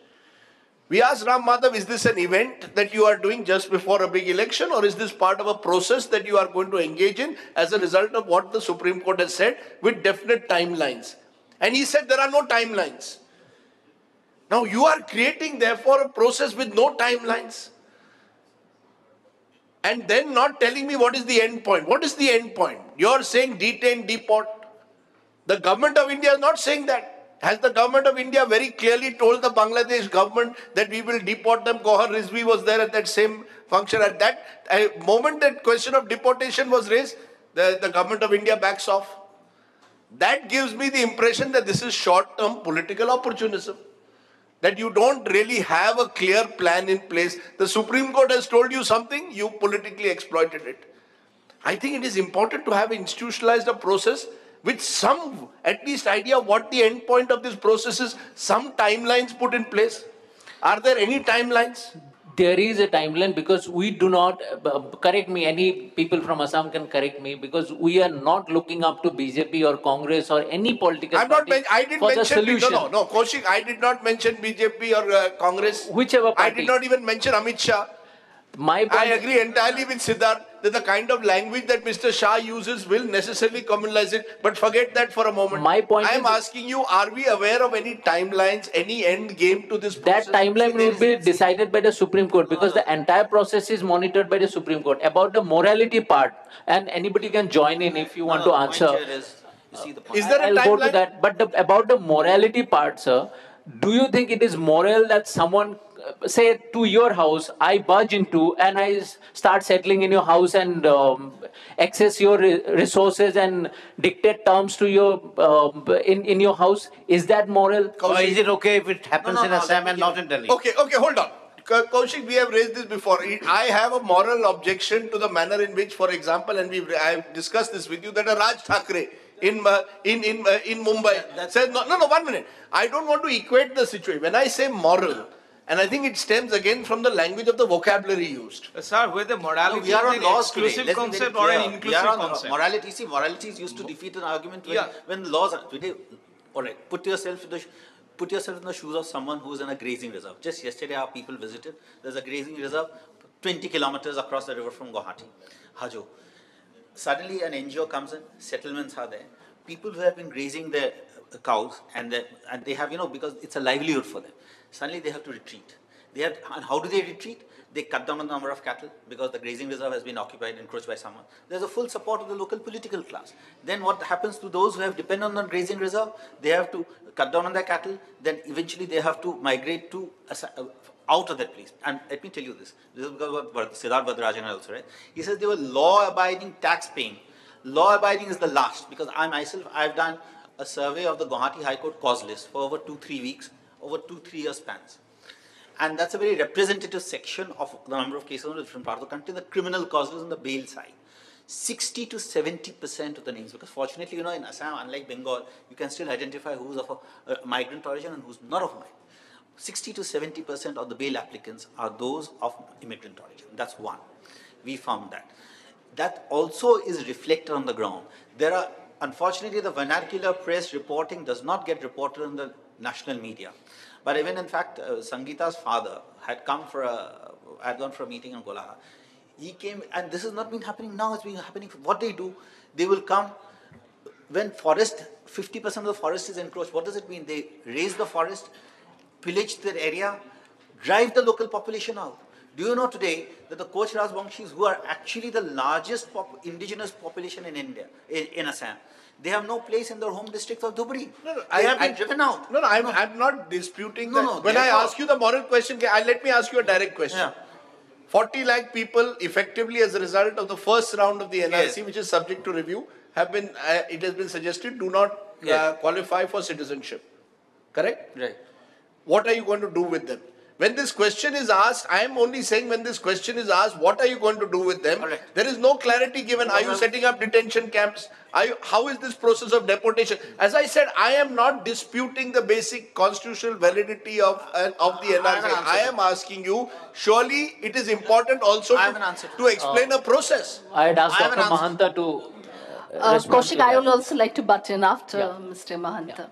We asked Ram Madhav, is this an event that you are doing just before a big election, or is this part of a process that you are going to engage in as a result of what the Supreme Court has said with definite timelines? And he said there are no timelines. Now you are creating therefore a process with no timelines. And then not telling me what is the end point. What is the end point? You are saying detain, deport. The government of India is not saying that. Has the government of India very clearly told the Bangladesh government that we will deport them? Gohar Rizvi was there at that same function. At that moment that question of deportation was raised, the government of India backs off. That gives me the impression that this is short-term political opportunism. That you don't really have a clear plan in place. The Supreme Court has told you something, you politically exploited it. I think it is important to have institutionalized a process with some, at least, idea of what the end point of this process is, some timelines put in place. Are there any timelines?
There is a timeline, because we do not, correct me, any people from Assam can correct me, because we are not looking up to BJP or Congress or any political party for the solution.
No, Kaushik, I did not mention BJP or Congress.
Whichever party.
I did not even mention Amit Shah. I agree entirely with Siddharth that the kind of language that Mr. Shah uses will necessarily communalize it. But forget that for a moment.
My point
I am asking you, are we aware of any timelines, any end game to this process?
That timeline will be decided by the Supreme Court, because the entire process is monitored by the Supreme Court. About the morality part, and anybody can join in if you want to answer.
Is there a timeline?
I'll go to that. But about the morality part, sir, do you think it is moral that someone, say to your house, I barge into and I start settling in your house and access your resources and dictate terms to your in your house? Is that moral?
Or is it okay if it happens in Assam and not in Delhi?
Okay, hold on. Kaushik, we have raised this before. I have a moral objection to the manner in which, for example, and I have discussed this with you, that a Raj Thackeray in Mumbai says, no, 1 minute. I don't want to equate the situation. When I say moral, and I think it stems again from the language of the vocabulary used.
Sir, whether morality
we are on
is an
laws
exclusive
today.
concept or an inclusive concept.
Morality, see, morality is used to defeat an argument when laws are today. All right, put yourself in the shoes of someone who is in a grazing reserve. Just yesterday, our people visited. There's a grazing reserve 20 kilometers across the river from Guwahati, Hajo. Suddenly, an NGO comes in. Settlements are there. People who have been grazing their cows and they have, because it's a livelihood for them. Suddenly, they have to retreat. And how do they retreat? They cut down on the number of cattle because the grazing reserve has been occupied, encroached by someone. There's a full support of the local political class. Then what happens to those who have depended on the grazing reserve? They have to cut down on their cattle. Then eventually they have to migrate to out of that place. And let me tell you this. This is because of what Siddharth Vardharajan also, right? He says they were law-abiding, tax-paying. Law-abiding is the last, because I myself, I've done a survey of the Guwahati High Court cause list for over 2-3 weeks, over 2-3 year spans. And that's a very representative section of the number of cases in different parts of the country, the criminal cause list on the bail side. 60 to 70% of the names, because fortunately, in Assam, unlike Bengal, you can still identify who's of a migrant origin and who's not of migrant. 60 to 70% of the bail applicants are those of immigrant origin. That's one. We found that. That also is reflected on the ground. There are, unfortunately, the vernacular press reporting does not get reported in the national media. But even in fact, Sangeeta's father had come had gone for a meeting in Golagha. He came, and this has not been happening now, it's been happening. What they do, they will come, when 50% of the forest is encroached, what does it mean? They raise the forest, pillage the area, drive the local population out. Do you know today that the Koch Rajbangshis, who are actually the largest indigenous population in India, in Assam, they have no place in their home district of Dhubri. They have been driven out.
I'm not disputing that. When I ask you the moral question, let me ask you a direct question.
Yeah.
40 lakh people effectively as a result of the first round of the NRC, which is subject to review, have been, it has been suggested, do not qualify for citizenship. Correct?
Right.
What are you going to do with them? When this question is asked, I am only saying when this question is asked, what are you going to do with them?
Correct.
There is no clarity given. Are you setting up detention camps? How is this process of deportation? As I said, I am not disputing the basic constitutional validity of the NRC. I am asking you, surely it is important also to explain a process.
I had asked Dr. Mahanta to respond
Kaushik,
to
I
that.
would also like to butt in after Mr. Mahanta.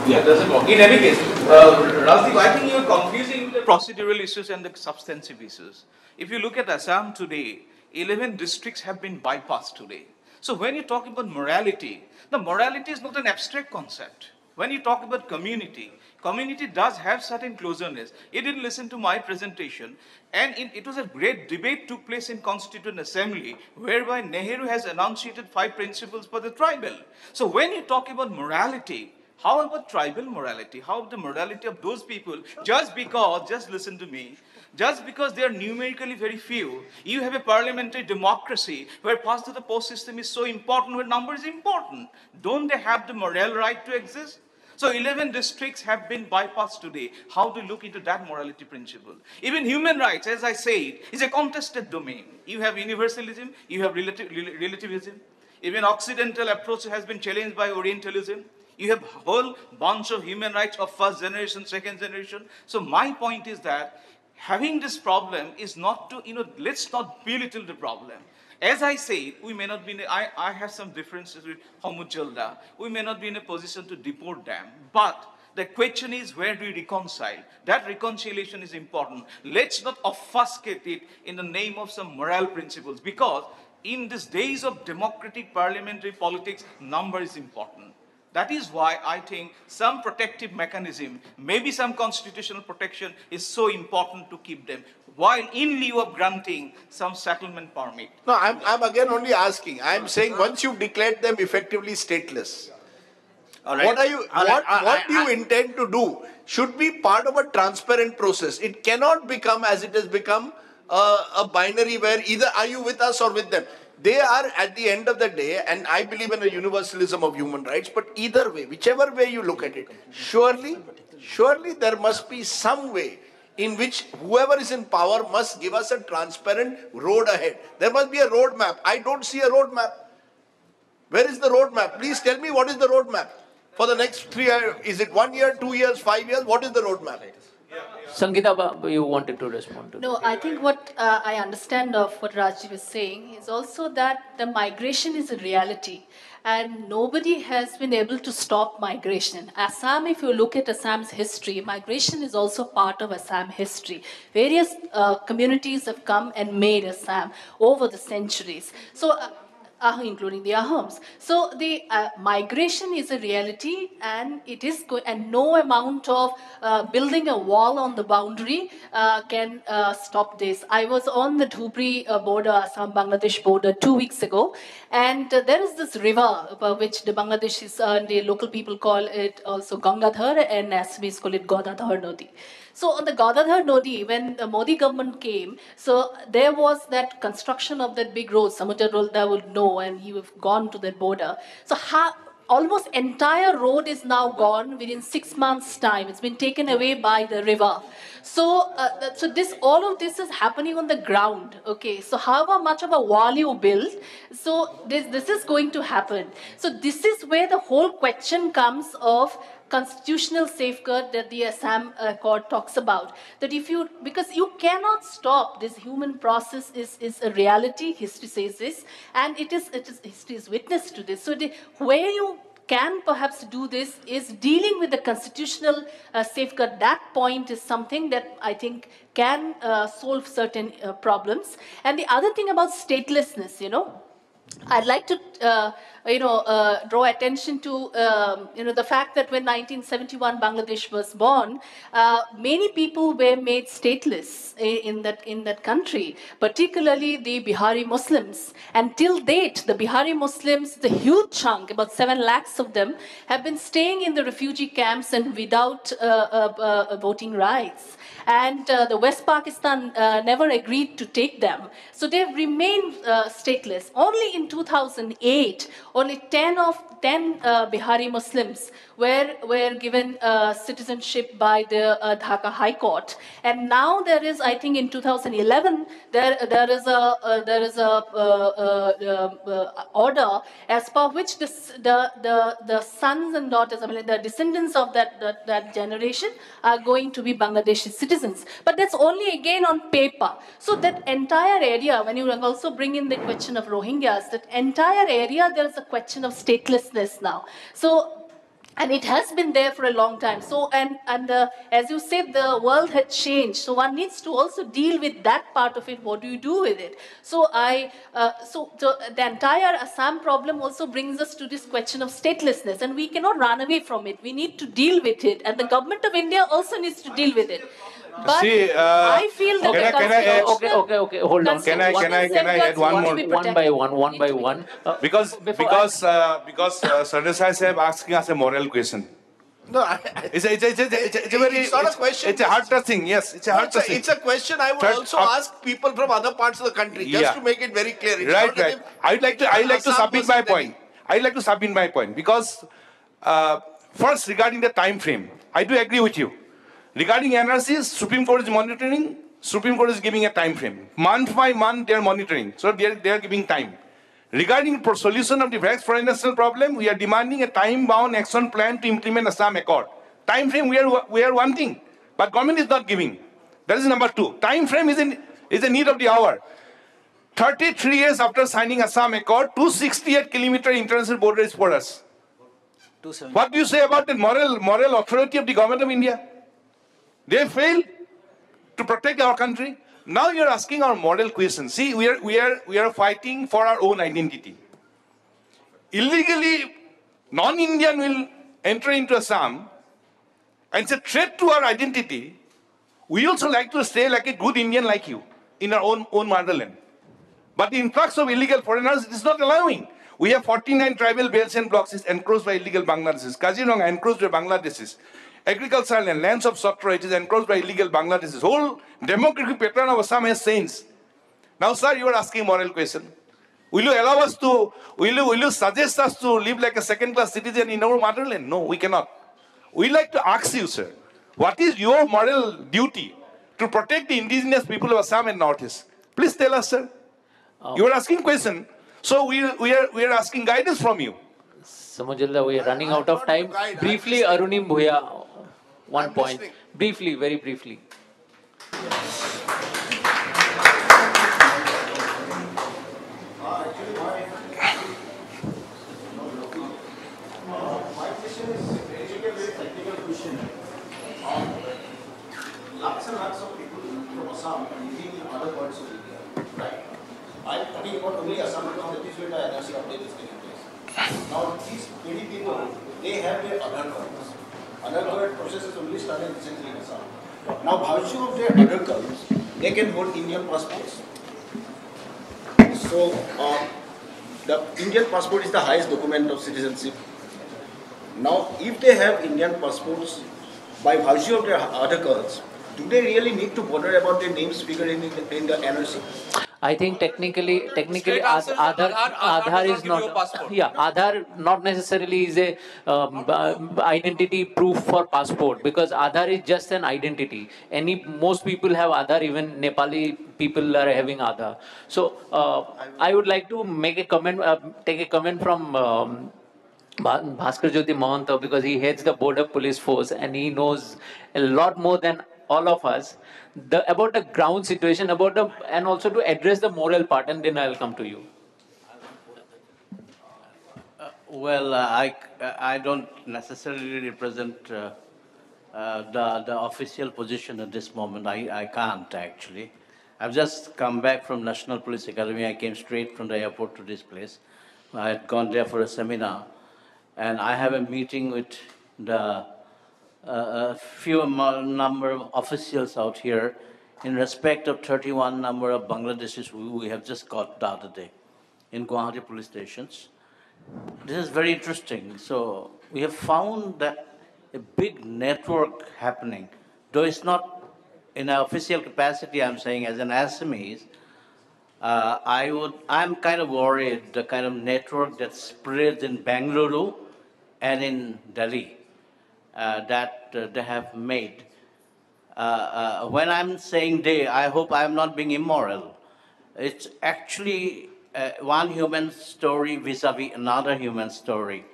Yeah, doesn't work. In any case, Rajdeep, I think you're confusing the procedural issues and the substantive issues. If you look at Assam today, 11 districts have been bypassed today. So when you talk about morality, the morality is not an abstract concept. When you talk about community, community does have certain closeness. You didn't listen to my presentation, and it was a great debate took place in Constituent Assembly, whereby Nehru has enunciated 5 principles for the tribal. So when you talk about morality, how about tribal morality? How about the morality of those people? Just listen to me, just because they are numerically very few, you have a parliamentary democracy where pass to the post system is so important, where number is important. Don't they have the moral right to exist? So 11 districts have been bypassed today. How to look into that morality principle? Even human rights, as I said, is a contested domain. You have universalism, you have relativism. Even Occidental approach has been challenged by Orientalism. You have a whole bunch of human rights of first generation, second generation. So my point is that having this problem is not to, let's not belittle the problem. As I say, we may not be I have some differences with Samujjal Bhatta. We may not be in a position to deport them. But the question is, where do we reconcile? That reconciliation is important. Let's not obfuscate it in the name of some moral principles, because in these days of democratic parliamentary politics, number is important. That is why I think some protective mechanism, maybe some constitutional protection, is so important to keep them, while in lieu of granting some settlement permit.
No, I'm again only asking. I'm saying once you've declared them effectively stateless, what do you intend to do? Should be part of a transparent process. It cannot become, as it has become, a binary where either are you with us or with them. They are, at the end of the day, and I believe in a universalism of human rights, but either way, whichever way you look at it, surely there must be some way in which whoever is in power must give us a transparent road ahead. There must be a roadmap. I don't see a roadmap. Where is the roadmap? Please tell me, what is the roadmap for the next 3 years? Is it 1 year, 2 years, 5 years? What is the roadmap?
Sangeeta, you wanted to respond to that.
No, I think what I understand of what Rajdeep is saying is also that the migration is a reality. And nobody has been able to stop migration. Assam, if you look at Assam's history, migration is also part of Assam history. Various communities have come and made Assam over the centuries. So, including the Ahoms. So the migration is a reality, and it is and no amount of building a wall on the boundary can stop this. I was on the Dhubri border, Assam-Bangladesh border 2 weeks ago, and there is this river which the Bangladeshis, the local people call it also Gangadhar, and Assamese call it Godadhar Nodi. So on the Godadhar Nodi, when the Modi government came, so there was that construction of that big road, Samujjal Bhatta would know, know, and you have gone to that border. So almost entire road is now gone within 6 months' time. It's been taken away by the river. So, all of this is happening on the ground. Okay, so however much of a wall you build, so this is going to happen. So this is where the whole question comes of constitutional safeguard that the Assam Accord talks about. That because you cannot stop this human process is a reality. History says this, and history is witness to this. So where you can perhaps do this is dealing with the constitutional safeguard. That point is something that I think can solve certain problems. And the other thing about statelessness, I'd like to, draw attention to, the fact that when 1971 Bangladesh was born, many people were made stateless in that country, particularly the Bihari Muslims. And till date, the Bihari Muslims, the huge chunk, about 7 lakhs of them, have been staying in the refugee camps and without voting rights. And the West Pakistan never agreed to take them. So they've remained stateless. Only in 2008, only 10 Bihari Muslims were given citizenship by the Dhaka High Court. And now there is, I think in 2011, there is a order as per which the sons and daughters, the descendants of that generation are going to be Bangladeshi citizens. But that's only again on paper. So that entire area, when you also bring in the question of Rohingyas, that entire area, there is a question of statelessness now. So, and it has been there for a long time. So, and as you said, the world had changed. So one needs to also deal with that part of it. What do you do with it? So the entire Assam problem also brings us to this question of statelessness, and we cannot run away from it. We need to deal with it, and the government of India also needs to deal with it. But I feel that
okay, hold on. Can I add one more?
One by one.
Because Sardesai Sahib asking us a moral question.
No,
it's not a question. It's a hard thing. Yes, it's a hard thing.
It's a question I would also ask people from other parts of the country, just to make it very clear. It's
right. I'd like to submit my point. I'd like to submit my point because first regarding the time frame, I do agree with you. Regarding NRC, Supreme Court is monitoring. Supreme Court is giving a time frame. Month by month, they are monitoring. So they are giving time. Regarding solution of the vexed foreign national problem, we are demanding a time-bound action plan to implement Assam Accord. Time frame we are wanting, but government is not giving. That is number 2. Time frame is a need of the hour. 33 years after signing Assam Accord, 268-kilometer international border is for us. What do you say about the moral authority of the government of India? They fail to protect our country. Now you are asking our moral question. See, we are fighting for our own identity. Illegally, non-Indian will enter into Assam, and it's a threat to our identity. We also like to stay like a good Indian like you in our own motherland. But the influx of illegal foreigners is not allowing. We have 49 tribal belts and blocks encroached by illegal Bangladeshis. Kaziranga encroached by Bangladeshis. Agricultural and lands of Sotra, is encroached by illegal Bangladeshis. Whole democratic pattern of Assam has changed. Now, sir, you are asking moral question. Will you allow us to, will you suggest us to live like a second-class citizen in our motherland? No, we cannot. We like to ask you, sir, what is your moral duty to protect the indigenous people of Assam and Northeast? Please tell us, sir. You are asking question. So we are asking guidance from you.
Samujjal, we are running out of time. Briefly, Arunim Bhuya. One point. Briefly, very briefly.
My question is basically a very technical question. Lots and lots of people from Assam are living in other parts of India, right? I'm talking about only Assam because that is where the NRC update is taking place. Now, these many people, they have their other cults. Other cult process is only started recently in Assam. Now, by virtue of their other cults, they can hold Indian passports. So, the Indian passport is the highest document of citizenship. Now, if they have Indian passports, by virtue of their other cults, do they really need to bother about their names figuring in the NRC?
I think technically
Straight answer is that
Aadhaar
does
is
not give you a
not.
passport.
Yeah, Aadhaar not necessarily is a identity proof for passport, because Aadhaar is just an identity. Most people have Aadhaar, even Nepali people are having Aadhaar. So I would like to make a comment, take a comment from. Bhaskar Jyoti Mahanta, because he heads the border police force and he knows a lot more than all of us about the ground situation, and also to address the moral part, and then I'll come to you.
I don't necessarily represent the official position at this moment. I can't actually. I've just come back from National Police Academy. I came straight from the airport to this place. I had gone there for a seminar, and I have a meeting with the number of officials out here in respect of 31 number of Bangladeshis who we have just caught the other day in Guwahati police stations. This is very interesting. So we have found that a big network happening, though it's not in an official capacity, I'm saying as an Assamese, I'm kind of worried the kind of network that spreads in Bengaluru and in Delhi that they have made. When I'm saying they, I hope I'm not being immoral. It's actually one human story vis-a-vis another human story.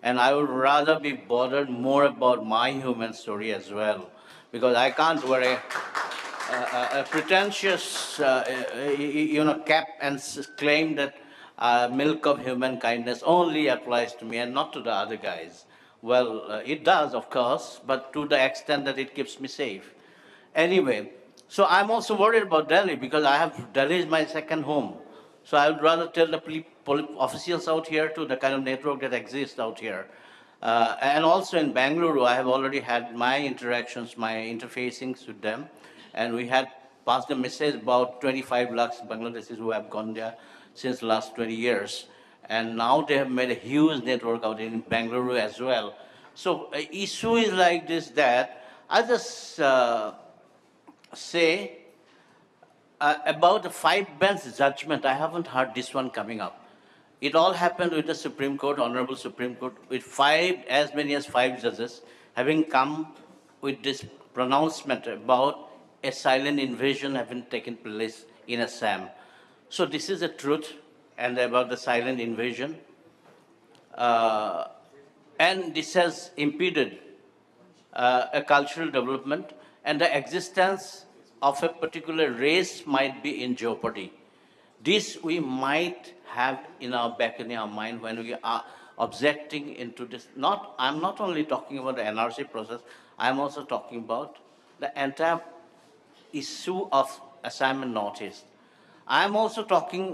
And I would rather be bothered more about my human story as well, because I can't wear a pretentious, cap and claim that milk of human kindness only applies to me and not to the other guys. Well, it does, of course, but to the extent that it keeps me safe. Anyway, so I'm also worried about Delhi because Delhi is my second home. So I would rather tell the officials out here to the kind of network that exists out here. And also in Bangalore, I have already had my interactions, my interfacings with them. And we had passed a message about 25 lakhs Bangladeshis who have gone there since the last 20 years. And now they have made a huge network out in Bangalore as well. So issue is like this, that I just say about the 5-bench judgment, I haven't heard this one coming up. It all happened with the Supreme Court, Honorable Supreme Court, with as many as 5 judges having come with this pronouncement about a silent invasion having taken place in Assam. So this is the truth, and about the silent invasion. And this has impeded a cultural development, and the existence of a particular race might be in jeopardy. This we might have in our back in our mind when we are objecting into this. I'm not only talking about the NRC process, I'm also talking about the entire issue of Assam and Northeast. I'm also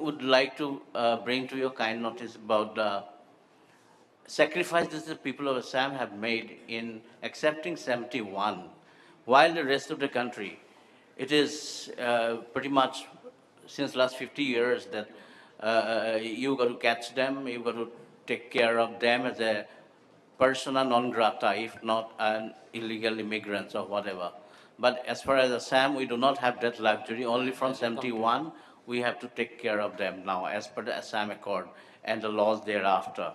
would like to bring to your kind notice about the sacrifices the people of Assam have made in accepting 71, while the rest of the country, it is pretty much since last 50 years that you got to catch them, you got to take care of them as a persona non grata, if not an illegal immigrants or whatever. But as far as Assam, we do not have that luxury. Only from 71, we have to take care of them now, as per the Assam Accord and the laws thereafter.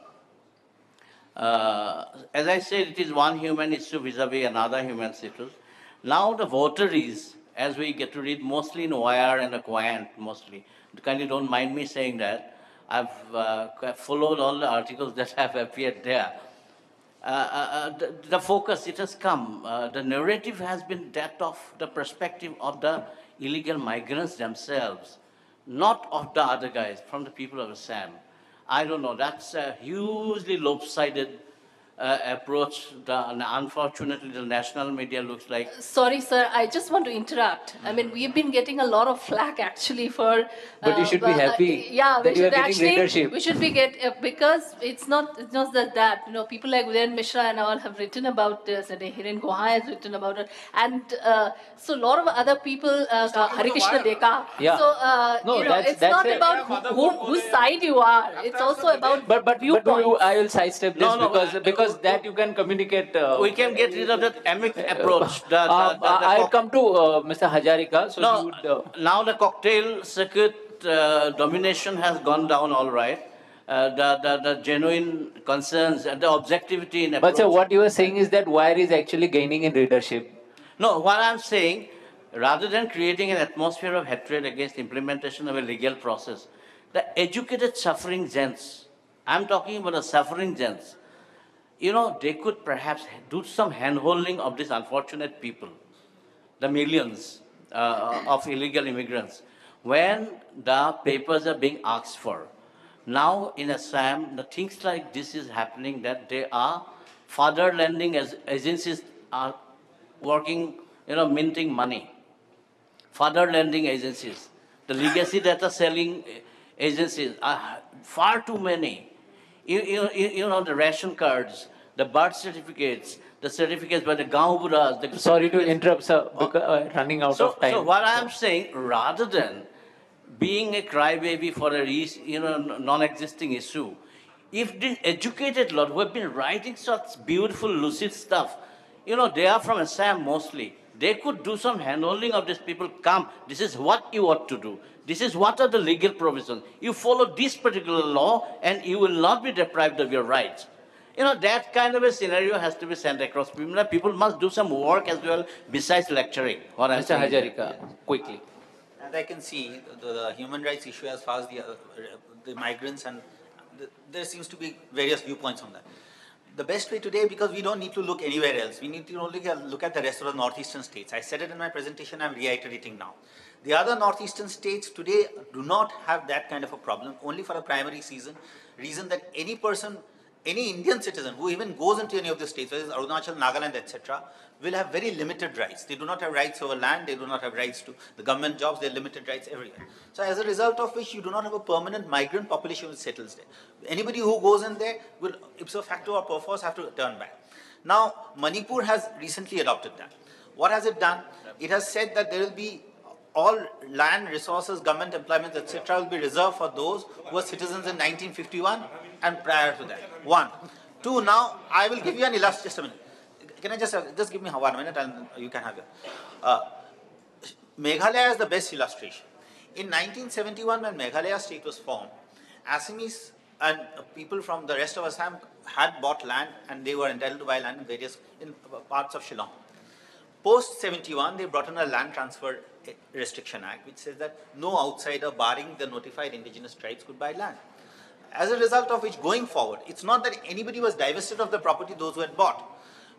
As I said, it is one human issue vis-a-vis another human issue. Now the votaries, as we get to read mostly in Wire and Acquaint, mostly. Kindly don't mind me saying that. I've followed all the articles that have appeared there. The focus, it has come. The narrative has been that of the perspective of the illegal migrants themselves, not of the other guys, from the people of Assam. I don't know, that's a hugely lopsided approach. Unfortunately, the national media looks like...
Sorry, sir, I just want to interrupt. I mean, we've been getting a lot of flack actually for...
But you should be happy
that
you are getting readership.
We should be because it's not that. You know, people like Udayan Mishra and all have written about this, and Hiren Guha has written about it. And so a lot of other people, Harikrishna Deka.
Yeah.
So, it's not about whose side you are. It's also about viewpoints.
I will sidestep this because that you can communicate.
We can get rid of that amic approach.
I'll come to Mr. Hazarika. So
now the cocktail circuit domination has gone down all right. The genuine concerns and the objectivity in approach.
But sir, what you are saying is that Wire is actually gaining in readership.
No, what I'm saying, rather than creating an atmosphere of hatred against implementation of a legal process, the educated suffering gents, I'm talking about the suffering gents, you know, they could perhaps do some hand-holding of these unfortunate people, the millions of illegal immigrants, when the papers are being asked for. Now in Assam, the things like this is happening, that there are father lending agencies are working, you know, minting money. Father lending agencies. The legacy data selling agencies are far too many. You know, the ration cards, the birth certificates, the certificates by the Gaon.
Sorry to interrupt, sir, because, running out of time.
So what I'm saying, rather than being a crybaby for a non-existing issue, if the educated lot who have been writing such beautiful, lucid stuff, you know, they are from Assam mostly, they could do some handholding of these people. Come, this is what you ought to do. This is what are the legal provisions. You follow this particular law and you will not be deprived of your rights. You know, that kind of a scenario has to be sent across. People must do some work as well besides lecturing.
Mr. Hazarika, quickly.
And I can see the human rights issue as far as the migrants, and there seems to be various viewpoints on that. The best way today, because we don't need to look anywhere else, we need to only look at the rest of the northeastern states. I said it in my presentation, I'm reiterating now. The other northeastern states today do not have that kind of a problem, only for a primary reason that any person, any Indian citizen who even goes into any of the states, whether it's Arunachal, Nagaland, etc., will have very limited rights. They do not have rights over land, they do not have rights to the government jobs, they have limited rights everywhere. So as a result of which, you do not have a permanent migrant population which settles there. Anybody who goes in there will ipso facto or perforce have to turn back. Now, Manipur has recently adopted that. What has it done? It has said that there will be all land, resources, government employments, etc. will be reserved for those who were citizens in 1951 and prior to that. One. Two, now I will give you an illustration. Just a minute. Can I just give me 1 minute and you can have it. Meghalaya is the best illustration. In 1971, when Meghalaya state was formed, Assamese and people from the rest of Assam had bought land and they were entitled to buy land in various parts of Shillong. Post 71, they brought in a land transfer restriction act which says that no outsider barring the notified indigenous tribes could buy land. As a result of which, going forward, it's not that anybody was divested of the property, those who had bought,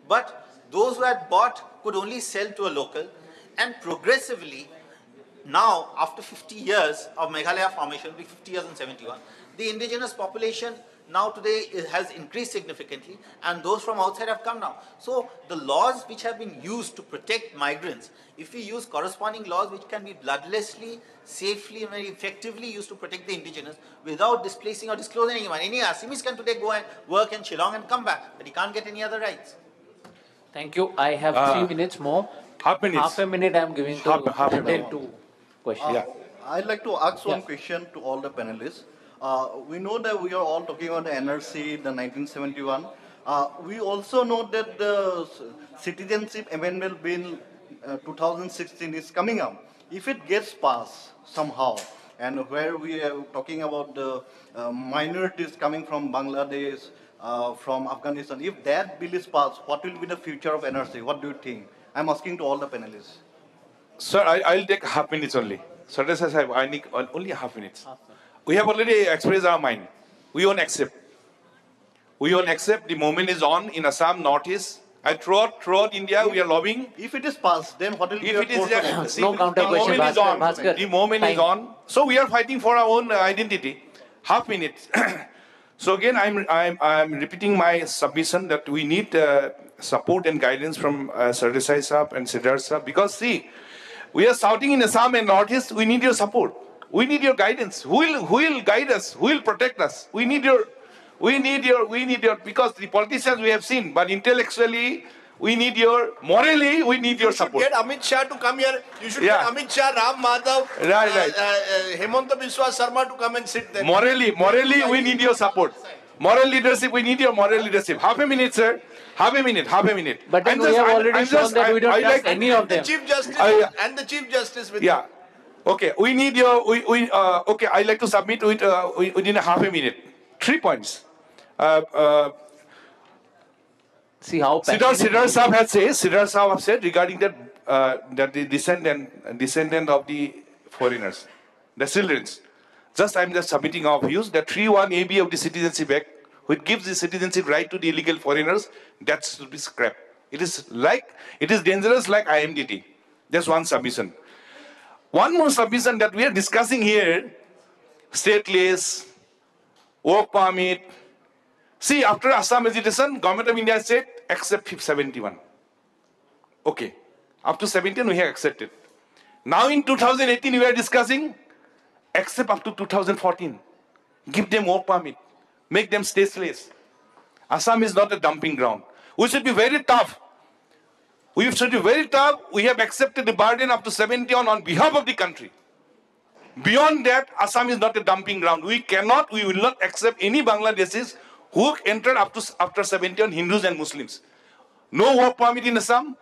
but those who had bought could only sell to a local, and progressively, now after 50 years of Meghalaya formation, 50 years in 71, the indigenous population now today has increased significantly, and those from outside have come now. So the laws which have been used to protect migrants, if we use corresponding laws which can be bloodlessly, safely, and very effectively used to protect the indigenous without displacing or disclosing anyone. Any Assamese can today go and work in Shillong and come back, but he can't get any other rights.
Thank you. I have 3 minutes more.
Half a
minute I'm giving to attend to questions.
I'd like to ask one question to all the panelists. We know that we are all talking about the NRC, the 1971. We also know that the Citizenship Amendment Bill 2016 is coming up. If it gets passed somehow, and where we are talking about the minorities coming from Bangladesh, from Afghanistan, if that bill is passed, what will be the future of NRC? What do you think? I'm asking to all the panelists.
Sir, I'll take half minutes only. Sardesai Sahib, I need only half minutes. We have already expressed our mind. We won't accept. We won't accept. The movement is on in Assam, Northeast, and throughout India. We are lobbying.
If it is passed, then what will be your course of
No counter question.
The movement is on. So we are fighting for our own identity. Half minute. So again, I'm repeating my submission that we need support and guidance from Sardesai Sahib and Siddharth Sahib, because see, we are shouting in Assam and Northeast. We need your support. We need your guidance. Who will guide us? Who will protect us? We need your, because the politicians we have seen, but intellectually, we need your, morally, we need your support.
You should get Amit Shah to come here. You should get Amit Shah, Ram Madhav, Hemanta Biswa Sarma to come and sit there.
Morally, we need your support. Moral leadership, we need your moral leadership. Half a minute, sir. Half a minute.
But then we have already shown that we don't trust any of them.
The Chief Justice and the Chief Justice with
Okay, we need your, okay, I'd like to submit within a half a minute. 3 points.
See how
Siddharth Sahab has said regarding that, that the descendant of the foreigners, the children's. I'm just submitting our views that 3(1)(ab) of the Citizenship Act, which gives the citizenship right to the illegal foreigners, that should be scrapped. It is dangerous like IMDT. That's one submission. One more submission that we are discussing here, stateless, work permit. See, after Assam agitation, Government of India said, accept 71. Okay. Up to 17, we have accepted. Now in 2018, we are discussing, accept up to 2014. Give them work permit. Make them stateless. Assam is not a dumping ground. We should be very tough. We should be very tough. We have accepted the burden up to 70 on behalf of the country. Beyond that, Assam is not a dumping ground. We will not accept any Bangladeshis who entered after 70 on Hindus and Muslims. No work permit in Assam.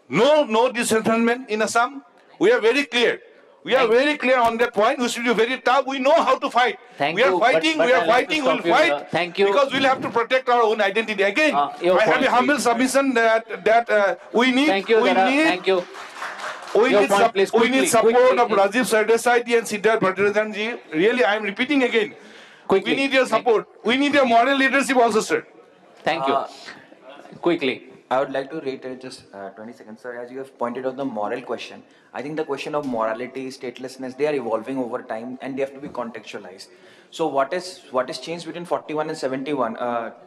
No disettlement in Assam. We are very clear. We are very clear on that point. We should be very tough. We know how to fight.
We are
fighting. We'll fight.
Thank you.
Because we'll have to protect our own identity. Again, I have a humble submission that we need.
Thank you. Thank you.
We need support of Rajdeep Sardesai and Siddharth Vardharajan ji. Really, I am repeating again.
Quickly.
We need your support. We need your moral leadership also, sir.
Thank you. Quickly.
I would like to reiterate just 20 seconds, sir. As you have pointed out the moral question, I think the question of morality, statelessness, they are evolving over time and they have to be contextualized. So what is changed between 41 and 71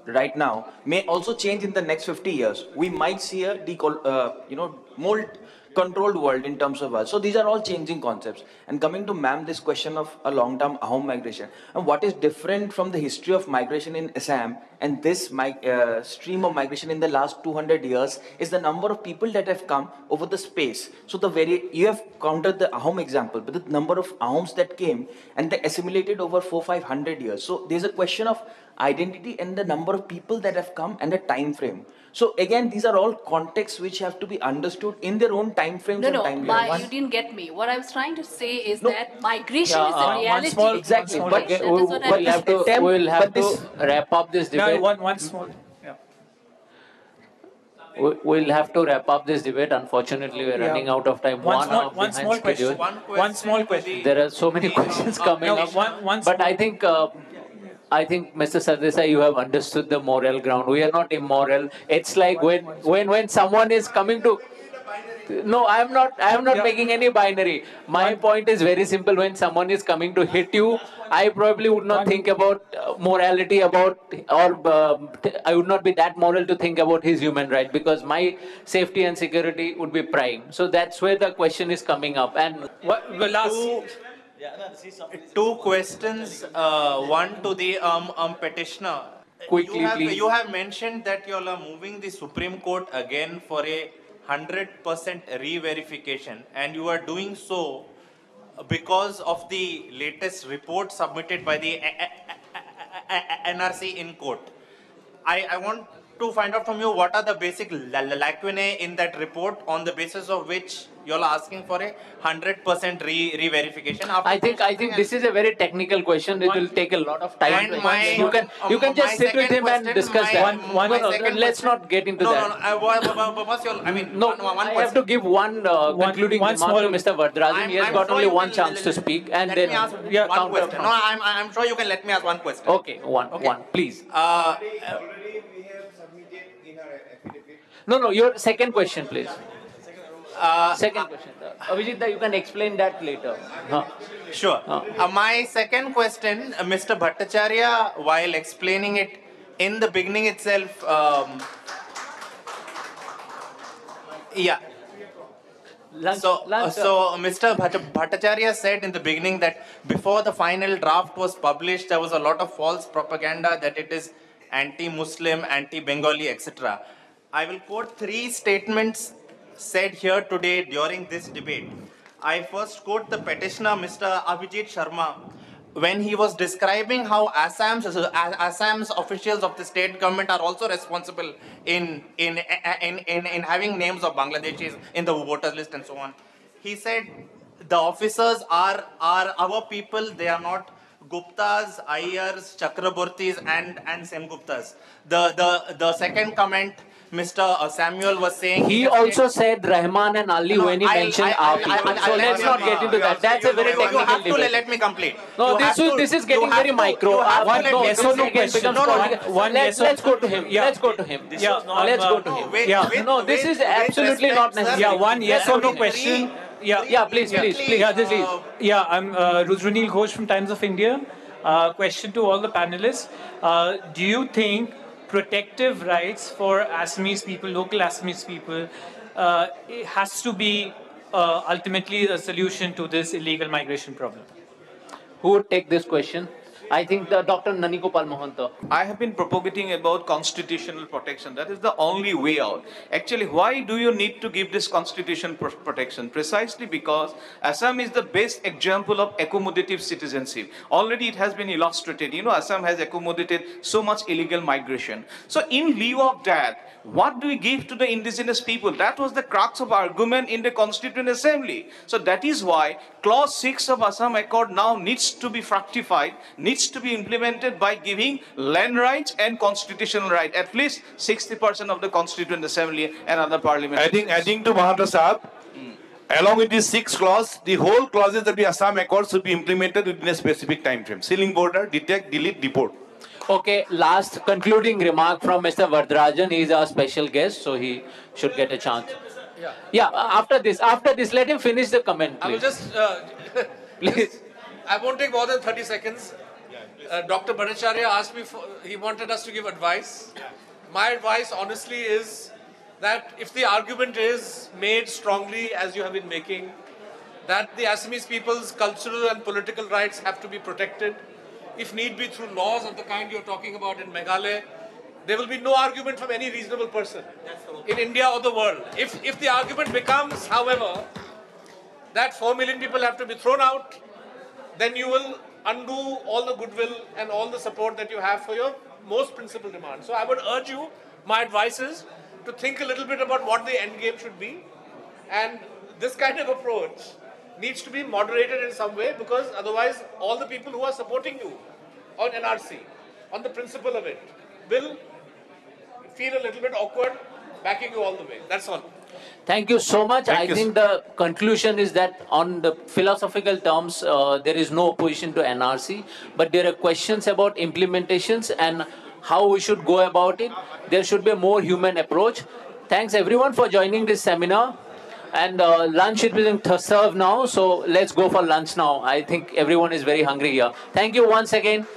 right now may also change in the next 50 years. We might see a more controlled world in terms of us. So these are all changing concepts. And coming to ma'am, this question of a long-term Ahom migration, and what is different from the history of migration in Assam and this stream of migration in the last 200 years is the number of people that have come over the space. So you have counted the Ahom example, but the number of Ahoms that came and they assimilated over 400-500 years. So there's a question of identity and the number of people that have come and the time frame. So again, these are all contexts which have to be understood in their own time frames and timelines.
You didn't get me. What I was trying to say is that migration is a reality.
Exactly. But we'll have to wrap up this debate.
One small.
We'll have to wrap up this debate. Unfortunately, we're running out of time.
One small question. One small question.
There are so many questions coming up. But I think Mr. Sardesai, you have understood the moral ground. We are not immoral. It's like when someone is coming to. No, I am not making any binary. My point is very simple. When someone is coming to hit you, I probably would not think about morality I would not be that moral to think about his human right because my safety and security would be prime. So that's where the question is coming up. And
two questions. One to the petitioner.
Quickly, please.
You have mentioned that you all are moving the Supreme Court again for a 100% re-verification, and you are doing so because of the latest report submitted by the NRC in court. I want to find out from you what are the basic lacunae in that report on the basis of which you all are asking for a 100% re-verification.
I think this is a very technical question. It will take a lot of time. You can just sit with him and discuss that. Let's not get into that. I have to give one concluding remark to Mr. Vardharajan. He has got only one chance to speak, and then
one question. No, I'm sure you can let me ask one question.
Okay, one, please. No, your second question, please. Second question. Abhijit, you can explain that later.
Sure. My second question, Mr. Bhattacharya, while explaining it in the beginning itself, So Mr. Bhattacharya said in the beginning that before the final draft was published, there was a lot of false propaganda that it is anti-Muslim, anti-Bengali, etc. I will quote 3 statements said here today during this debate. I first quote the petitioner, Mr. Abhijit Sharma, when he was describing how Assam's officials of the state government are also responsible in having names of Bangladeshis in the voters list and so on. He said The officers are our people. They are not Guptas, Iyers, Chakrabortis, and Senguptas. The second comment Mr. Samuel was saying.
He also said Rahman and Ali when he mentioned our people. So let's not get into that. That's a very technical debate.
You have to let me complete.
No, this is getting very micro.
One yes or no question.
Let's go to him. Let's go to him.
Yeah,
let's go to him. No, this is absolutely not necessary.
Yeah, one yes or no question.
Yeah, please.
Yeah, I'm Rudranil Ghosh from Times of India. Question to all the panelists. Do you think protective rights for Assamese people, local Assamese people, it has to be ultimately a solution to this illegal migration problem?
Who would take this question? I think Dr. Nanigopal Mahanta.
I have been propagating about constitutional protection. That is the only way out. Actually, why do you need to give this constitutional protection? Precisely because Assam is the best example of accommodative citizenship. Already it has been illustrated. You know, Assam has accommodated so much illegal migration. So in lieu of that, what do we give to the indigenous people? That was the crux of argument in the Constituent Assembly. So that is why Clause 6 of Assam Accord now needs to be fructified, needs to be implemented by giving land rights and constitutional right, at least 60% of the Constituent Assembly and other parliament.
Adding to Mahanta Sahab, along with these 6 clauses, the whole clauses of the Assam Accord should be implemented within a specific time frame. Sealing border, detect, delete, deport.
Okay, last concluding remark from Mr. Vardharajan. He is our special guest, so he should get a chance. Yeah, after this, let him finish the comment, please.
I will just,
please.
I won't take more than 30 seconds. Dr. Bhattacharya asked me, he wanted us to give advice. My advice, honestly, is that if the argument is made strongly, as you have been making, that the Assamese people's cultural and political rights have to be protected, if need be through laws of the kind you're talking about in Meghalaya, there will be no argument from any reasonable person in India or the world. If the argument becomes, however, that 4 million people have to be thrown out, then you will undo all the goodwill and all the support that you have for your most principal demand. So I would urge you, my advice is to think a little bit about what the end game should be, and this kind of approach needs to be moderated in some way, because otherwise all the people who are supporting you on NRC, on the principle of it, will feel a little bit awkward backing you all the way. That's all.
Thank you so much. I think the conclusion is that on the philosophical terms, there is no opposition to NRC, but there are questions about implementations and how we should go about it. There should be a more human approach. Thanks everyone for joining this seminar. And lunch is being served now, so let's go for lunch now. I think everyone is very hungry here. Thank you once again.